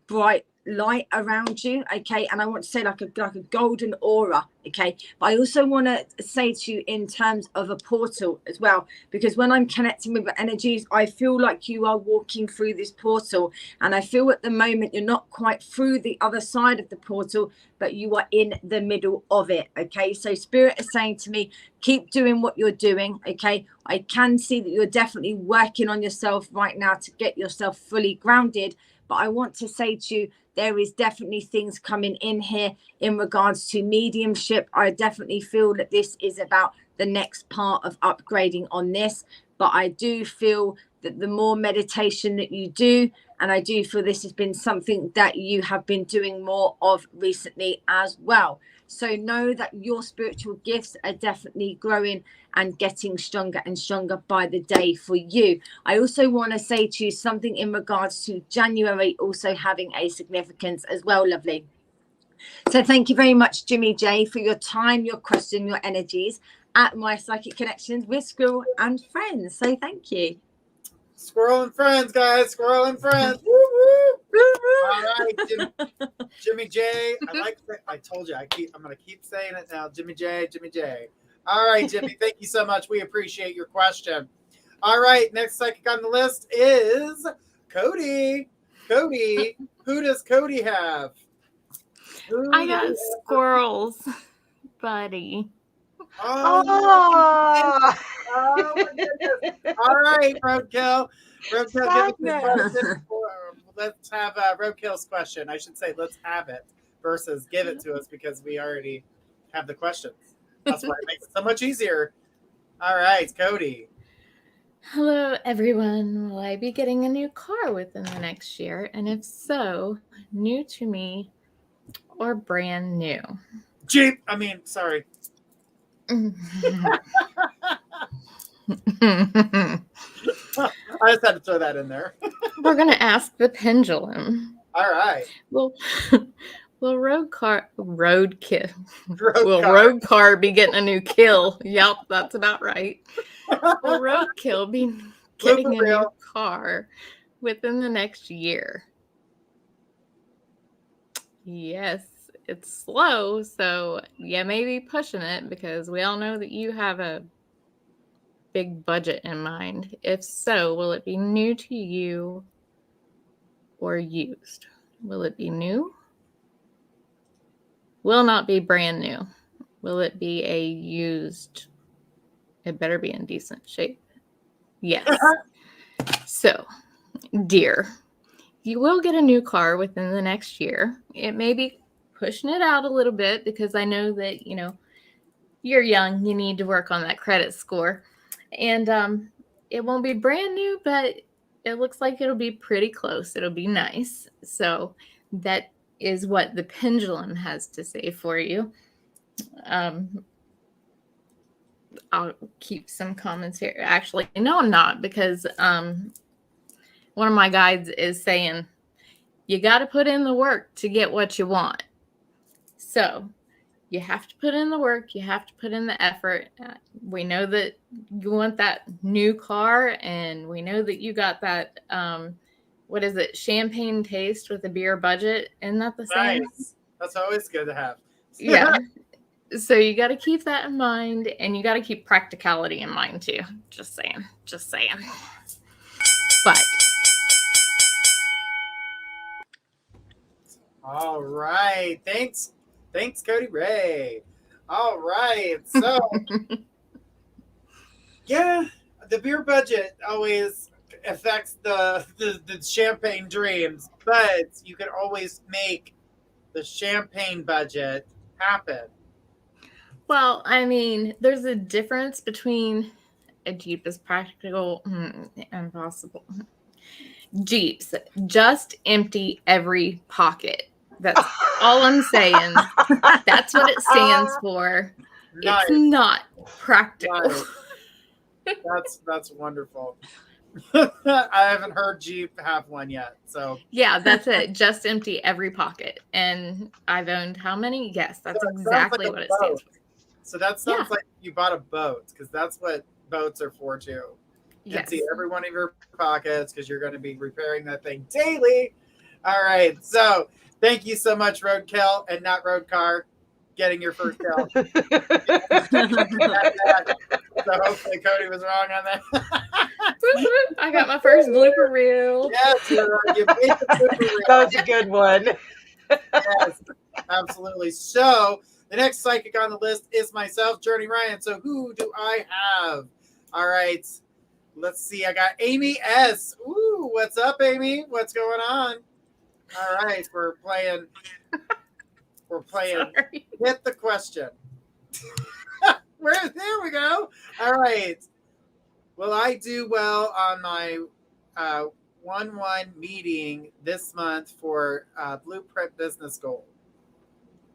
Speaker 3: bright light around you. Okay, and I want to say like a golden aura. Okay, but I also want to say to you in terms of a portal as well, because when I'm connecting with the energies, I feel like you are walking through this portal, and I feel at the moment you're not quite through the other side of the portal, but you are in the middle of it. Okay, so Spirit is saying to me, keep doing what you're doing. Okay, I can see that you're definitely working on yourself right now to get yourself fully grounded, but I want to say to you, there is definitely things coming in here in regards to mediumship. I definitely feel that this is about the next part of upgrading on this, but I do feel that the more meditation that you do, and I do feel this has been something that you have been doing more of recently as well. So know that your spiritual gifts are definitely growing and getting stronger and stronger by the day for you. I also want to say to you something in regards to January also having a significance as well, lovely. So thank you very much, Jimmy J, for your time, your question, your energies at My Psychic Connections with Skwirl and Friends. So thank you.
Speaker 1: Skwirl and Friends, guys. Skwirl and Friends. Woo, woo. All right, Jimmy J. I told you I'm gonna keep saying it now. Jimmy J. Jimmy J. All right, Jimmy. Thank you so much. We appreciate your question. All right, next psychic on the list is Cody. Cody, who does Cody have?
Speaker 4: I got squirrels, buddy.
Speaker 1: Oh,
Speaker 2: Oh,
Speaker 1: oh my goodness. All right, Roadkill. Roadkill, give us your question. Let's have Roadkill's question. I should say, let's have it versus give it to us because we already have the questions. That's why it makes it so much easier. All right, Cody.
Speaker 4: Hello, everyone. Will I be getting a new car within the next year? And if so, new to me or brand new?
Speaker 1: Jeep. I mean, sorry. I just had to throw that in there.
Speaker 4: We're going to ask the pendulum.
Speaker 1: All right.
Speaker 4: Will road car be getting a new kill? Yep, that's about right. Will roadkill be getting a new car within the next year? Yes, it's slow, so yeah, maybe pushing it because we all know that you have a big budget in mind. If so, will it be new to you or used? Will it be new? Will not be brand new. Will it be a used? It better be in decent shape. Yes. So, dear, you will get a new car within the next year. It may be pushing it out a little bit because I know that, you're young. You need to work on that credit score. And it won't be brand new, but it looks like it'll be pretty close. It'll be nice. So that is what the pendulum has to say for you. I'll keep some comments here. Actually, no, I'm not, because one of my guides is saying you got to put in the work to get what you want. So you have to put in the work. You have to put in the effort. We know that you want that new car, and we know that you got that, what is it, champagne taste with a beer budget. Isn't that the same?
Speaker 1: Nice. That's always good to have.
Speaker 4: Yeah. So you got to keep that in mind, and you got to keep practicality in mind too. Just saying. But
Speaker 1: all right. Thanks, Cody Ray. All right. So yeah, the beer budget always affects the champagne dreams, but you can always make the champagne budget happen.
Speaker 4: well, I mean, there's a difference between a Jeep is practical, impossible. Jeeps just empty every pocket. That's all I'm saying. That's what it stands for.
Speaker 1: Nice.
Speaker 4: It's not practical.
Speaker 1: Nice. That's wonderful. I haven't heard Jeep have one yet. So
Speaker 4: yeah, that's it. Just empty every pocket. And I've owned how many? Yes, that's exactly what it stands for.
Speaker 1: So that sounds like you bought a boat, because that's what boats are for too. Empty every one of your pockets because you're going to be repairing that thing daily. All right. So thank you so much, Roadkill and not Roadcar, getting your first kill. So hopefully Cody was wrong on that.
Speaker 4: I got my first blooper reel.
Speaker 1: Yes, you made the blooper reel.
Speaker 2: That was a good one.
Speaker 1: Yes, absolutely. So the next psychic on the list is myself, Journey Ryan. So who do I have? All right. Let's see. I got Amy S. Ooh, what's up, Amy? What's going on? All right. We're playing.
Speaker 4: Sorry.
Speaker 1: Hit the question. There we go. All right. Will I do well on my 1-1 meeting this month for Blueprint Business Goal?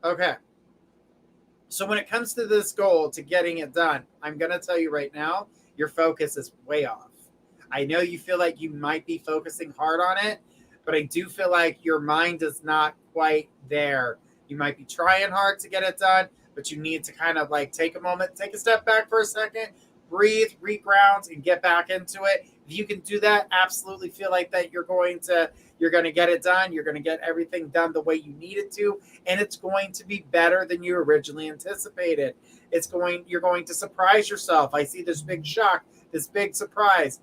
Speaker 1: Okay. So when it comes to this goal, to getting it done, I'm going to tell you right now, your focus is way off. I know you feel like you might be focusing hard on it, but I do feel like your mind is not quite there. You might be trying hard to get it done, but you need to kind of like take a moment, take a step back for a second, breathe, reground, and get back into it. If you can do that, absolutely feel like that you're going to get it done. You're going to get everything done the way you need it to, and it's going to be better than you originally anticipated. You're going to surprise yourself. I see this big shock, this big surprise,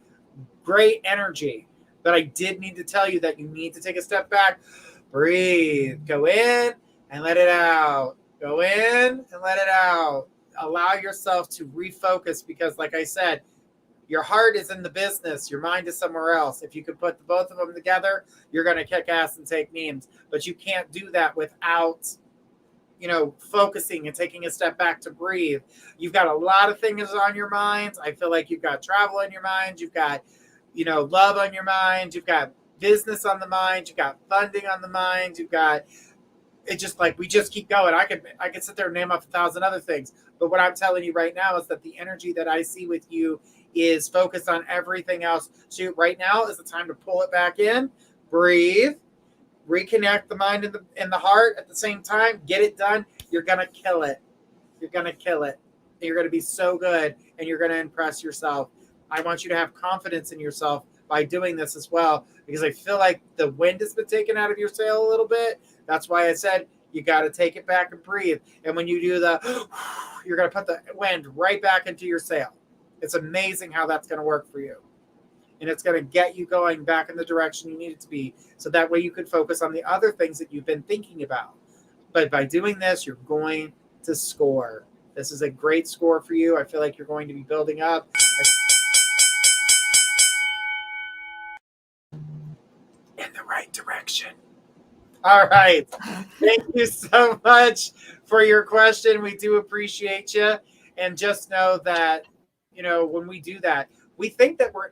Speaker 1: great energy. But I did need to tell you that you need to take a step back, breathe, go in, and let it out. Go in and let it out. Allow yourself to refocus because, like I said, your heart is in the business. Your mind is somewhere else. If you could put both of them together, you're going to kick ass and take names. But you can't do that without, focusing and taking a step back to breathe. You've got a lot of things on your mind. I feel like you've got travel on your mind. You've got, love on your mind. You've got business on the mind. You've got funding on the mind. You've got, it's just like we just keep going. I could sit there and name up 1,000 other things. But what I'm telling you right now is that the energy that I see with you is focused on everything else. So right now is the time to pull it back in, breathe, reconnect the mind and the heart at the same time, get it done. You're going to kill it. You're going to kill it. You're going to be so good and you're going to impress yourself. I want you to have confidence in yourself by doing this as well, because I feel like the wind has been taken out of your sail a little bit. That's why I said you got to take it back and breathe. And when you do you're going to put the wind right back into your sail. It's amazing how that's going to work for you. And it's going to get you going back in the direction you need it to be. So that way you can focus on the other things that you've been thinking about. But by doing this, you're going to score. This is a great score for you. I feel like you're going to be building up. In the right direction. All right. Thank you so much for your question. We do appreciate you. And just know that, when we do that, we think that we're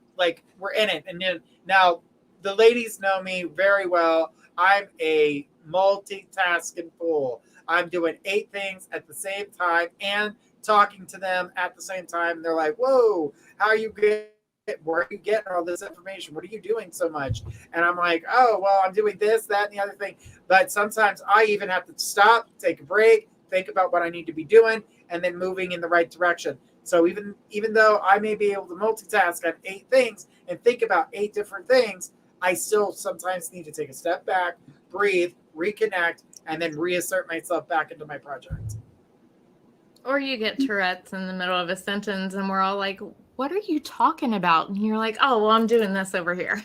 Speaker 1: in it. And then now the ladies know me very well. I'm a multitasking fool. I'm doing 8 things at the same time and talking to them at the same time. They're like, whoa, where are you getting all this information? What are you doing so much? And I'm like, oh, well, I'm doing this, that, and the other thing. But sometimes I even have to stop, take a break, think about what I need to be doing, and then moving in the right direction. So even though I may be able to multitask on 8 things and think about 8 different things, I still sometimes need to take a step back, breathe, reconnect, and then reassert myself back into my project.
Speaker 4: Or you get Tourette's in the middle of a sentence and we're all like, what are you talking about? And you're like, oh, well, I'm doing this over here.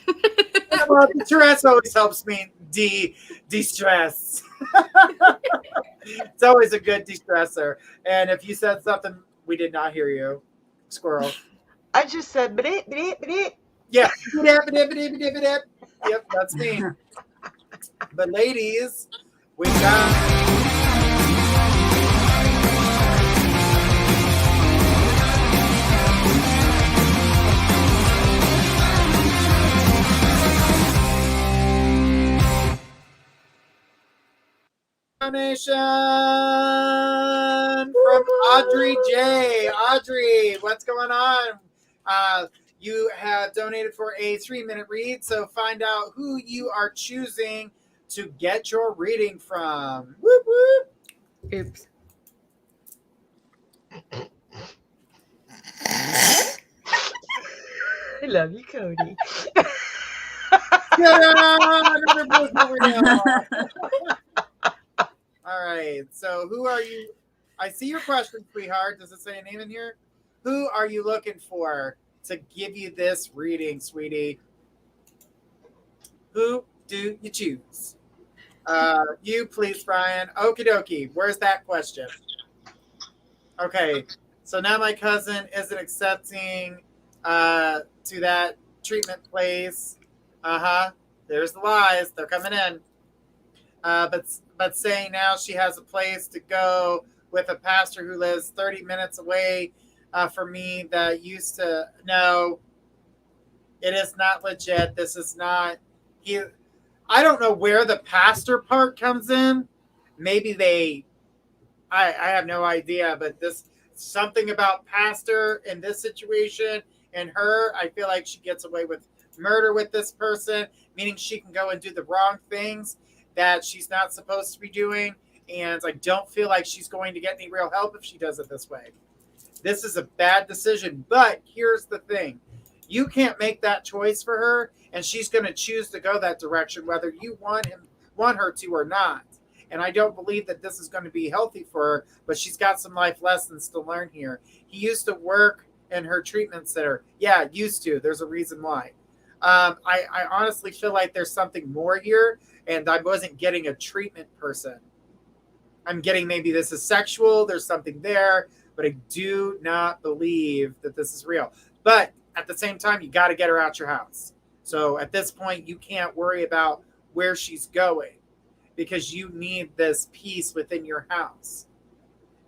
Speaker 1: Well, Tourette's always helps me de-stress. It's always a good de-stressor. And if you said something, we did not hear you, Squirrel.
Speaker 2: I just said, bleep, bleep, bleep.
Speaker 1: Yeah. Yep, that's me. But ladies, we got... donation from Audrey J. Audrey, what's going on? You have donated for a 3-minute read, so find out who you are choosing to get your reading from. Whoop, whoop.
Speaker 4: Oops.
Speaker 2: I love you, Cody.
Speaker 1: Another voice over now. All right, so who are you? I see your question, sweetheart. Does it say a name in here? Who are you looking for to give you this reading, sweetie? Who do you choose? You, please, Brian. Okie dokie. Where's that question? Okay, so now my cousin isn't accepting to that treatment place. There's the lies. They're coming in. But saying now she has a place to go with a pastor who lives 30 minutes away from me that used to know. It is not legit. This is not... I don't know where the pastor part comes in. Maybe I have no idea, but this something about pastor in this situation and her, I feel like she gets away with murder with this person, meaning she can go and do the wrong things that she's not supposed to be doing. And I don't feel like she's going to get any real help if she does it this way. This is a bad decision, but here's the thing. You can't make that choice for her, and she's going to choose to go that direction, whether you want her to or not. And I don't believe that this is going to be healthy for her, but she's got some life lessons to learn here. He used to work in her treatment center. Yeah, used to. There's a reason why. I honestly feel like there's something more here, and I wasn't getting a treatment person. I'm getting maybe this is sexual, there's something there, but I do not believe that this is real. But at the same time, you got to get her out your house. So at this point, you can't worry about where she's going because you need this peace within your house.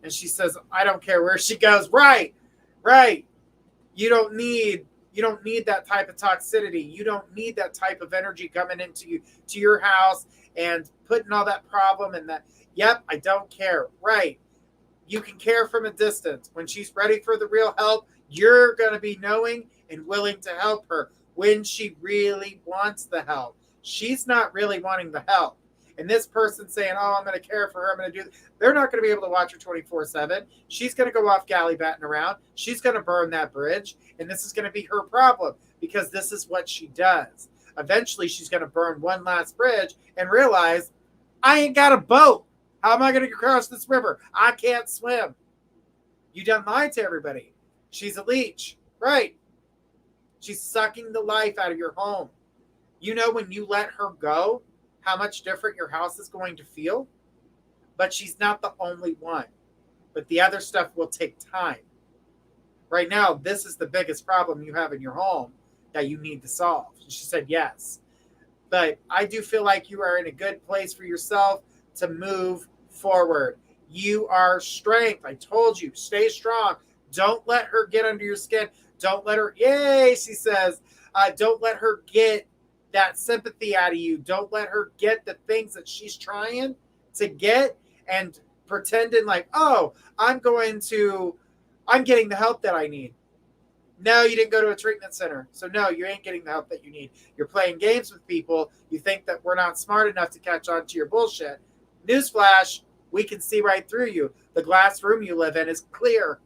Speaker 1: And she says, I don't care where she goes. Right. You don't need that type of toxicity. You don't need that type of energy coming into you to your house and putting all that problem and that. Yep, I don't care. Right. You can care from a distance. When she's ready for the real help, you're going to be knowing and willing to help her when she really wants the help. She's not really wanting the help. And this person saying, oh, I'm going to care for her, I'm going to do this. They're not going to be able to watch her 24/7. She's going to go off gallivanting around. She's going to burn that bridge. And this is going to be her problem because this is what she does. Eventually, she's going to burn one last bridge and realize, I ain't got a boat. How am I going to cross this river? I can't swim. You done lied to everybody. She's a leech. Right. She's sucking the life out of your home. You know, when you let her go, how much different your house is going to feel. But she's not the only one. But the other stuff will take time. Right now, this is the biggest problem you have in your home that you need to solve. She said yes. But I do feel like you are in a good place for yourself to move forward. You are strength. I told you, stay strong. Don't let her get under your skin. Don't let her, yay, she says, don't let her get that sympathy out of you. Don't let her get the things that she's trying to get and pretending like, oh, I'm getting the help that I need. No, you didn't go to a treatment center. So no, you ain't getting the help that you need. You're playing games with people. You think that we're not smart enough to catch on to your bullshit. Newsflash, we can see right through you. The glass room you live in is clear.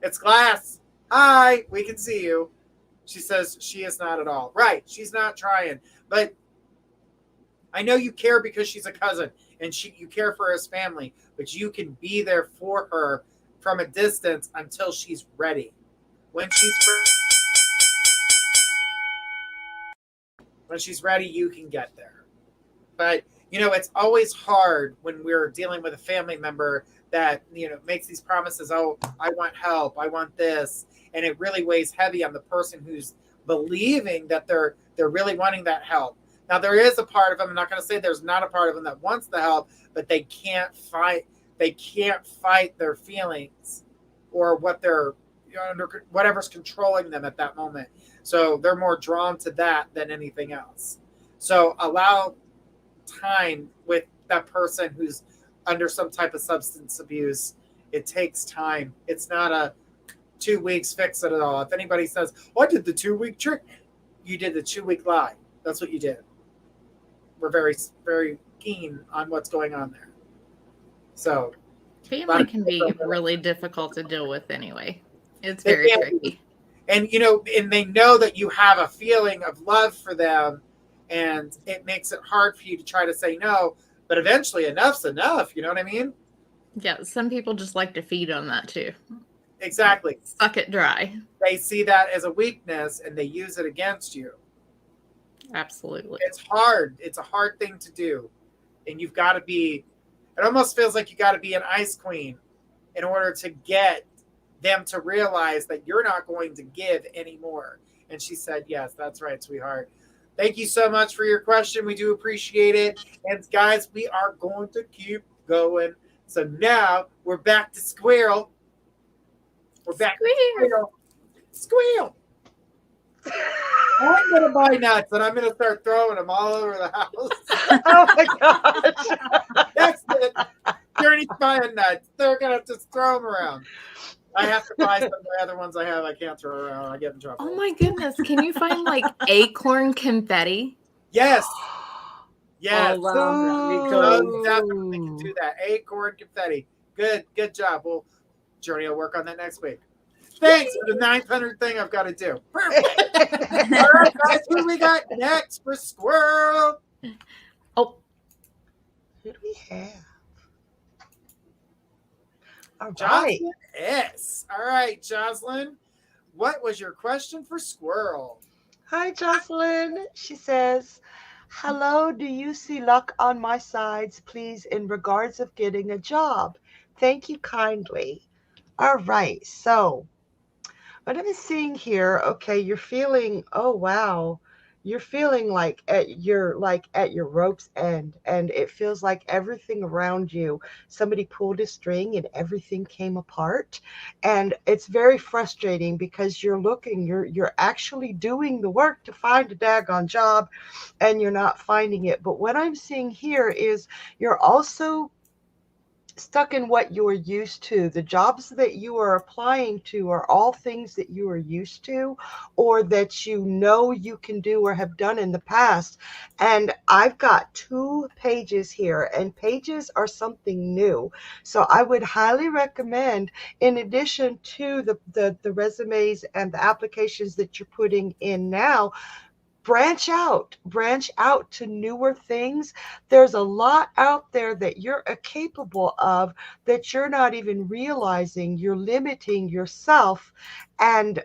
Speaker 1: It's glass. Hi, we can see you. She says she is not at all. Right, she's not trying. But I know you care because she's a cousin and you care for his family, but you can be there for her from a distance until she's ready. When she's ready, you can get there. But, you know, it's always hard when we're dealing with a family member that, you know, makes these promises, oh, I want help, I want this. And it really weighs heavy on the person who's believing that they're really wanting that help. Now, there is a part of them, I'm not going to say there's not a part of them that wants the help, but they can't fight their feelings or what they're, you know, under whatever's controlling them at that moment. So they're more drawn to that than anything else. So allow time with that person who's under some type of substance abuse. It takes time. It's not a 2 weeks fix it all. If anybody says, oh, I did the 2-week trick, you did the 2-week lie. That's what you did. We're very, very keen on what's going on there. So
Speaker 4: family can be really difficult to deal with anyway. It's very tricky.
Speaker 1: And, you know, and they know that you have a feeling of love for them, and it makes it hard for you to try to say no, but eventually enough's enough. You know what I mean?
Speaker 4: Yeah, some people just like to feed on that too.
Speaker 1: Exactly.
Speaker 4: Suck it dry.
Speaker 1: They see that as a weakness and they use it against you.
Speaker 4: Absolutely.
Speaker 1: It's hard. It's a hard thing to do. And you've got to be, it almost feels like you got to be an ice queen in order to get them to realize that you're not going to give anymore. And she said, yes, that's right, sweetheart. Thank you so much for your question. We do appreciate it. And guys, we are going to keep going. So now we're back to Skwirl. We're back to Skwirl. I'm going to buy nuts and I'm going to start throwing them all over the house.
Speaker 2: Oh my gosh.
Speaker 1: That's it. Journey's buying nuts. They're going to just throw them around. I have to buy some of the other ones I have. I can't throw around. I get in trouble.
Speaker 4: Oh my goodness. Can you find like acorn confetti?
Speaker 1: Yes. Yes.
Speaker 3: Oh, wow.
Speaker 1: We could definitely can do that. Acorn confetti. Good job. Well, Journey will work on that next week. Thanks for the 900th thing I've got to do. Perfect. All right, guys, who we got next for Skwirl?
Speaker 4: Oh,
Speaker 2: Who do we have? All right.
Speaker 1: Jocelyn S. All right, Jocelyn. What was your question for Skwirl?
Speaker 2: Hi, Jocelyn. She says, Hello, do you see luck on my sides, please, in regards of getting a job? Thank you kindly. All right, so what I'm seeing here, okay, you're feeling, oh wow, you're feeling like at your rope's end, and it feels like everything around you, somebody pulled a string and everything came apart. And it's very frustrating because you're actually doing the work to find a daggone job and you're not finding it. But what I'm seeing here is you're also stuck in what you're used to. The jobs that you are applying to are all things that you are used to or that you know you can do or have done in the past. And I've got 2 pages here, and pages are something new. So I would highly recommend, in addition to the resumes and the applications that you're putting in now, branch out to newer things. There's a lot out there that you're capable of that you're not even realizing. You're limiting yourself. And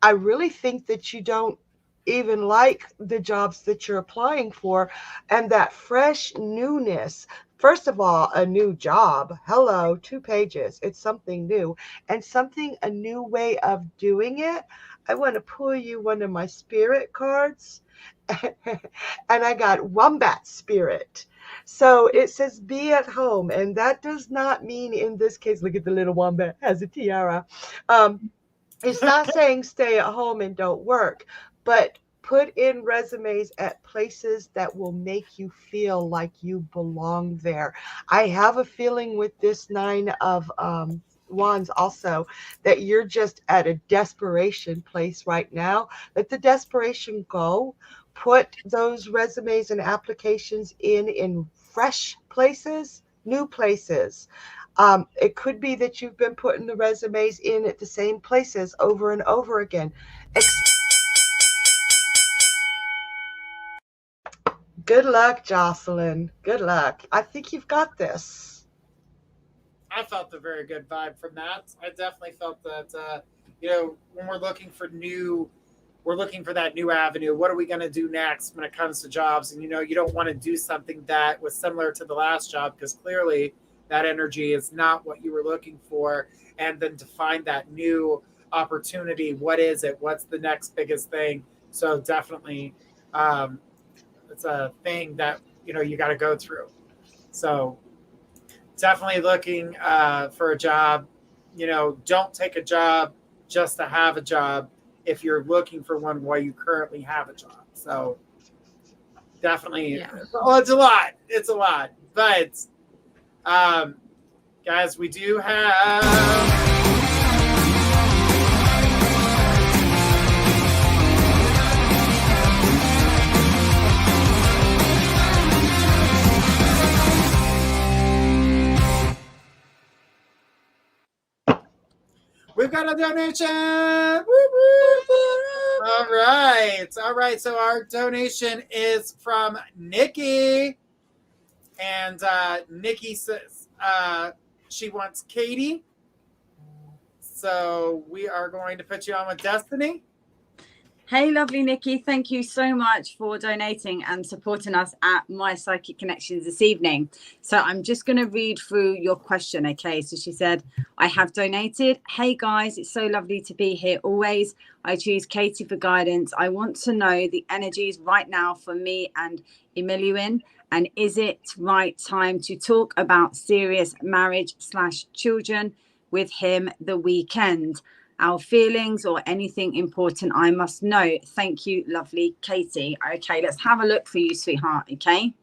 Speaker 2: I really think that you don't even like the jobs that you're applying for, and that fresh newness. First of all, a new job. Hello, 2 pages. It's something new and a new way of doing it. I want to pull you one of my spirit cards. And I got Wombat Spirit. So it says be at home. And that does not mean, in this case, look at the little wombat, has a tiara. It's not saying stay at home and don't work, but put in resumes at places that will make you feel like you belong there. I have a feeling with this 9 of Wands also that you're just at a desperation place right now. Let the desperation go. Put those resumes and applications in fresh places, new places. It could be that you've been putting the resumes in at the same places over and over again. Good luck, Jocelyn. Good luck. I think you've got this.
Speaker 1: I felt a very good vibe from that. I definitely felt that, when we're looking for that new avenue. What are we going to do next when it comes to jobs? And, you don't want to do something that was similar to the last job because clearly that energy is not what you were looking for. And then to find that new opportunity, what is it? What's the next biggest thing? So definitely it's a thing that, you got to go through. So definitely looking for a job. Don't take a job just to have a job if you're looking for one while you currently have a job. So definitely, well, it's a lot. But guys, we do have... We've got a donation. Woo, woo. All right. So our donation is from Nikki, and Nikki says she wants Katie. So we are going to put you on with Destiny.
Speaker 3: Hey, lovely Nikki. Thank you so much for donating and supporting us at My Psychic Connections this evening. So I'm just going to read through your question, okay? So she said, I have donated. Hey, guys, it's so lovely to be here always. I choose Katie for guidance. I want to know the energies right now for me and Emilian. And is it right time to talk about serious marriage/children with him the weekend? Our feelings or anything important I must know. Thank you, lovely Katie. Okay, let's have a look for you, sweetheart, okay?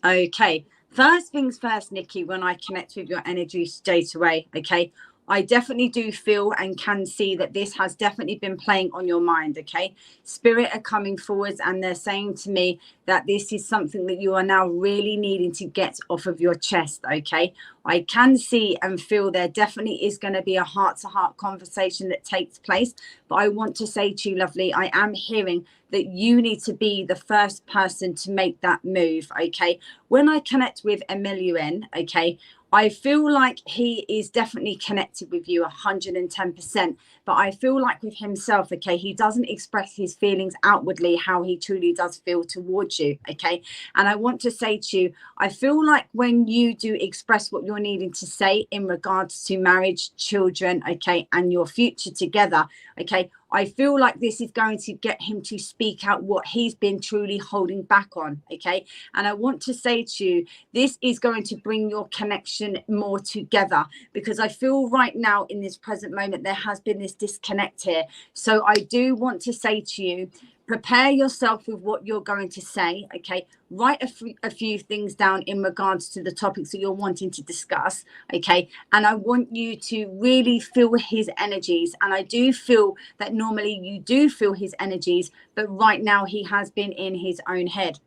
Speaker 3: Okay, first things first, Nikki, when I connect with your energy straight away, okay? I definitely do feel and can see that this has definitely been playing on your mind, okay? Spirit are coming forwards and they're saying to me that this is something that you are now really needing to get off of your chest, okay? I can see and feel there definitely is going to be a heart-to-heart conversation that takes place. But I want to say to you, lovely, I am hearing that you need to be the first person to make that move, okay? When I connect with Emilian, okay, I feel like he is definitely connected with you 110%, but I feel like with himself, okay, he doesn't express his feelings outwardly how he truly does feel towards you, okay? And I want to say to you, I feel like when you do express what you're needing to say in regards to marriage, children, okay, and your future together, okay, I feel like this is going to get him to speak out what he's been truly holding back on, okay? And I want to say to you, this is going to bring your connection more together, because I feel right now in this present moment, there has been this disconnect here. So I do want to say to you, prepare yourself with what you're going to say, okay? Write a few things down in regards to the topics that you're wanting to discuss, okay? And I want you to really feel his energies. And I do feel that normally you do feel his energies, but right now he has been in his own head.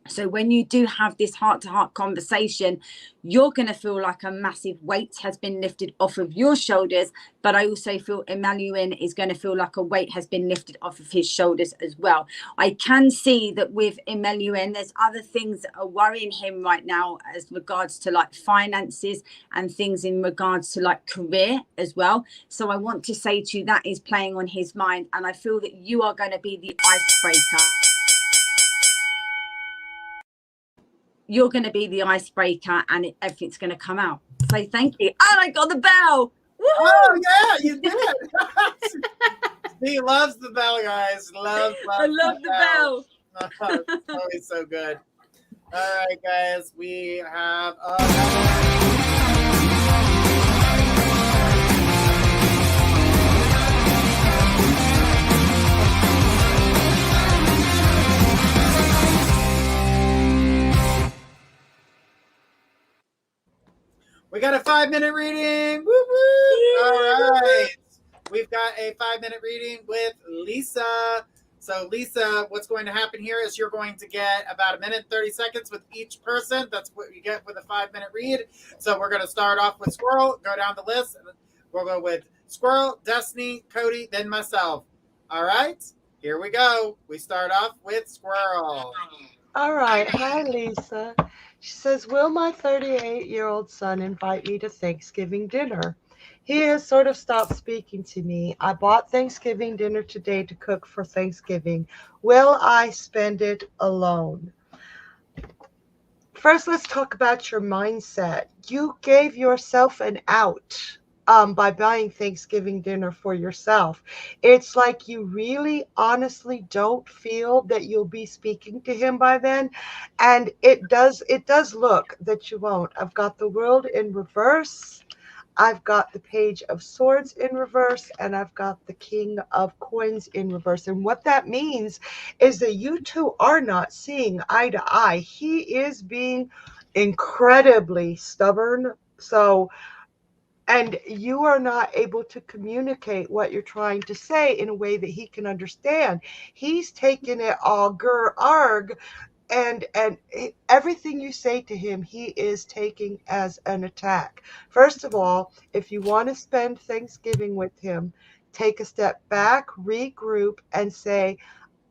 Speaker 3: So when you do have this heart-to-heart conversation, you're going to feel like a massive weight has been lifted off of your shoulders. But I also feel Emmanuel is going to feel like a weight has been lifted off of his shoulders as well. I can see that with Emmanuel, there's other things that are worrying him right now as regards to like finances and things in regards to like career as well. So I want to say to you, that is playing on his mind. And I feel that you are going to be the icebreaker. You're going to be the icebreaker, and everything's going to come out. So thank you. And I got the bell. Woo-hoo!
Speaker 1: Oh yeah, you did. He loves the bell, guys.
Speaker 3: I love the bell.
Speaker 1: It's always so good. All right, guys, we have. We got a 5-minute reading. Woo woo! All right. We've got a 5-minute reading with Lisa. So, Lisa, what's going to happen here is you're going to get about 1 minute and 30 seconds with each person. That's what you get with a 5-minute read. So, we're going to start off with Skwirl, go down the list. We'll go with Skwirl, Destiny, Cody, then myself. All right. Here we go. We start off with Skwirl.
Speaker 2: All right. Hi, Lisa. She says, will my 38-year-old son invite me to Thanksgiving dinner? He has sort of stopped speaking to me. I bought Thanksgiving dinner today to cook for Thanksgiving. Will I spend it alone? First, let's talk about your mindset. You gave yourself an out by buying Thanksgiving dinner for yourself. It's like you really honestly don't feel that you'll be speaking to him by then. And it does look that you won't. I've got the World in reverse. I've got the Page of Swords in reverse, and I've got the King of Coins in reverse. And what that means is that you two are not seeing eye to eye. He is being incredibly stubborn. And you are not able to communicate what you're trying to say in a way that he can understand. He's taking it all arg, and everything you say to him, he is taking as an attack. First of all, if you want to spend Thanksgiving with him, take a step back, regroup, and say,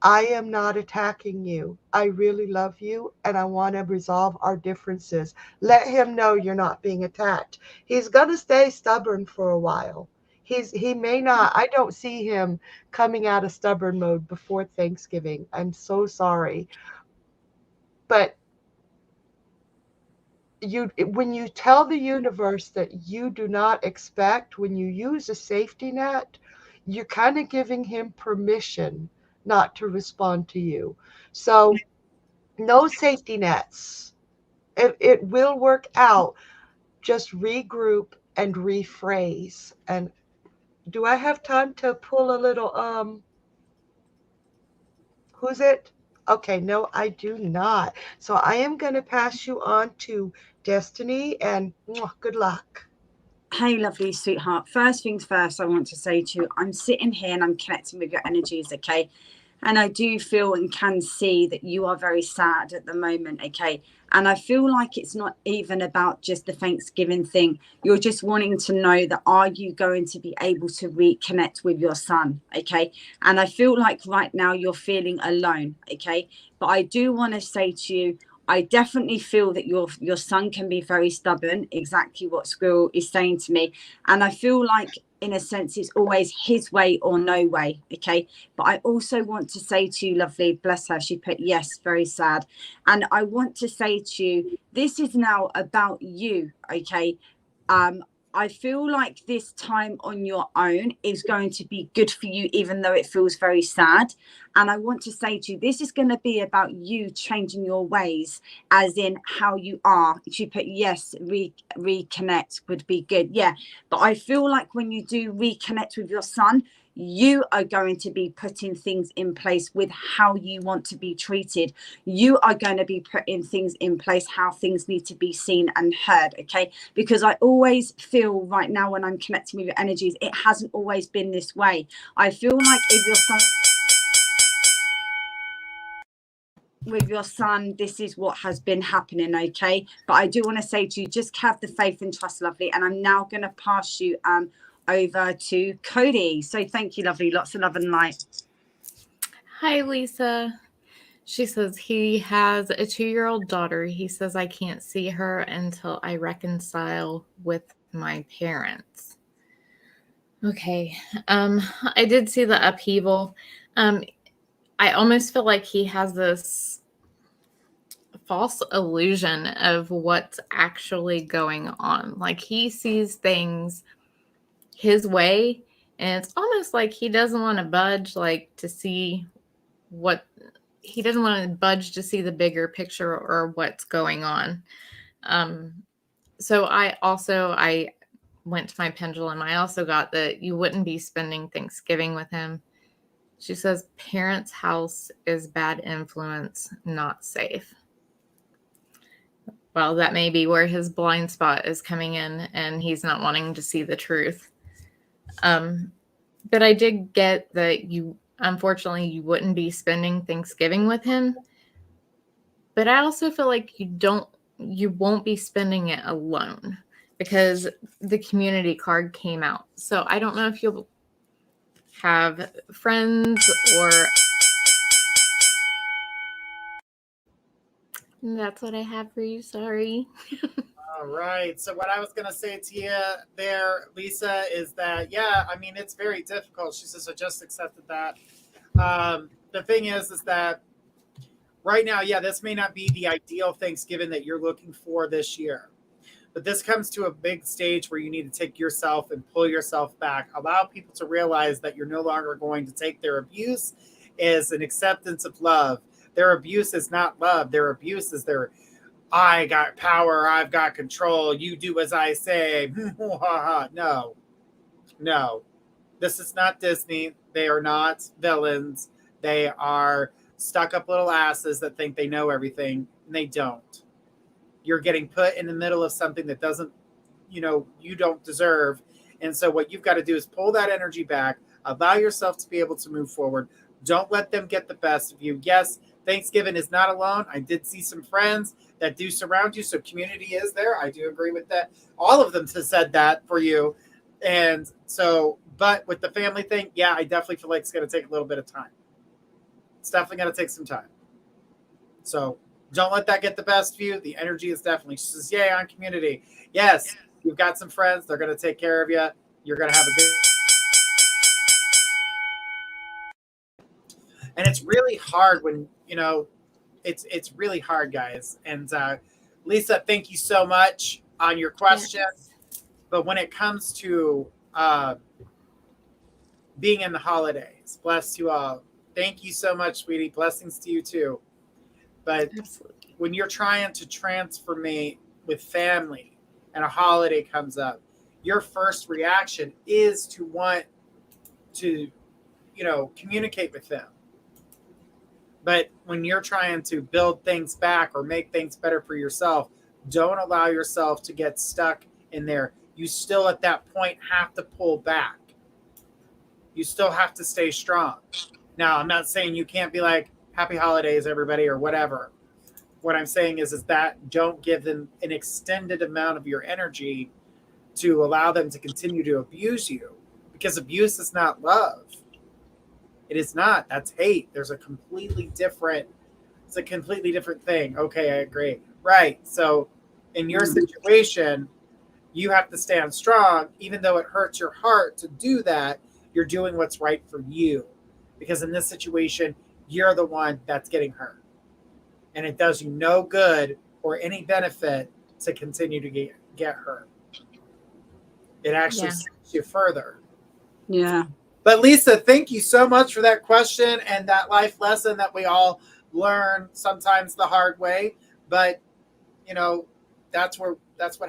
Speaker 2: I am not attacking you. I really love you, and I want to resolve our differences. Let him know you're not being attacked. He's going to stay stubborn for a while. He may not. I don't see him coming out of stubborn mode before Thanksgiving. I'm so sorry. But when you tell the universe that you do not expect, when you use a safety net, you're kind of giving him permission not to respond to you. So no safety nets. It will work out. Just regroup and rephrase. And do I have time to pull a little who's it? Okay, no, I do not. So I am going to pass you on to Destiny, and good luck.
Speaker 3: Hey, lovely sweetheart. First things first, I want to say to you, I'm sitting here and I'm connecting with your energies, okay? And I do feel and can see that you are very sad at the moment, okay? And I feel like it's not even about just the Thanksgiving thing. You're just wanting to know that, are you going to be able to reconnect with your son, okay? And I feel like right now you're feeling alone, okay? But I do want to say to you, I definitely feel that your son can be very stubborn, exactly what Squirrel is saying to me. And I feel like, in a sense, it's always his way or no way. Okay. But I also want to say to you, lovely, bless her, she put yes, very sad. And I want to say to you, this is now about you. Okay. I feel like this time on your own is going to be good for you, even though it feels very sad. And I want to say to you, this is going to be about you changing your ways, as in how you are. If you put yes, reconnect would be good. Yeah. But I feel like when you do reconnect with your son, you are going to be putting things in place with how you want to be treated. You are going to be putting things in place, how things need to be seen and heard. Okay. Because I always feel right now, when I'm connecting with your energies, it hasn't always been this way. I feel like if your son, with your son, this is what has been happening. Okay. But I do want to say to you, just have the faith and trust, lovely. And I'm now going to pass you over to Cody. So thank you, lovely. Lots of love and light.
Speaker 4: Hi, Lisa. She says he has a 2-year-old daughter. He says I can't see her until I reconcile with my parents. Okay. I did see the upheaval. I almost feel like he has this false illusion of what's actually going on. Like, he sees things his way, and it's almost like he doesn't want to budge, like, to see what he doesn't want to budge to see the bigger picture or what's going on. So I went to my pendulum. I also got that you wouldn't be spending Thanksgiving with him. She says parents' house is bad influence, not safe. Well, that may be where his blind spot is coming in, and he's not wanting to see the truth. But I did get that unfortunately, you wouldn't be spending Thanksgiving with him. But I also feel like you won't be spending it alone, because the community card came out. So I don't know if you'll have friends or... That's what I have for you. Sorry.
Speaker 1: All right. So what I was going to say to you there, Lisa, is that, yeah, I mean, it's very difficult. She says, I just accepted that. The thing is that right now, yeah, this may not be the ideal Thanksgiving that you're looking for this year. But this comes to a big stage where you need to take yourself and pull yourself back. Allow people to realize that you're no longer going to take their abuse as an acceptance of love. Their abuse is not love. Their abuse is I got power, I've got control, you do as I say. No. This is not Disney. They are not villains. They are stuck up little asses that think they know everything, and they don't. You're getting put in the middle of something that doesn't, you don't deserve. And so what you've got to do is pull that energy back, allow yourself to be able to move forward. Don't let them get the best of you. Yes, Thanksgiving is not alone. I did see some friends that do surround you. So community is there. I do agree with that. All of them have said that for you. And so, but with the family thing, yeah, I definitely feel like it's going to take a little bit of time. It's definitely going to take some time. So don't let that get the best of you. The energy is definitely, she says, yay, on community. Yes, you've got some friends. They're going to take care of you. You're going to have a good... And it's really hard when, it's really hard, guys. And Lisa, thank you so much on your question. Yes. But when it comes to being in the holidays, bless you all. Thank you so much, sweetie. Blessings to you too. But absolutely, when you're trying to transfer me with family and a holiday comes up, your first reaction is to want to, communicate with them. But when you're trying to build things back or make things better for yourself, don't allow yourself to get stuck in there. You still at that point have to pull back. You still have to stay strong. Now, I'm not saying you can't be like, happy holidays, everybody, or whatever. What I'm saying is that don't give them an extended amount of your energy to allow them to continue to abuse you, because abuse is not love. It is not. That's hate. There's a completely different It's a completely different thing. Okay, I agree. Right. So in your situation, you have to stand strong, even though it hurts your heart to do that. You're doing what's right for you, because in this situation, you're the one that's getting hurt, and it does you no good or any benefit to continue to get hurt. It actually sends you further.
Speaker 3: Yeah.
Speaker 1: But Lisa, thank you so much for that question and that life lesson that we all learn sometimes the hard way. But you know, that's what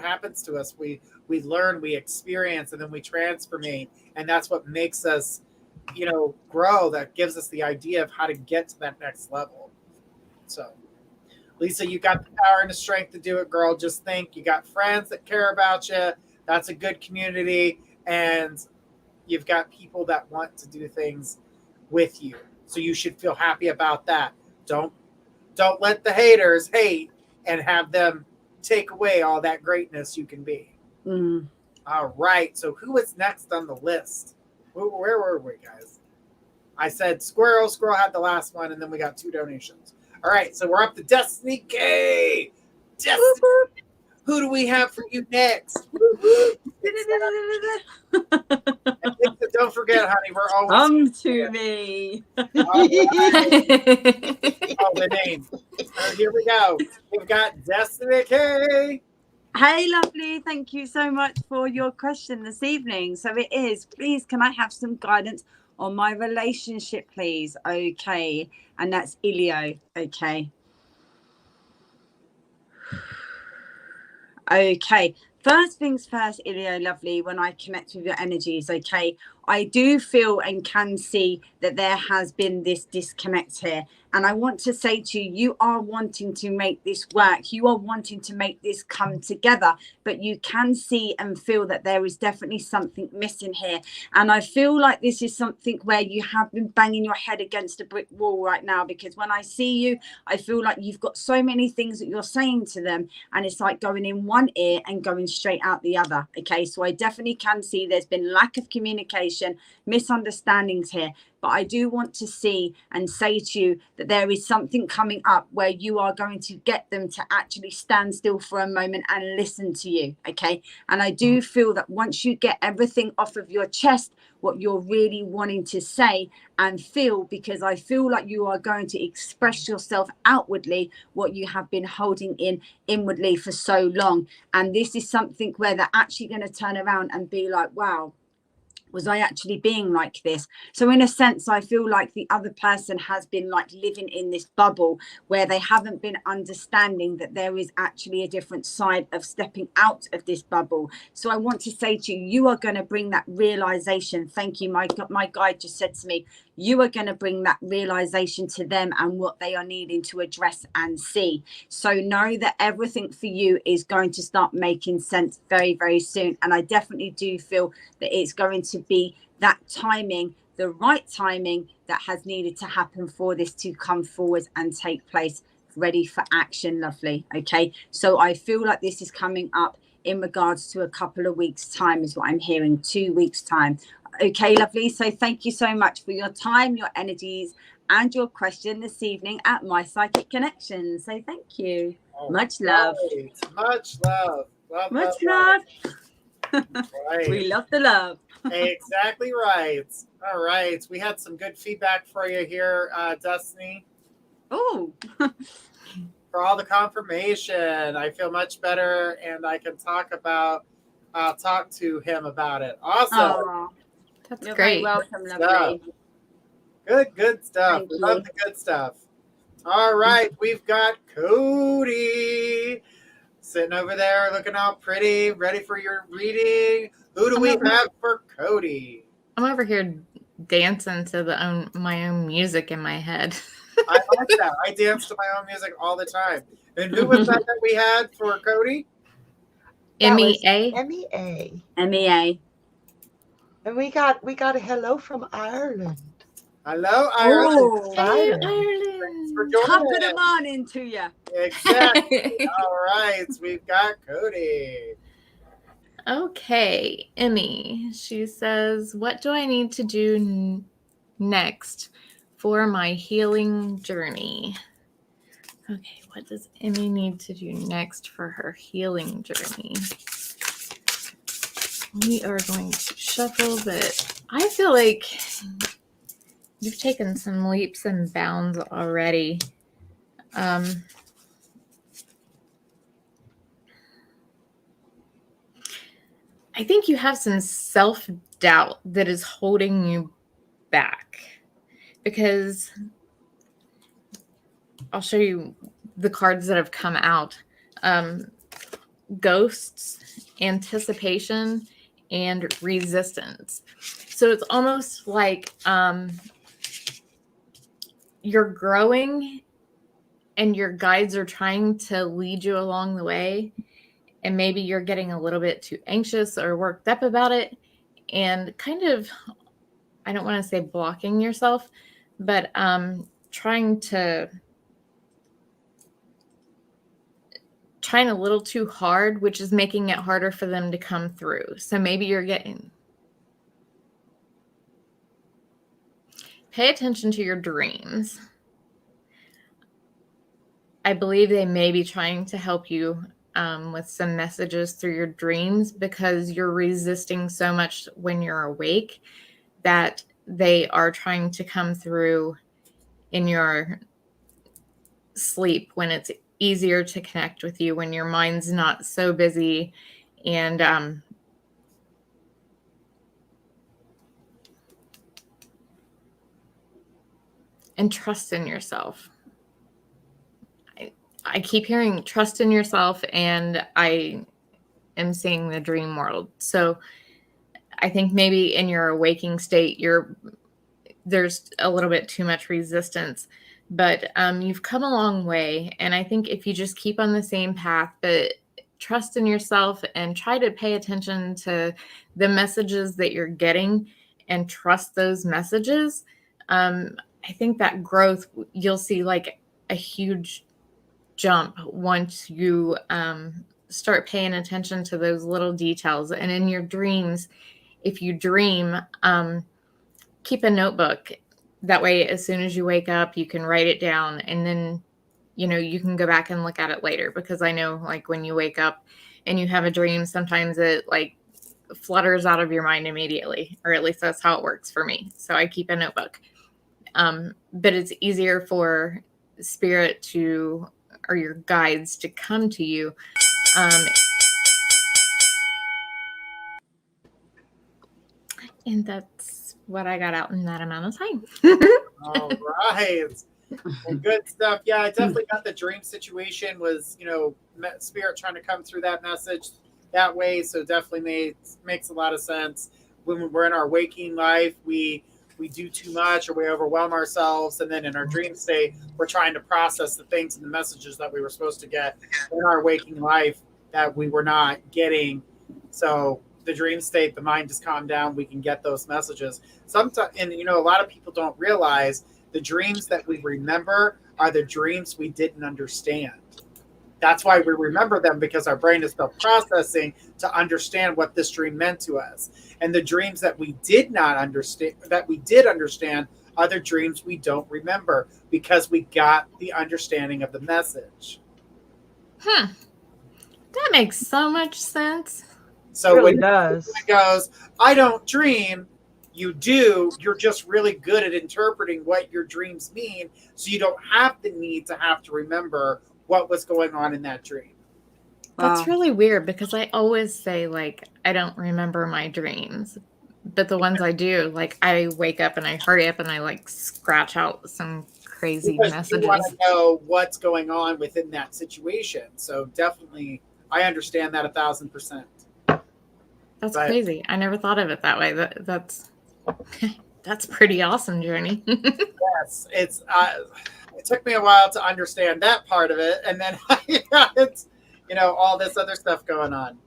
Speaker 1: happens to us. We learn, we experience, and then we transformate, and that's what makes us, grow. That gives us the idea of how to get to that next level. So, Lisa, you got the power and the strength to do it, girl. Just think, you got friends that care about you. That's a good community, and you've got people that want to do things with you. So you should feel happy about that. Don't let the haters hate and have them take away all that greatness you can be.
Speaker 3: Mm.
Speaker 1: All right. So who is next on the list? Where were we, guys? I said Squirrel. Squirrel had the last one, and then we got 2 donations. All right. So we're up to Destiny K. Destiny. Who do we have for you next? Don't forget, honey, we're always
Speaker 3: Come to me.
Speaker 1: Oh, the name. So here we go. We've got Destiny K.
Speaker 5: Hey, lovely. Thank you so much for your question this evening. So it is, please, can I have some guidance on my relationship, please? Okay. And that's Ilio. Okay. Okay. First things first, Ilio, lovely, when I connect with your energies, okay, I do feel and can see that there has been this disconnect here. And I want to say to you, you are wanting to make this work. You are wanting to make this come together, but you can see and feel that there is definitely something missing here. And I feel like this is something where you have been banging your head against a brick wall right now, because when I see you, I feel like you've got so many things that you're saying to them, and it's like going in one ear and going straight out the other. Okay, so I definitely can see there's been lack of communication, misunderstandings here. But I do want to see and say to you that there is something coming up where you are going to get them to actually stand still for a moment and listen to you. Okay. And I do feel that once you get everything off of your chest, what you're really wanting to say and feel, because I feel like you are going to express yourself outwardly, what you have been holding in inwardly for so long. And this is something where they're actually going to turn around and be like, wow, was I actually being like this? So in a sense, I feel like the other person has been like living in this bubble where they haven't been understanding that there is actually a different side of stepping out of this bubble. So I want to say to you, you are going to bring that realization. Thank you. My guide just said to me, you are going to bring that realization to them and what they are needing to address and see. So know that everything for you is going to start making sense very, very soon. And I definitely do feel that it's going to be that timing, the right timing that has needed to happen for this to come forward and take place. Ready for action, lovely. Okay, so I feel like this is coming up in regards to a couple of weeks' time is what I'm hearing, 2 weeks' time. Okay, lovely. So thank you so much for your time, your energies, and your question this evening at My Psychic Connection. So thank you. Much love.
Speaker 1: Much love.
Speaker 5: Much love.
Speaker 1: Right.
Speaker 5: We love the love.
Speaker 1: Exactly right. All right. We had some good feedback for you here, Destiny.
Speaker 5: Oh.
Speaker 1: For all the confirmation. I feel much better, and I can talk to him about it. Awesome.
Speaker 5: Oh,
Speaker 4: That's
Speaker 5: you're
Speaker 4: great.
Speaker 5: very welcome, lovely.
Speaker 1: Good stuff.
Speaker 5: Thank
Speaker 1: We
Speaker 5: you.
Speaker 1: love the good stuff. All right. We've got Cody sitting over there looking all pretty, ready for your reading. Who do we have for Cody?
Speaker 4: I'm over here dancing to my own music in my head.
Speaker 1: I like that. I dance to my own music all the time. And who was that we had for Cody?
Speaker 4: MEA.
Speaker 2: MEA.
Speaker 5: MEA.
Speaker 2: And we got a hello from Ireland.
Speaker 1: Hello, Ireland.
Speaker 5: Oh,
Speaker 4: Hey,
Speaker 1: Thanks for
Speaker 4: Ireland.
Speaker 1: joining
Speaker 5: top of
Speaker 1: us.
Speaker 5: the morning to you.
Speaker 1: Exactly. All right. We've got Cody.
Speaker 4: Okay, Emmy. She says, what do I need to do next for my healing journey? Okay, what does Emmy need to do next for her healing journey? We are going to shuffle, but I feel like you've taken some leaps and bounds already. I think you have some self-doubt that is holding you back, because I'll show you the cards that have come out. Ghosts, anticipation, and resistance. So it's almost like you're growing and your guides are trying to lead you along the way. And maybe you're getting a little bit too anxious or worked up about it, and kind of, I don't want to say blocking yourself, but trying a little too hard, which is making it harder for them to come through. So maybe you're pay attention to your dreams. I believe they may be trying to help you with some messages through your dreams, because you're resisting so much when you're awake that they are trying to come through in your sleep, when it's easier to connect with you, when your mind's not so busy. And trust in yourself. I keep hearing trust in yourself, and I am seeing the dream world. So I think maybe in your waking state, there's a little bit too much resistance, but you've come a long way. And I think if you just keep on the same path, but trust in yourself and try to pay attention to the messages that you're getting and trust those messages, I think that growth, you'll see like a huge jump once you start paying attention to those little details. And in your dreams, if you dream, keep a notebook. That way, as soon as you wake up, you can write it down, and then, you can go back and look at it later. Because I know, like, when you wake up and you have a dream, sometimes it like flutters out of your mind immediately, or at least that's how it works for me. So I keep a notebook. But it's easier for spirit or your guides to come to you. And that's what I got out in that amount of time.
Speaker 1: All right. Well, good stuff. Yeah, I definitely got the dream situation was, spirit trying to come through that message that way. So definitely makes a lot of sense. When we're in our waking life, we do too much, or we overwhelm ourselves. And then in our dream state, we're trying to process the things and the messages that we were supposed to get in our waking life that we were not getting. So the dream state, the mind just calmed down. We can get those messages. Sometimes, and a lot of people don't realize the dreams that we remember are the dreams we didn't understand. That's why we remember them, because our brain is still processing to understand what this dream meant to us. And the dreams that we did not understand, that we did understand, are the dreams we don't remember, because we got the understanding of the message.
Speaker 4: That makes so much sense.
Speaker 1: So
Speaker 2: really
Speaker 1: when
Speaker 2: does.
Speaker 1: it goes, I don't dream, you do. You're just really good at interpreting what your dreams mean, so you don't have the need to have to remember what was going on in that dream.
Speaker 4: That's really weird, because I always say, like, I don't remember my dreams. But the ones I do, like, I wake up and I hurry up and I, like, scratch out some crazy messages.
Speaker 1: You want to know what's going on within that situation. So definitely, I understand that 1,000%.
Speaker 4: That's crazy. I never thought of it that way. That's pretty awesome, Journey.
Speaker 1: Yes, it took me a while to understand that part of it, and then it's all this other stuff going on.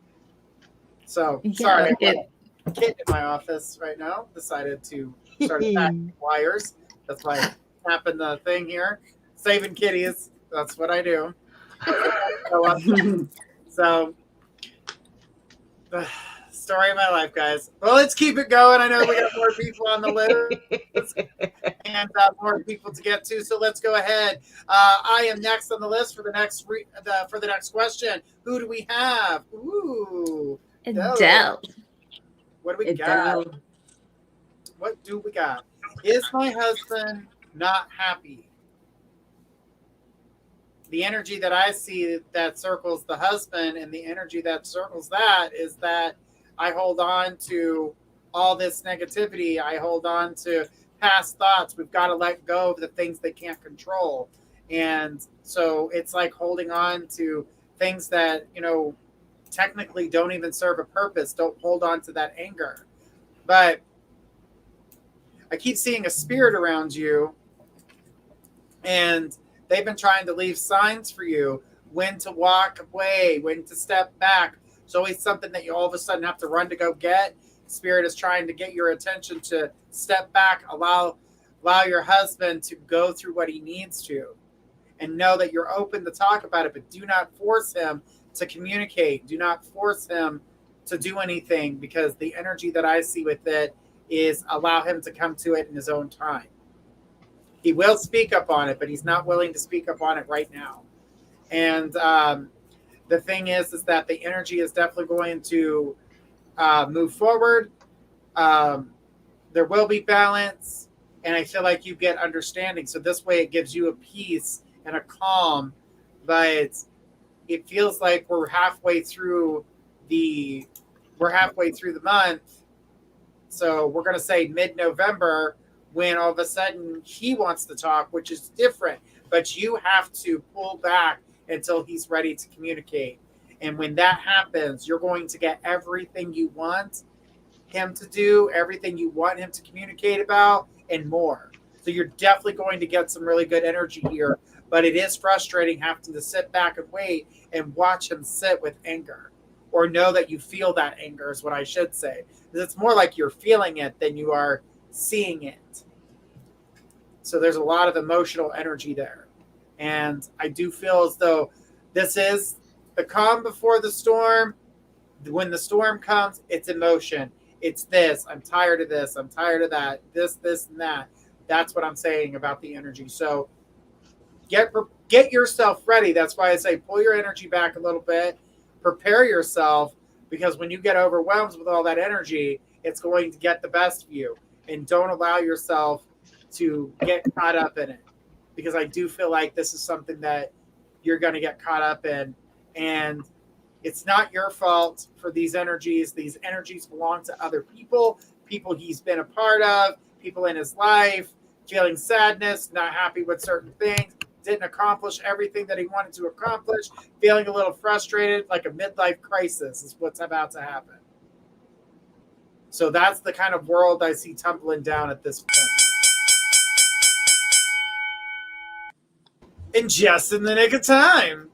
Speaker 1: So sorry, a kid in my office right now decided to start attacking wires. That's why I'm tapping the thing here, saving kitties. That's what I do. Story of my life, guys. Well, let's keep it going. I know we got more people on the list and more people to get to. So let's go ahead. I am next on the list for the next question. Who do we have? Ooh,
Speaker 4: Adele.
Speaker 1: What do we got? What do we got? Is my husband not happy? The energy that I see that circles the husband, and the energy that circles that is that I hold on to all this negativity. I hold on to past thoughts. We've got to let go of the things they can't control. And so it's like holding on to things that, technically don't even serve a purpose. Don't hold on to that anger. But I keep seeing a spirit around you, and they've been trying to leave signs for you, when to walk away, when to step back. It's always something that you all of a sudden have to run to go get. Spirit is trying to get your attention to step back, allow your husband to go through what he needs to, and know that you're open to talk about it, but do not force him to communicate. Do not force him to do anything, because the energy that I see with it is allow him to come to it in his own time. He will speak up on it, but he's not willing to speak up on it right now. And the thing is that the energy is definitely going to move forward. There will be balance, and I feel like you get understanding. So this way it gives you a peace and a calm, but it feels like we're halfway through the month. So we're going to say mid-November, when all of a sudden he wants to talk, which is different, but you have to pull back until he's ready to communicate. And when that happens, you're going to get everything you want him to do, everything you want him to communicate about, and more. So you're definitely going to get some really good energy here, but it is frustrating having to sit back and wait and watch him sit with anger, or know that you feel that anger is what I should say. Because it's more like you're feeling it than you are seeing it. So there's a lot of emotional energy there. And I do feel as though this is the calm before the storm. When the storm comes, it's emotion. It's this. I'm tired of this. I'm tired of that. This, and that. That's what I'm saying about the energy. So get yourself ready. That's why I say pull your energy back a little bit. Prepare yourself, because when you get overwhelmed with all that energy, it's going to get the best of you. And don't allow yourself to get caught up in it, because I do feel like this is something that you're going to get caught up in, and it's not your fault for these energies. These energies belong to other people he's been a part of, people in his life, feeling sadness, not happy with certain things, didn't accomplish everything that he wanted to accomplish, feeling a little frustrated, like a midlife crisis is what's about to happen. So that's the kind of world I see tumbling down at this point. And just in the nick of time.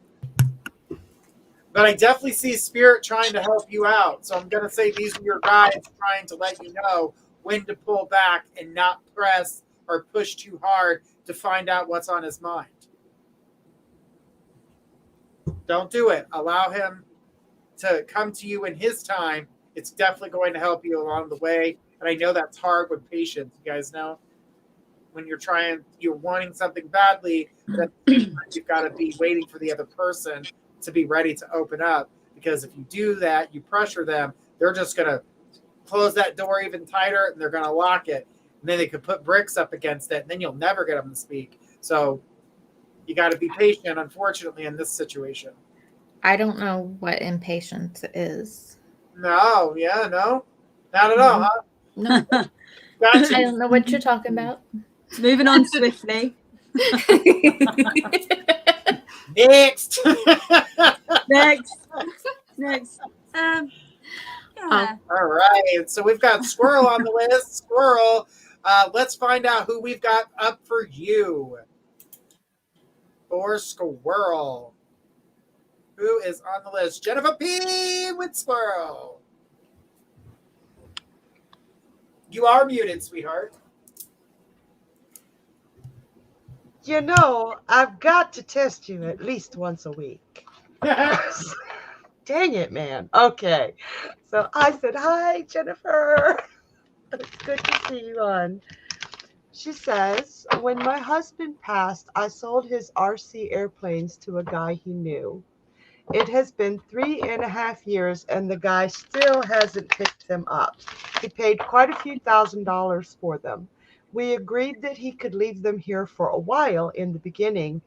Speaker 1: But I definitely see Spirit trying to help you out. So I'm going to say these are your guides trying to let you know when to pull back and not press or push too hard to find out what's on his mind. Don't do it. Allow him to come to you in his time. It's definitely going to help you along the way. And I know that's hard with patience. You guys know, when you're wanting something badly, that you've got to be waiting for the other person to be ready to open up. Because if you do that, you pressure them, they're just going to close that door even tighter, and they're going to lock it. And then they could put bricks up against it, and then you'll never get them to speak. So you got to be patient, unfortunately, in this situation.
Speaker 4: I don't know what impatience is.
Speaker 1: No, not at all, huh?
Speaker 4: No.
Speaker 1: Gotcha.
Speaker 4: I don't know what you're talking about.
Speaker 3: Moving on swiftly.
Speaker 1: Next.
Speaker 3: Next.
Speaker 5: Yeah.
Speaker 1: All right. So we've got Squirrel on the list. Squirrel, let's find out who we've got up for you. For Squirrel. Who is on the list? Jennifer P. with Squirrel. You are muted, sweetheart.
Speaker 2: You know, I've got to test you at least once a week. dang it, man. Okay. So I said, hi, Jennifer. It's good to see you on. She says, when my husband passed, I sold his RC airplanes to a guy he knew. It has been 3.5 years and the guy still hasn't picked them up. He paid quite a few $1,000s for them. We agreed that he could leave them here for a while in the beginning.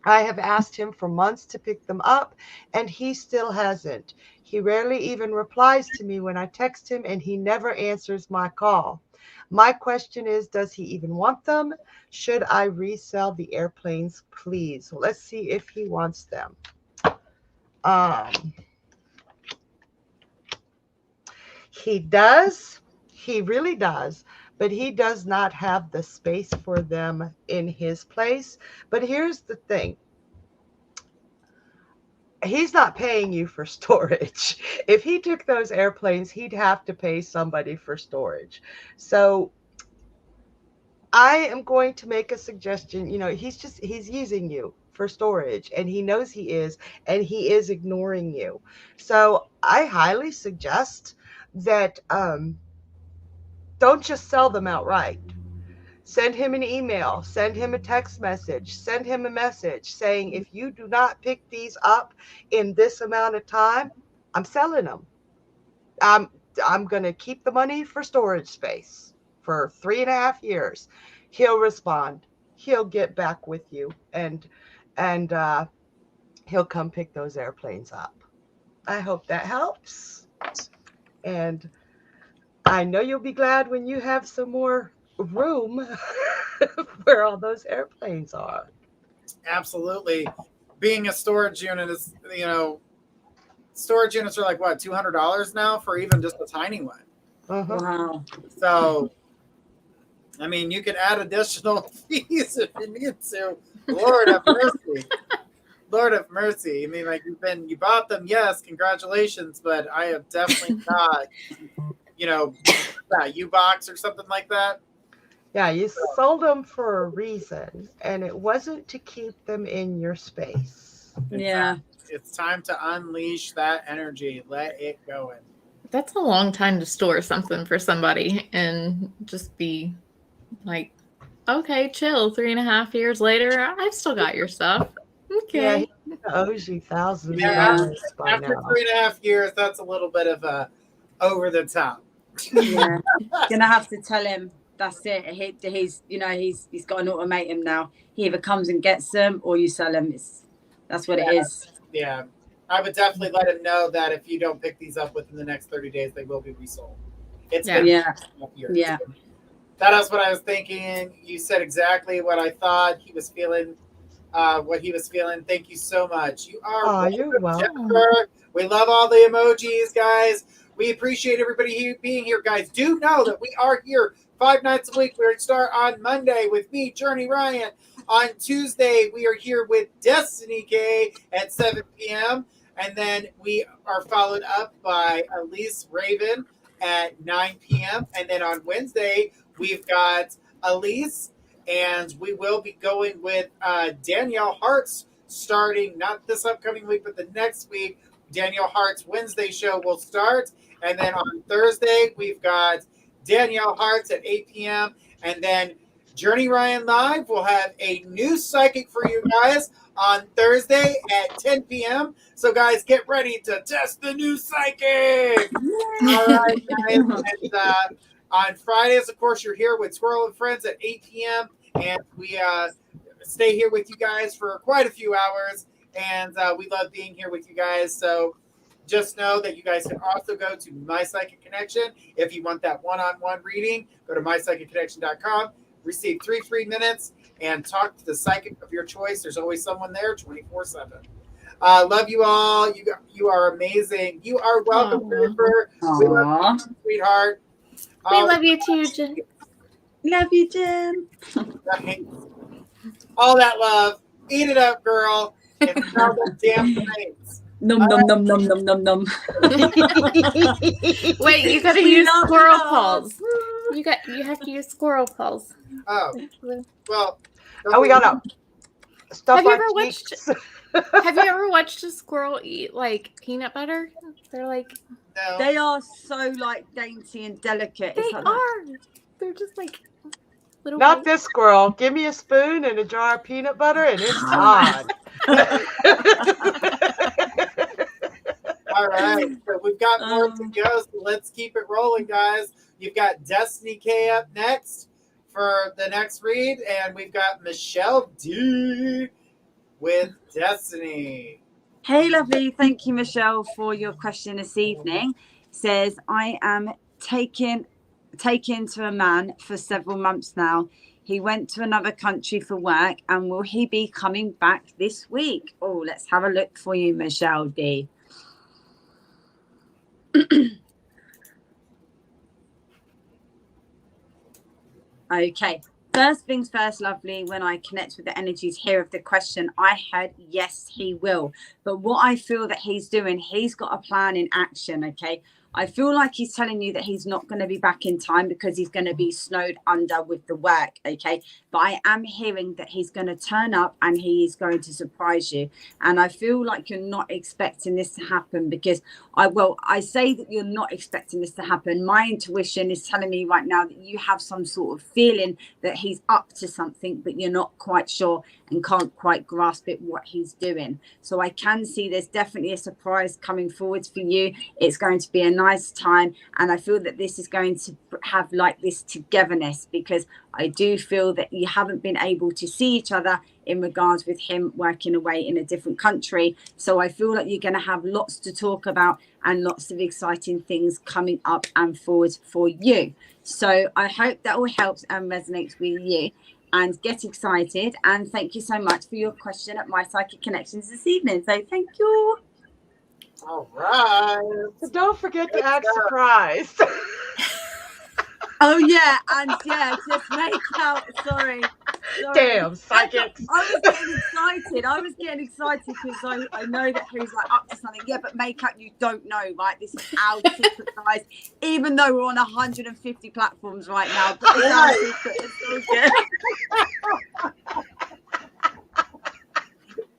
Speaker 2: I have asked him for months to pick them up and he still hasn't. He rarely even replies to me when I text him and he never answers my call. My question is, does he even want them? Should I resell the airplanes, please? Let's see if he wants them. He does. He really does. But he does not have the space for them in his place. But here's the thing. He's not paying you for storage. If he took those airplanes, he'd have to pay somebody for storage. So I am going to make a suggestion. You know, he's using you for storage and he knows he is, and he is ignoring you. So I highly suggest that don't just sell them outright. Send him an email, send him a text message, send him a message saying, if you do not pick these up in this amount of time, I'm selling them. I'm going to keep the money for storage space for 3.5 years. He'll respond. He'll get back with you and he'll come pick those airplanes up. I hope that helps. And I know you'll be glad when you have some more room where all those airplanes are.
Speaker 1: Absolutely. Being a storage unit is, you know, storage units are like what, $200 now for even just a tiny one.
Speaker 2: Uh-huh.
Speaker 5: Wow.
Speaker 1: So, I mean, you could add additional fees if you need to. Lord have mercy. Lord have mercy. I mean, like you bought them, yes, congratulations, but I have definitely not, you know, that U-Box or something like that.
Speaker 2: Yeah, you sold them for a reason, and it wasn't to keep them in your space.
Speaker 5: Yeah.
Speaker 1: It's time to unleash that energy. Let it go in.
Speaker 4: That's a long time to store something for somebody and just be like, okay, chill. 3.5 years later, I've still got your stuff. Okay.
Speaker 2: Yeah, he owes you thousands of
Speaker 5: Yeah.
Speaker 2: dollars by
Speaker 1: After
Speaker 2: now.
Speaker 1: 3.5 years, that's a little bit of a over the top.
Speaker 5: Yeah. Gonna have to tell him that's it. He's got an ultimatum now. He either comes and gets them or you sell them. That's what it is.
Speaker 1: Yeah. I would definitely let him know that if you don't pick these up within the next 30 days, they will be resold. It's been
Speaker 5: Yeah.
Speaker 1: 3.5 years.
Speaker 5: Yeah.
Speaker 1: That is what I was thinking. You said exactly what I thought he was feeling. What he was feeling. Thank you so much. You are
Speaker 2: You're welcome.
Speaker 1: Jennifer. We love all the emojis, guys. We appreciate everybody being here, guys. Do know that we are here 5 nights a week. We start on Monday with me, Journey Ryan. On Tuesday, we are here with Destiny K at 7 p.m. And then we are followed up by Elise Raven at 9 p.m. And then on Wednesday, we've got Elise, and we will be going with Danielle Hart's starting, not this upcoming week, but the next week. Danielle Hart's Wednesday show will start. And then on Thursday, we've got Danielle Hart's at 8 p.m. And then Journey Ryan Live will have a new psychic for you guys on Thursday at 10 p.m. So, guys, get ready to test the new psychic. All right, guys. And, on Fridays, of course, you're here with Skwirl and Friends at 8 p.m. And we stay here with you guys for quite a few hours. And we love being here with you guys. So just know that you guys can also go to My Psychic Connection. If you want that one-on-one reading, go to mypsychicconnection.com. Receive 3 free minutes and talk to the psychic of your choice. There's always someone there 24/7. Love you all. You are amazing. You are welcome, Jennifer. We love you, sweetheart.
Speaker 4: We love you too, Jen.
Speaker 5: Love you, Jen.
Speaker 1: All that love. Eat it up, girl. And smell the damn plates.
Speaker 5: Num num num num num num num.
Speaker 4: Wait, you gotta use squirrel paws. You have to use squirrel paws.
Speaker 1: Oh, well.
Speaker 2: We gotta stuff
Speaker 4: Have you
Speaker 2: our
Speaker 4: ever watched?
Speaker 2: cheeks.
Speaker 4: Have you ever watched a squirrel eat like peanut butter? They're like,
Speaker 1: No.
Speaker 5: They are so like dainty and delicate.
Speaker 4: they
Speaker 5: It's like
Speaker 4: are. They're just like little.
Speaker 2: Not
Speaker 4: white-
Speaker 2: this squirrel. Give me a spoon and a jar of peanut butter, and it's on.
Speaker 1: All right, so we've got more to go, so let's keep it rolling, guys. You've got Destiny K up next for the next read, and we've got Michelle D with Destiny.
Speaker 5: Hey, lovely. Thank you, Michelle, for your question this evening. Says, I am taken to a man for several months now. He went to another country for work, and will he be coming back this week? Oh, let's have a look for you, Michelle D. Okay. First things first, lovely, when I connect with the energies here of the question, I heard, yes, he will. But what I feel that he's doing, he's got a plan in action, okay? I feel like he's telling you that he's not going to be back in time because he's going to be snowed under with the work, okay? But I am hearing that he's going to turn up and he is going to surprise you. And I feel like you're not expecting this to happen because I say that you're not expecting this to happen. My intuition is telling me right now that you have some sort of feeling that he's up to something, but you're not quite sure and can't quite grasp it what he's doing. So I can see there's definitely a surprise coming forwards for you. It's going to be a nice time, and I feel that this is going to have like this togetherness because I do feel that you haven't been able to see each other in regards with him working away in a different country. So I feel like you're going to have lots to talk about and lots of exciting things coming up and forward for you. So I hope that all helps and resonates with you. And get excited. And thank you so much for your question at My Psychic Connections this evening. So thank you.
Speaker 1: All right.
Speaker 2: So don't forget to act surprised.
Speaker 5: Oh, yeah. And yeah, just make out. Sorry.
Speaker 2: Damn, psychics.
Speaker 5: I was getting excited because I know that he's like up to something. Yeah, but makeup, you don't know, right? This is our secret, guys. Even though we're on 150 platforms right now, but it's our secret. It's all good.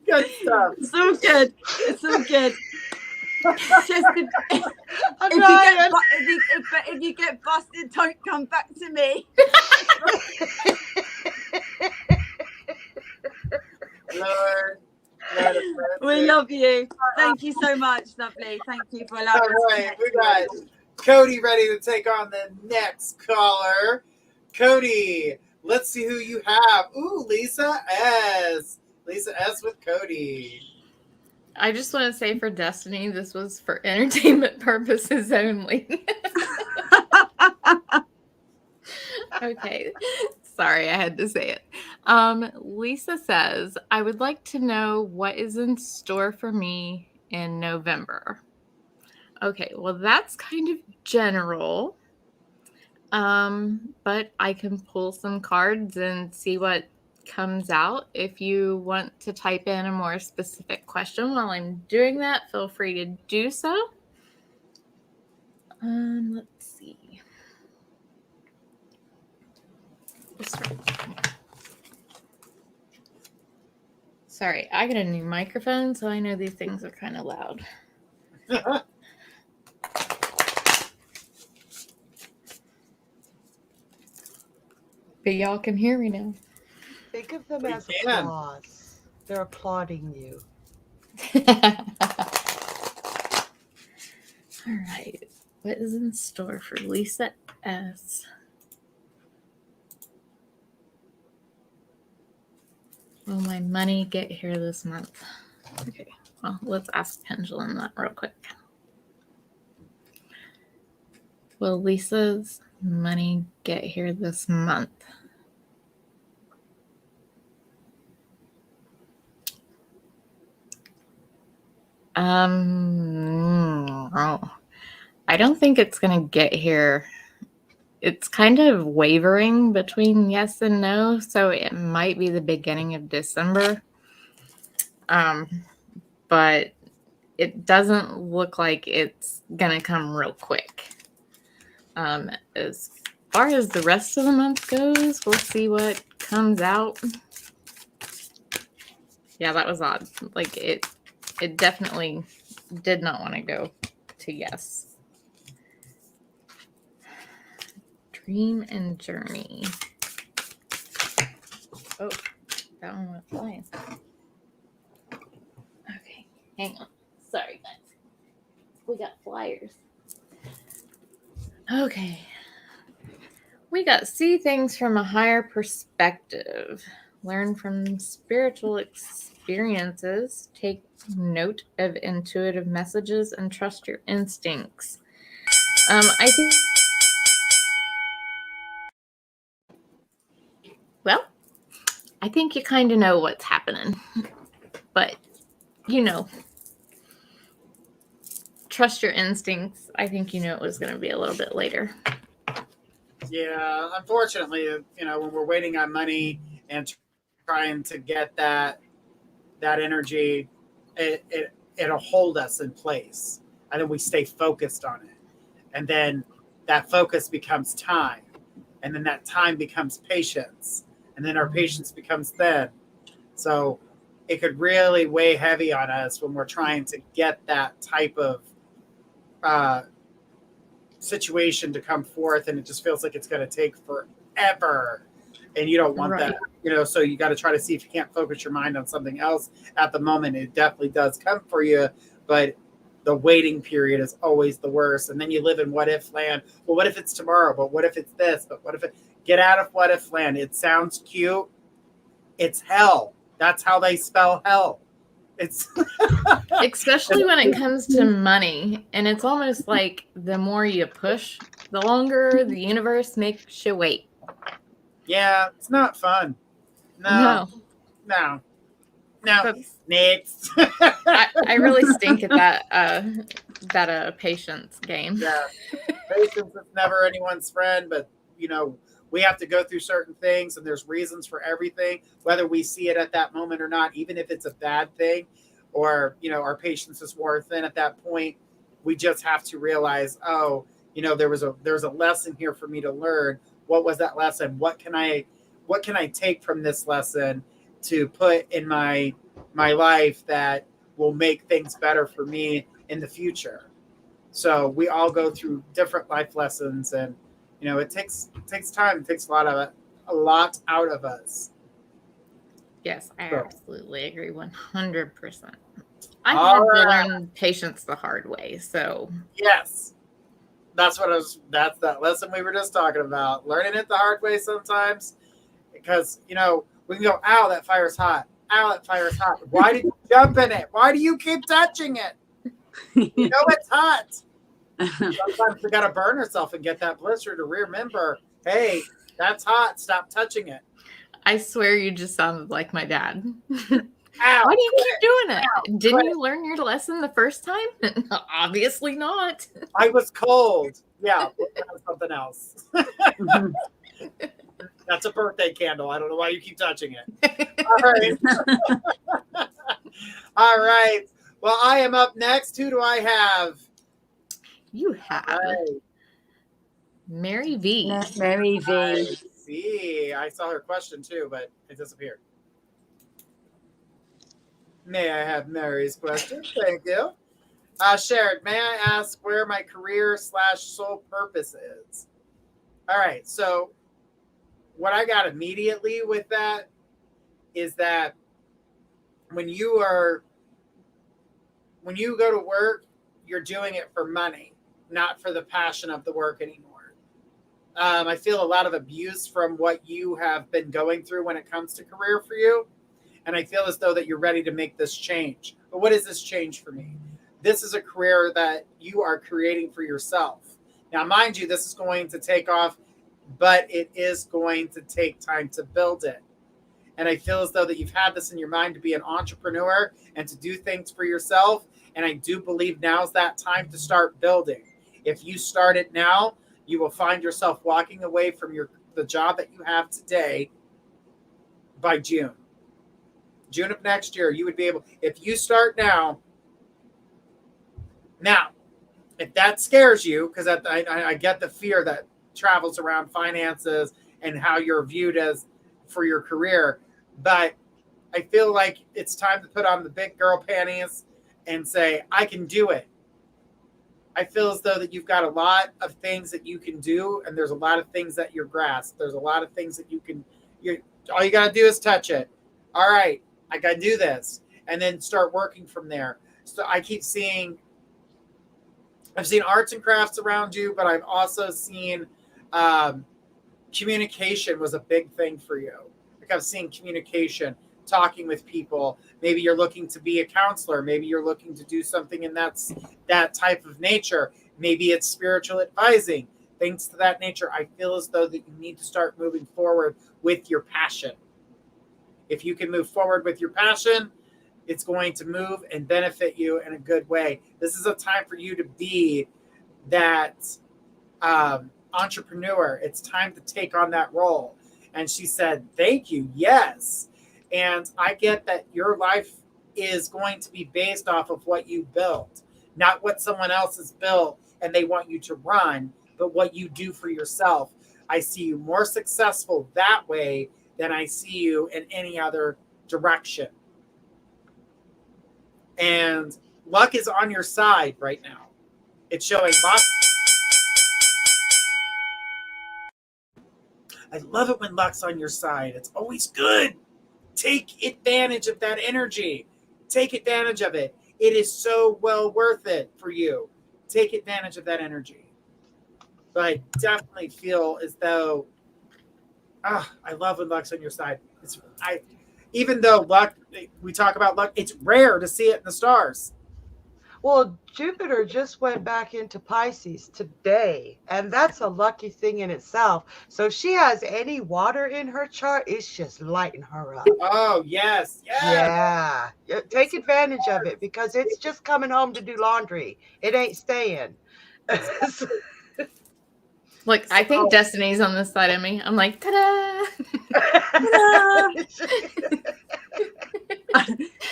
Speaker 1: Good stuff.
Speaker 5: It's all good. It's all good. Just if you get busted, don't come back to me.
Speaker 1: Lord,
Speaker 5: We love you. Thank you so much, lovely. Thank you for allowing us.
Speaker 1: All right, we got Cody ready to take on the next caller. Cody, let's see who you have. Ooh, Lisa S. Lisa S with Cody.
Speaker 4: I just want to say for Destiny, this was for entertainment purposes only. Okay. Sorry, I had to say it. Lisa says, I would like to know what is in store for me in November. Okay, well, that's kind of general. But I can pull some cards and see what comes out. If you want to type in a more specific question while I'm doing that, feel free to do so. Let's see. Sorry, I got a new microphone, so I know these things are kind of loud. But y'all can hear me now.
Speaker 2: Think of them
Speaker 1: We
Speaker 2: as
Speaker 1: can.
Speaker 2: applause. They're applauding you.
Speaker 4: All right. What is in store for Lisa S? Will my money get here this month? Okay. Well, let's ask Pendulum that real quick. Will Lisa's money get here this month? I don't think it's going to get here. It's kind of wavering between yes and no, so it might be the beginning of December. But it doesn't look like it's going to come real quick. As far as the rest of the month goes, we'll see what comes out. Yeah, that was odd. Like it definitely did not want to go to yes. Dream and journey. Oh, that one went flying. Okay, hang on. Sorry, guys. We got flyers. Okay. We got see things from a higher perspective. Learn from spiritual experiences. Take note of intuitive messages and trust your instincts. I think. Well, I think you kind of know what's happening, but trust your instincts. I think it was going to be a little bit later.
Speaker 1: Yeah, unfortunately, when we're waiting on money and trying to get that energy, it'll hold us in place, and then we stay focused on it, and then that focus becomes time, and then that time becomes patience, and then our patience becomes then. So it could really weigh heavy on us when we're trying to get that type of situation to come forth, and it just feels like it's going to take forever, and you don't want
Speaker 4: Right.
Speaker 1: that. So you got to try to see if you can't focus your mind on something else at the moment. It definitely does come for you, but the waiting period is always the worst, and then you live in what if land. Well, what if it's tomorrow? But what if it's this? But what if get out of what if land? It sounds cute. It's hell. That's how they spell hell. It's
Speaker 4: especially when it comes to money, and it's almost like the more you push, the longer the universe makes you wait.
Speaker 1: Yeah, it's not fun. No.
Speaker 4: But
Speaker 1: Next.
Speaker 4: I really stink at that patience game.
Speaker 1: Yeah, patience is never anyone's friend, but we have to go through certain things, and there's reasons for everything, whether we see it at that moment or not. Even if it's a bad thing, or our patience is wore thin at that point, we just have to realize, there's a lesson here for me to learn. What was that lesson? What can I take from this lesson to put in my life that will make things better for me in the future? So we all go through different life lessons, and it takes time. It takes a lot out of us.
Speaker 4: Yes, I
Speaker 1: So.
Speaker 4: absolutely agree 100%. I
Speaker 1: All
Speaker 4: had to
Speaker 1: right.
Speaker 4: learn patience the hard way. So
Speaker 1: Yes, that's that lesson we were just talking about. Learning it the hard way sometimes, because we can go, ow, that fire's hot. Ow, that fire's hot. Why did you jump in it? Why do you keep touching it? It's hot. Sometimes we got to burn ourselves and get that blister to remember, hey, that's hot. Stop touching it.
Speaker 4: I swear you just sounded like my dad.
Speaker 1: Ow,
Speaker 4: why do you keep doing it?
Speaker 1: Ow,
Speaker 4: Didn't you learn your lesson the first time? Obviously not.
Speaker 1: I was cold. Yeah, something else. That's a birthday candle. I don't know why you keep touching it. All right. All right. Well, I am up next. Who do I have?
Speaker 4: You have Mary V.
Speaker 5: Mary V.
Speaker 1: I see. I saw her question too, but it disappeared. May I have Mary's question? Thank you. Sharon, may I ask where my career / soul purpose is? All right. So what I got immediately with that is that when you go to work, you're doing it for money, not for the passion of the work anymore. I feel a lot of abuse from what you have been going through when it comes to career for you. And I feel as though that you're ready to make this change. But what is this change for me? This is a career that you are creating for yourself. Now, mind you, this is going to take off, but it is going to take time to build it. And I feel as though that you've had this in your mind to be an entrepreneur and to do things for yourself. And I do believe now's that time to start building. If you start it now, you will find yourself walking away from the job that you have today by June of next year. You would be able, if you start now, if that scares you, because I get the fear that travels around finances and how you're viewed as for your career. But I feel like it's time to put on the big girl panties and say, I can do it. I feel as though that you've got a lot of things that you can do, and there's a lot of things that you're grasped. There's a lot of things that you can, all you got to do is touch it. All right, I got to do this. And then start working from there. So I keep seeing, I've seen arts and crafts around you, but I've also seen communication was a big thing for you. Like I've seen communication, talking with people. Maybe you're looking to be a counselor. Maybe you're looking to do something in that type of nature. Maybe it's spiritual advising, things to that nature. I feel as though that you need to start moving forward with your passion. If you can move forward with your passion, it's going to move and benefit you in a good way. This is a time for you to be that entrepreneur. It's time to take on that role. And she said, thank you. Yes. And I get that your life is going to be based off of what you built, not what someone else has built and they want you to run, but what you do for yourself. I see you more successful that way than I see you in any other direction. And luck is on your side right now. It's showing I love it when luck's on your side. It's always good. Take advantage of that energy. Take advantage of it. It is so well worth it for you. Take advantage of that energy. But I definitely feel as though, I love when luck's on your side. Even though luck, we talk about luck, it's rare to see it in the stars.
Speaker 2: Well, Jupiter just went back into Pisces today, and that's a lucky thing in itself. So if she has any water in her chart, it's just lighting her up.
Speaker 1: Oh, yes.
Speaker 2: Yeah. Take advantage of it because it's just coming home to do laundry. It ain't staying.
Speaker 4: Look, I think Destiny's on this side of me. I'm like, ta-da!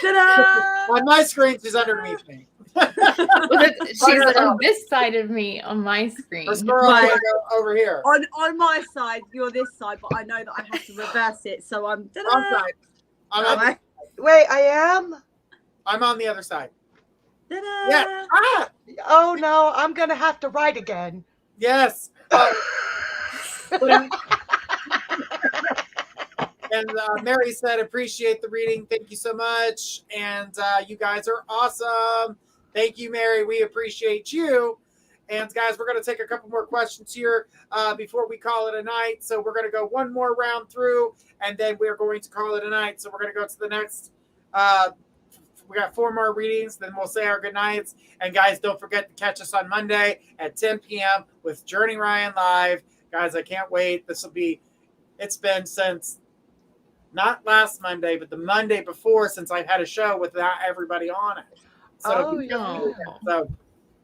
Speaker 5: Ta-da!
Speaker 1: On my screen, she's underneath me.
Speaker 4: She's on this side of me on my screen.
Speaker 1: Let's go over here.
Speaker 5: On my side, you're this side, but I know that I have to reverse it, so I'm.
Speaker 2: Wait, I am?
Speaker 1: I'm on the other side.
Speaker 5: Ta-da!
Speaker 1: Yeah.
Speaker 2: Oh no, I'm gonna have to write again.
Speaker 1: Yes. And Mary said, appreciate the reading. Thank you so much. And you guys are awesome. Thank you, Mary. We appreciate you. And guys, we're going to take a couple more questions here before we call it a night. So we're going to go one more round through, and then we're going to call it a night. So we're going to go to the next. We got 4 more readings. Then we'll say our good nights. And guys, don't forget to catch us on Monday at 10 p.m. with Journey Ryan Live. Guys, I can't wait. It's been since not last Monday, but the Monday before since I've had a show without everybody on it. So, so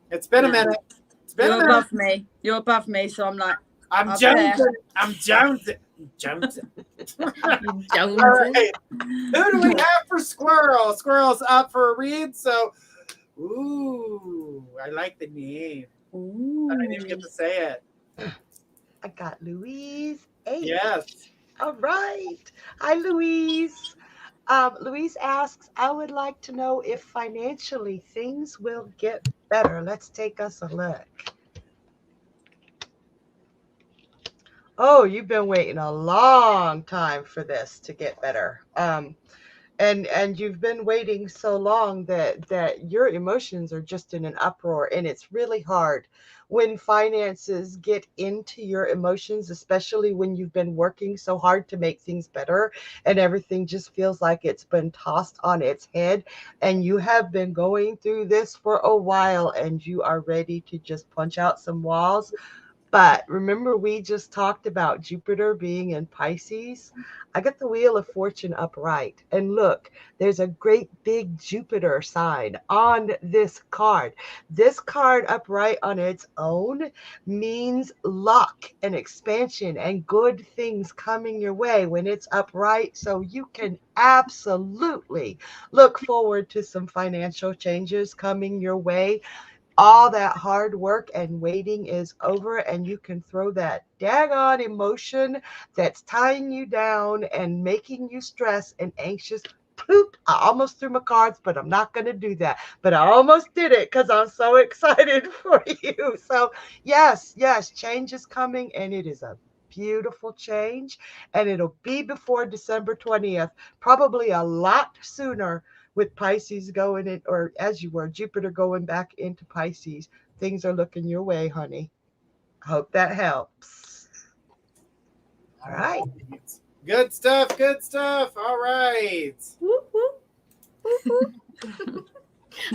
Speaker 1: it's been a minute. It's been
Speaker 5: You're above me. You're above me, so I'm like.
Speaker 1: I'm jonesing. I'm jonesing. All right. Who do we have for Squirrel? Squirrel's up for a read. So, I like the name.
Speaker 5: Ooh.
Speaker 1: I didn't even get to say it.
Speaker 2: I got Louise H.
Speaker 1: Yes.
Speaker 2: All right. Hi, Louise. Louise asks, I would like to know if financially things will get better. Let's take us a look. Oh, you've been waiting a long time for this to get better. And you've been waiting so long that your emotions are just in an uproar, and it's really hard when finances get into your emotions, especially when you've been working so hard to make things better and everything just feels like it's been tossed on its head, and you have been going through this for a while and you are ready to just punch out some walls. But remember, we just talked about Jupiter being in Pisces. I got the Wheel of Fortune upright. And look, there's a great big Jupiter sign on this card. This card upright on its own means luck and expansion and good things coming your way when it's upright. So you can absolutely look forward to some financial changes coming your way. All that hard work and waiting is over, and you can throw that daggone emotion that's tying you down and making you stressed and anxious poop. I almost threw my cards, but I'm not going to do that. But I almost did it because I'm so excited for you. So yes, change is coming, and it is a beautiful change, and it'll be before December 20th, probably a lot sooner with Pisces going in, or as you were, Jupiter going back into Pisces. Things are looking your way, honey. Hope that helps. All right.
Speaker 1: Good stuff. Good stuff. All right.
Speaker 3: Whoop, whoop.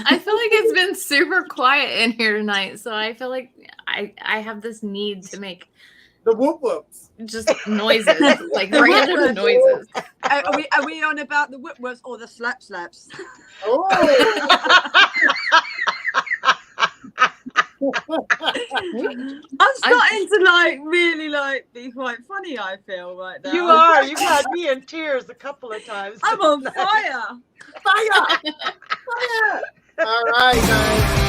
Speaker 4: I feel like it's been super quiet in here tonight, so I feel like I have this need to make
Speaker 1: The whoop whoops.
Speaker 4: just noises, like random noises.
Speaker 5: Are we on about the whip words or the slap slaps?
Speaker 1: Oh.
Speaker 5: I'm starting to like really like be quite funny. I feel right now.
Speaker 2: You are. You've had me in tears a couple of times.
Speaker 5: I'm on
Speaker 2: tonight.
Speaker 5: fire.
Speaker 1: Fire! Fire! All right, guys.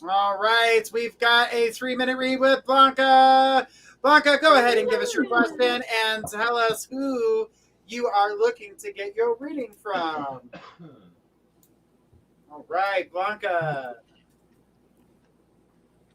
Speaker 1: All right, we've got a 3-minute read with Blanca. Blanca, go ahead and give us your question and tell us who you are looking to get your reading from. All right, Blanca.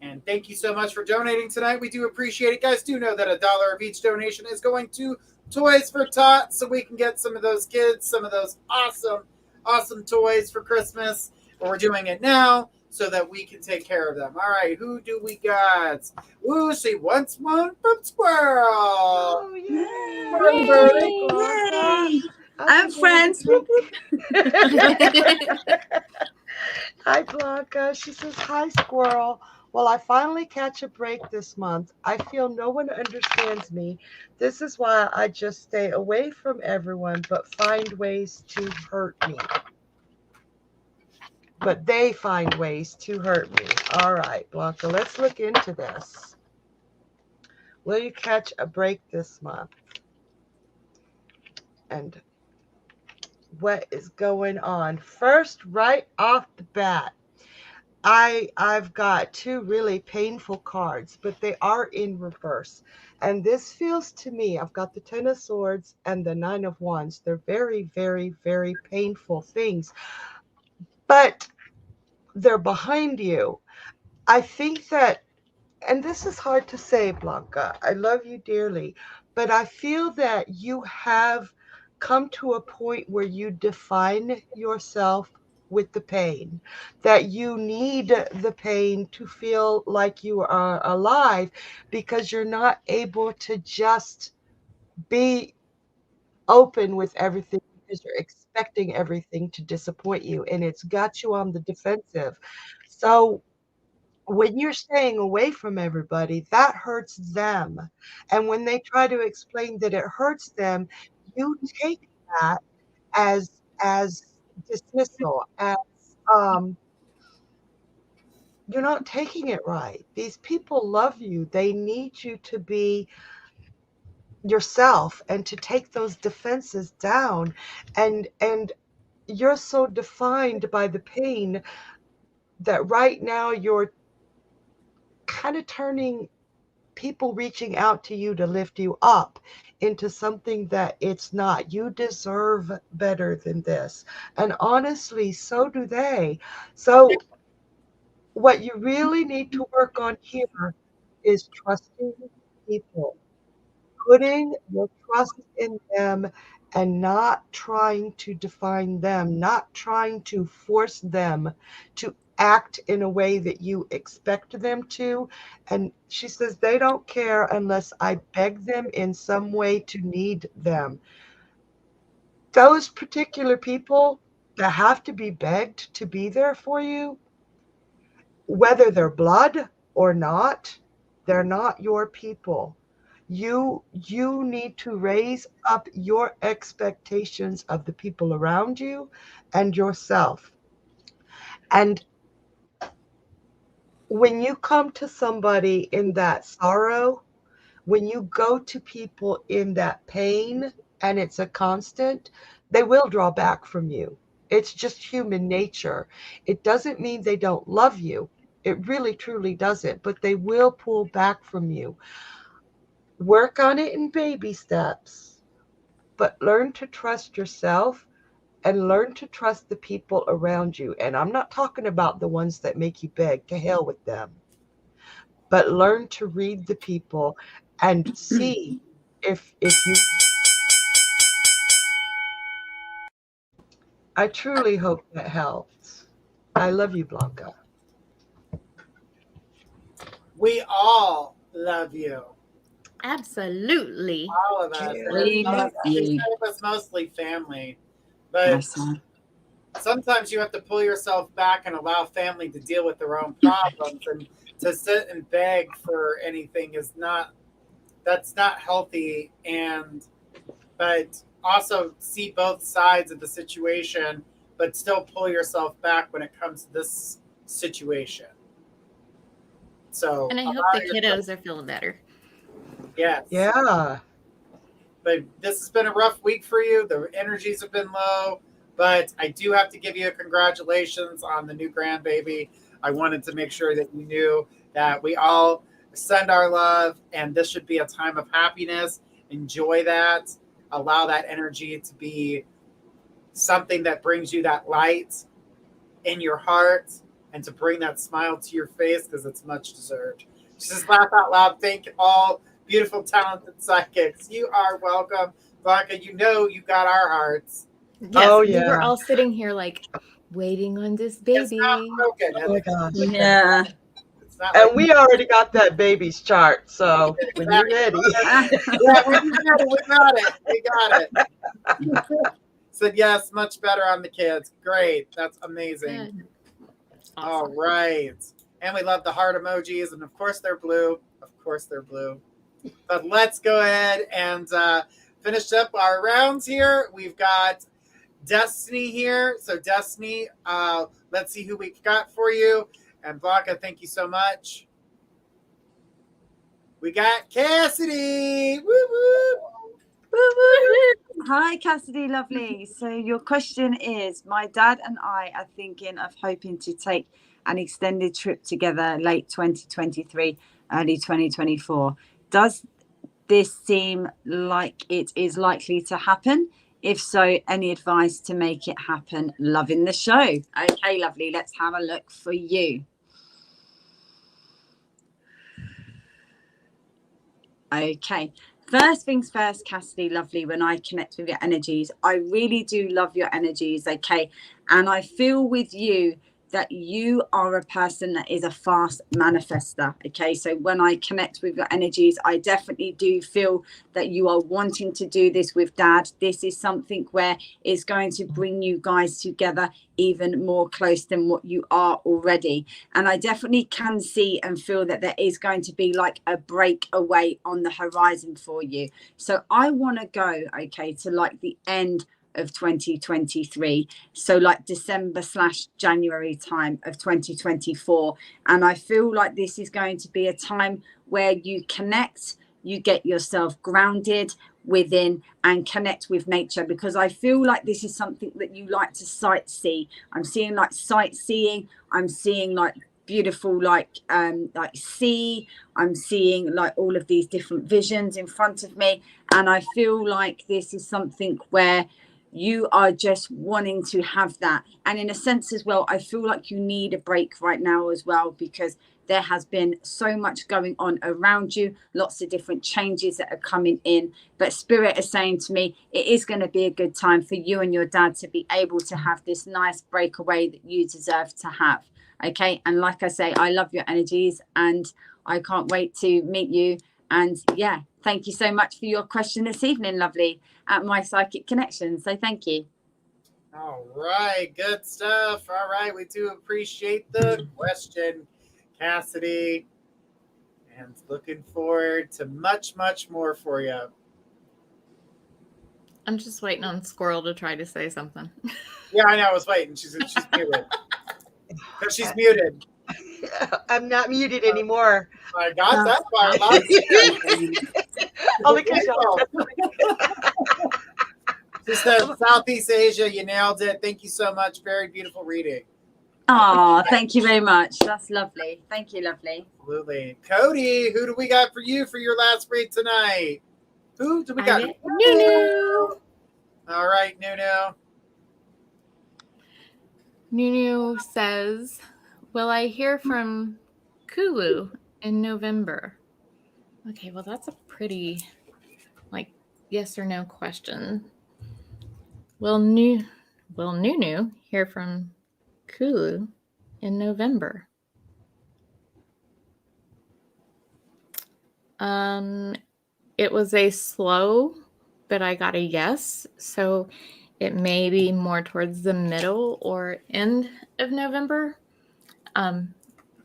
Speaker 1: And thank you so much for donating tonight. We do appreciate it. Guys, do know that $1 of each donation is going to Toys for Tots, so we can get some of those kids some of those awesome toys for Christmas. But we're doing it now so that we can take care of them. All right, who do we got? Ooh, she wants one from Squirrel.
Speaker 2: Oh,
Speaker 5: Yay. I'm friends.
Speaker 2: Hi, Blanca. She says, hi, Squirrel. Well, I finally catch a break this month. I feel no one understands me. This is why I just stay away from everyone, but find ways to hurt me. But they find ways to hurt me. All right, Blanca, let's look into this. Will you catch a break this month? And what is going on? First, right off the bat, I've got two really painful cards, but they are in reverse. And this feels to me, I've got the 10 of Swords and the 9 of Wands. They're very, very, very painful things. But they're behind you. I think that, and this is hard to say, Blanca, I love you dearly, but I feel that you have come to a point where you define yourself with the pain, that you need the pain to feel like you are alive, because you're not able to just be open with everything, because you're expecting everything to disappoint you, and it's got you on the defensive. So when you're staying away from everybody, that hurts them. And when they try to explain that it hurts them, you take that as dismissal, as you're not taking it right. These people love you. They need you to be yourself and to take those defenses down. And you're so defined by the pain that right now you're kind of turning people reaching out to you to lift you up into something that it's not. You deserve better than this. And honestly, so do they. So what you really need to work on here is trusting people, putting your trust in them and not trying to define them, not trying to force them to act in a way that you expect them to. And she says they don't care unless I beg them in some way to need them. Those particular people that have to be begged to be there for you, whether they're blood or not, they're not your people. You need to raise up your expectations of the people around you and yourself. And when you come to somebody in that sorrow, when you go to people in that pain, and it's a constant, they will draw back from you. It's just human nature. It doesn't mean they don't love you. It really, truly doesn't, but they will pull back from you. Work on it in baby steps, but learn to trust yourself and learn to trust the people around you. And I'm not talking about the ones that make you beg, to hell with them, but learn to read the people and see if you. I truly hope that helps. I love you, Blanca.
Speaker 1: We all love you.
Speaker 4: Absolutely.
Speaker 1: All of us.
Speaker 5: We love you.
Speaker 1: It's mostly family. But
Speaker 5: Yes, sir.
Speaker 1: sometimes you have to pull yourself back and allow family to deal with their own problems. And to sit and beg for anything that's not healthy. But also see both sides of the situation, but still pull yourself back when it comes to this situation. So,
Speaker 4: And I hope the kiddos are feeling better.
Speaker 1: yes.
Speaker 2: Yeah.
Speaker 1: But this has been a rough week for you. The energies have been low, but I do have to give you a congratulations on the new grandbaby. I wanted to make sure that you knew that we all send our love, and this should be a time of happiness. Enjoy that. Allow that energy to be something that brings you that light in your heart and to bring that smile to your face, because it's much deserved. Just laugh out loud. Thank all beautiful, talented psychics. You are welcome. Blanca, you know you got our hearts.
Speaker 4: Yes,
Speaker 2: Oh,
Speaker 4: we
Speaker 2: yeah.
Speaker 4: were all sitting here like waiting on this
Speaker 1: It's
Speaker 4: baby.
Speaker 1: not broken.
Speaker 2: Oh my gosh.
Speaker 5: Yeah.
Speaker 1: It's not
Speaker 2: And
Speaker 1: like
Speaker 2: we already got that baby's chart, so when you're ready.
Speaker 1: yeah, we got it. We got it. Said yes, much better on the kids. Great. That's amazing.
Speaker 4: Good.
Speaker 1: All
Speaker 4: Awesome.
Speaker 1: right. And we love the heart emojis. And of course they're blue. Of course they're blue. But let's go ahead and finish up our rounds here. We've got Destiny here. So Destiny, let's see who we've got for you. And Blanca, thank you so much. We got Cassidy. Woo woo.
Speaker 5: Hi, Cassidy, lovely. So your question is, my dad and I are thinking of hoping to take an extended trip together late 2023, early 2024. Does this seem like it is likely to happen? If so, any advice to make it happen? Loving the show. Okay, lovely. Let's have a look for you. Okay. First things first, Cassidy, lovely, when I connect with your energies, I really do love your energies, okay? And I feel with you that you are a person that is a fast manifester, okay? So when I connect with your energies, I definitely do feel that you are wanting to do this with Dad. This is something where it's going to bring you guys together even more close than what you are already. And I definitely can see and feel that there is going to be like a breakaway on the horizon for you. So I want to go, okay, to like the end of 2023, so like December/January time of 2024, and I feel like this is going to be a time where you connect, you get yourself grounded within and connect with nature, because I feel like this is something that you like to sightsee. I'm seeing like sightseeing, I'm seeing like beautiful like sea, I'm seeing like all of these different visions in front of me, and I feel like this is something where you are just wanting to have that. And in a sense as well, I feel like you need a break right now as well, because there has been so much going on around you, lots of different changes that are coming in. But Spirit is saying to me, it is going to be a good time for you and your dad to be able to have this nice breakaway that you deserve to have. Okay. And like I say, I love your energies and I can't wait to meet you. And yeah, thank you so much for your question this evening, lovely, at My Psychic Connection. So thank you.
Speaker 1: All right, good stuff. All right, we do appreciate the question, Cassidy, and looking forward to much, much more for you.
Speaker 4: I'm just waiting on Squirrel to try to say something.
Speaker 1: Yeah, I know. I was waiting. She's muted. But she's muted.
Speaker 2: I'm not muted anymore.
Speaker 1: I got that part.
Speaker 2: Only 'cause
Speaker 1: She says Southeast Asia, you nailed it. Thank you so much. Very beautiful reading.
Speaker 5: Oh, thank you very much. That's lovely. Thank you, lovely.
Speaker 1: Absolutely. Cody, who do we got for you for your last read tonight? Who do we got?
Speaker 4: Nunu.
Speaker 1: All right, Nunu.
Speaker 4: Nunu says, will I hear from Kulu in November? Okay, well, that's a pretty, like, yes or no question. Will Nunu hear from Kulu in November? It was a slow, but I got a yes. So it may be more towards the middle or end of November.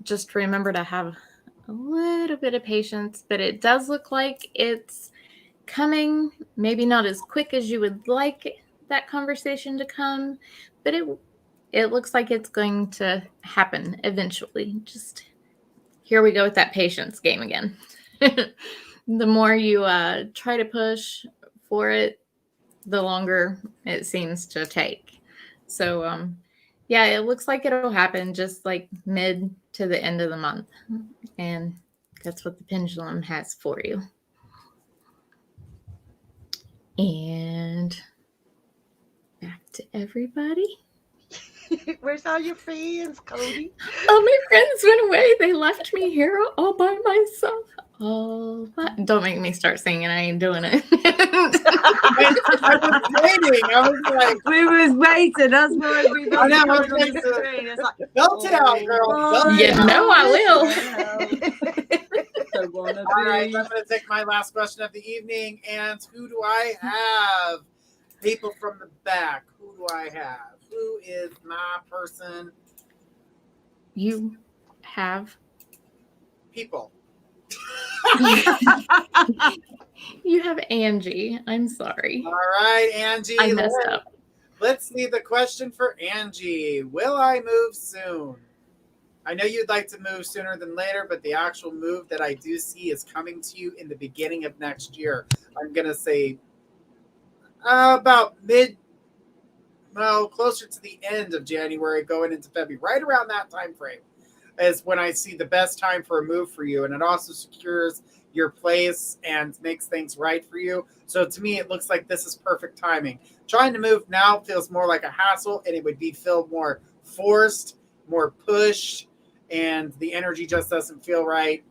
Speaker 4: Just remember to have a little bit of patience, but it does look like it's coming, maybe not as quick as you would like that conversation to come, but it looks like it's going to happen eventually. Just here we go with that patience game again. The more you try to push for it, the longer it seems to take. So yeah, it looks like it'll happen just like mid to the end of the month, and that's what the pendulum has for you. And back to everybody.
Speaker 2: Where's all your friends, Cody?
Speaker 4: Oh, my friends went away. They left me here all by myself. Don't make me start singing. I ain't doing it.
Speaker 1: I was waiting. I was like,
Speaker 5: We was waiting. That's why we
Speaker 1: I know, I was
Speaker 5: on the
Speaker 1: waiting.
Speaker 5: screen. It's like,
Speaker 1: belt it out, girl. Belt it
Speaker 4: You
Speaker 1: out.
Speaker 4: know I will.
Speaker 5: I wanna
Speaker 1: All right,
Speaker 5: be.
Speaker 1: I'm going to take my last question of the evening. And who do I have? People from the back. Who do I have? Who is my person?
Speaker 4: You have
Speaker 1: People.
Speaker 4: you have Angie. I'm sorry.
Speaker 1: All right, Angie.
Speaker 4: I messed up.
Speaker 1: Let's see the question for Angie. Will I move soon? I know you'd like to move sooner than later, but the actual move that I do see is coming to you in the beginning of next year. I'm going to say about closer to the end of January, going into February, right around that time frame is when I see the best time for a move for you. And it also secures your place and makes things right for you. So to me, it looks like this is perfect timing. Trying to move now feels more like a hassle, and it would be feel more forced, more pushed, and the energy just doesn't feel right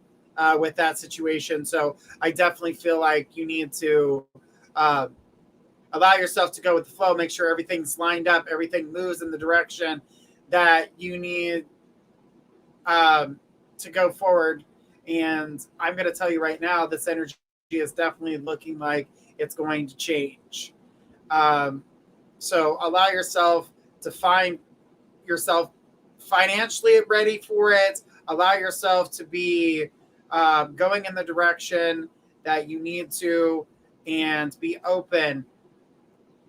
Speaker 1: with that situation. So I definitely feel like you need to allow yourself to go with the flow, make sure everything's lined up, everything moves in the direction that you need to go forward. And I'm going to tell you right now, this energy is definitely looking like it's going to change. So allow yourself to find yourself financially ready for it. Allow yourself to be going in the direction that you need to, and be open.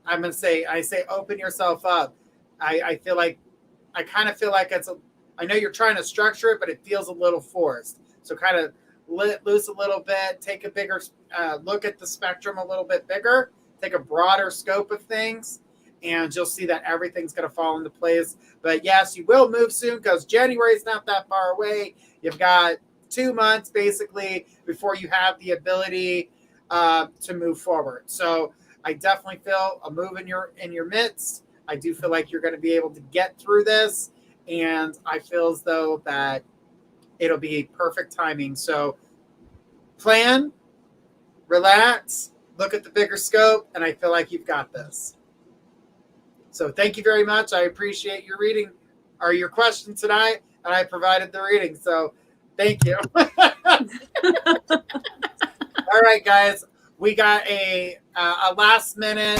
Speaker 1: I'm going to say, open yourself up. I feel like, I kind of feel like I know you're trying to structure it, but it feels a little forced. So kind of loose a little bit, take a bigger look at the spectrum a little bit bigger, take a broader scope of things, and you'll see that everything's going to fall into place. But yes, you will move soon because January is not that far away. You've got 2 months basically before you have the ability to move forward. So I definitely feel a move in your midst. I do feel like you're going to be able to get through this, and I feel as though that it'll be perfect timing. So plan, relax, look at the bigger scope, and I feel like you've got this. So thank you very much. I appreciate your reading or your question tonight, and I provided the reading. So thank you. All right, guys, we got a last minute.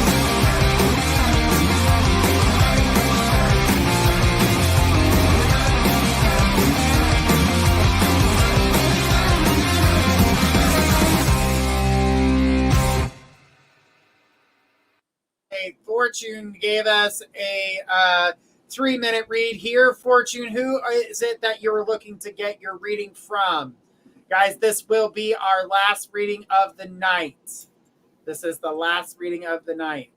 Speaker 1: Fortune gave us a 3-minute read here. Fortune, who is it that you're looking to get your reading from? Guys, this will be our last reading of the night. This is the last reading of the night.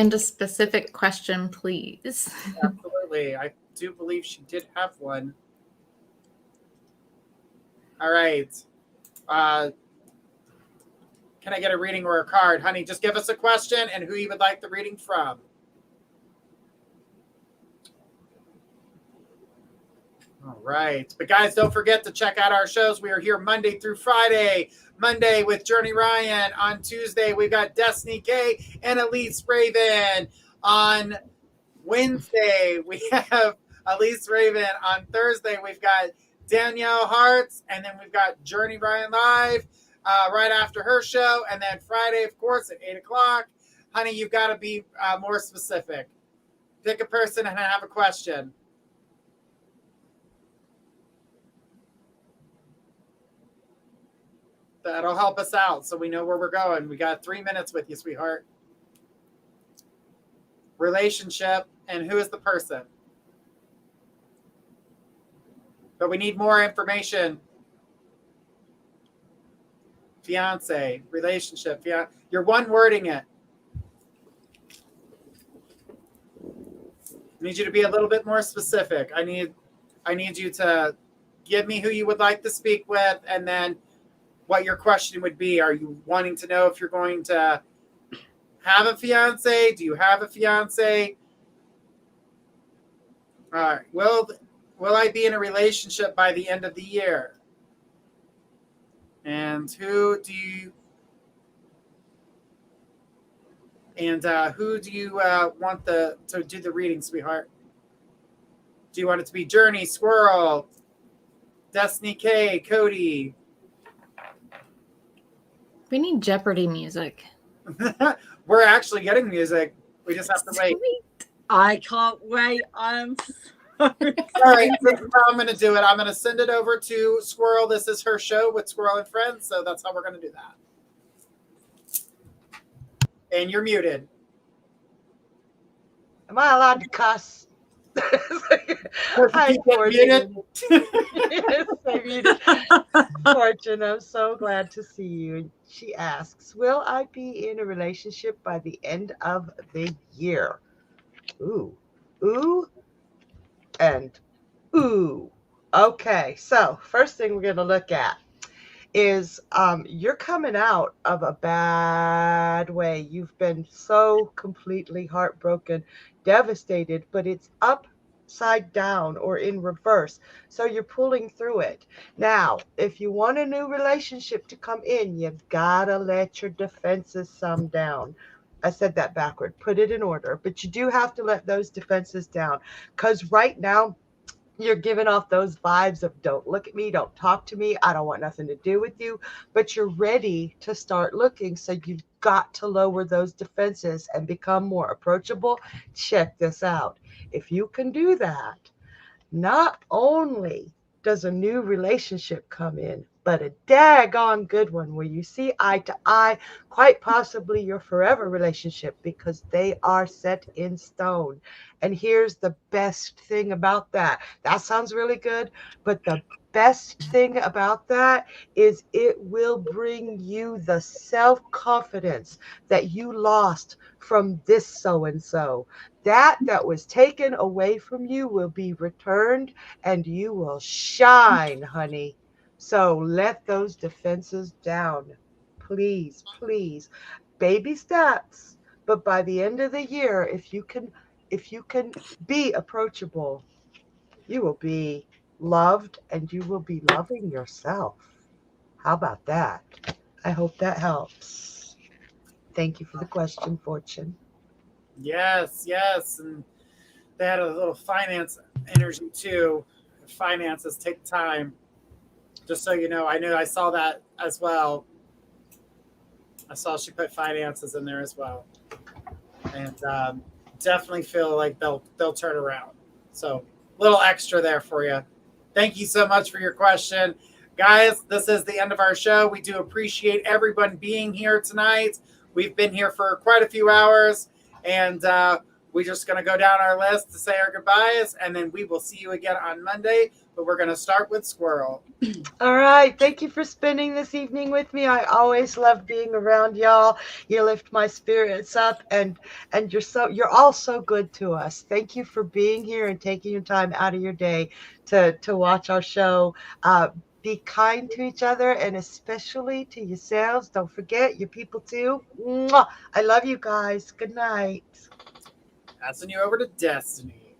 Speaker 4: And a specific question, please.
Speaker 1: Absolutely. I do believe she did have one. All right. Can I get a reading or a card? Honey, just give us a question and who you would like the reading from. All right. But guys, don't forget to check out our shows. We are here Monday through Friday. Monday with Journey Ryan. On Tuesday, we've got Destiny K and Elise Raven. On Wednesday, we have Elise Raven. On Thursday, we've got Danielle Hartz. And then we've got Journey Ryan Live right after her show. And then Friday, of course, at 8 o'clock. Honey, you've got to be more specific. Pick a person and have a question. That'll help us out so we know where we're going. We got 3 minutes with you, sweetheart. Relationship, and who is the person? But we need more information. Fiance, relationship, you're one wording it. I need you to be a little bit more specific. I need you to give me who you would like to speak with, and then what your question would be. Are you wanting to know if you're going to have a fiance? Do you have a fiance? All right. Will I be in a relationship by the end of the year? And who do you want to do the reading, sweetheart? Do you want it to be Journey, Squirrel, Destiny K, Cody?
Speaker 4: We need Jeopardy music.
Speaker 1: We're actually getting music. We just have to wait.
Speaker 5: I can't wait. I'm
Speaker 1: All right, this is how I'm going to do it. I'm going to send it over to Squirrel. This is her show with Squirrel and Friends, so that's how we're going to do that. And you're muted.
Speaker 2: Am I allowed to cuss? Hi, Fortune. Fortune, I'm so glad to see you. She asks, will I be in a relationship by the end of the year? Ooh, and ooh. Okay, so first thing we're going to look at is you're coming out of a bad way. You've been so completely heartbroken, devastated, but it's upside down or in reverse. So you're pulling through it. Now, if you want a new relationship to come in, you've got to let your defenses some down. I said that backward. Put it in order. But you do have to let those defenses down, because right now, you're giving off those vibes of don't look at me, don't talk to me, I don't want nothing to do with you, but you're ready to start looking. So you've got to lower those defenses and become more approachable. Check this out. If you can do that, not only does a new relationship come in, but a daggone good one where you see eye to eye, quite possibly your forever relationship, because they are set in stone. And here's the best thing about that. That sounds really good, but the best thing about that is it will bring you the self-confidence that you lost from this so-and-so. That was taken away from you will be returned, and you will shine, honey. So let those defenses down. Please, please. Baby steps. But by the end of the year, if you can be approachable, you will be loved and you will be loving yourself. How about that? I hope that helps. Thank you for the question, Fortune.
Speaker 1: Yes. And they had a little finance energy too. Finances take time. Just so you know, I saw that as well. I saw she put finances in there as well. And definitely feel like they'll turn around. So a little extra there for you. Thank you so much for your question. Guys, this is the end of our show. We do appreciate everyone being here tonight. We've been here for quite a few hours, and we're just going to go down our list to say our goodbyes, and then we will see you again on Monday. But we're going to start with Squirrel.
Speaker 2: All right. Thank you for spending this evening with me. I always love being around y'all. You lift my spirits up, and you're all so good to us. Thank you for being here and taking your time out of your day to watch our show. Be kind to each other, and especially to yourselves. Don't forget your people too. Mwah! I love you guys. Good night.
Speaker 1: Passing you over to Destiny.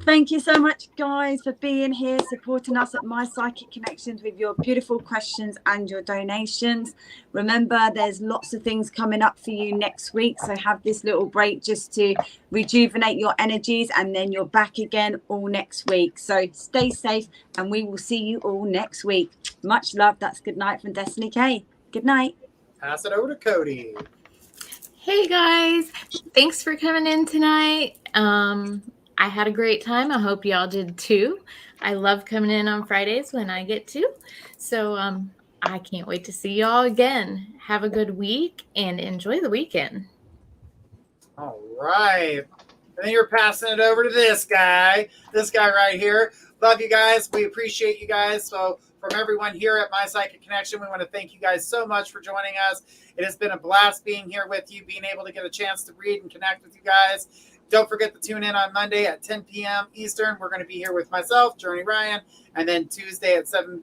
Speaker 5: Thank you so much, guys, for being here, supporting us at My Psychic Connections with your beautiful questions and your donations. Remember, there's lots of things coming up for you next week, so have this little break just to rejuvenate your energies, and then you're back again all next week. So stay safe, and we will see you all next week. Much love. That's good night from Destiny K. Good night.
Speaker 1: Pass it over to Cody.
Speaker 4: Hey guys, thanks for coming in tonight. I had a great time. I hope y'all did too. I love coming in on Fridays when I get to. So I can't wait to see y'all again. Have a good week and enjoy the weekend.
Speaker 1: All right. And then you're passing it over to this guy right here. Love you guys. We appreciate you guys. So from everyone here at My Psychic Connection, we want to thank you guys so much for joining us. It has been a blast being here with you, being able to get a chance to read and connect with you guys. Don't forget to tune in on Monday at 10 p.m. Eastern. We're going to be here with myself, Journey Ryan, and then Tuesday at 7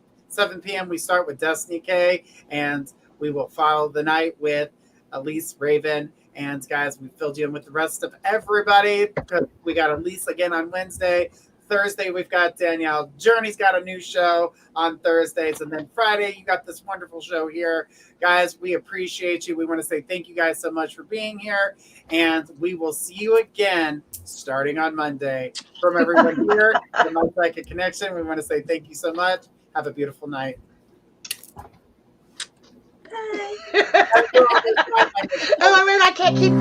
Speaker 1: p.m. we start with Destiny K, and we will follow the night with Elise Raven. And guys, we filled you in with the rest of everybody because we got Elise again on Wednesday. Thursday, we've got Danielle. Journey's got a new show on Thursdays. And then Friday, you got this wonderful show here. Guys, we appreciate you. We want to say thank you guys so much for being here. And we will see you again starting on Monday. From everyone here at My Psychic Connection, we want to say thank you so much. Have a beautiful night.
Speaker 2: I can't keep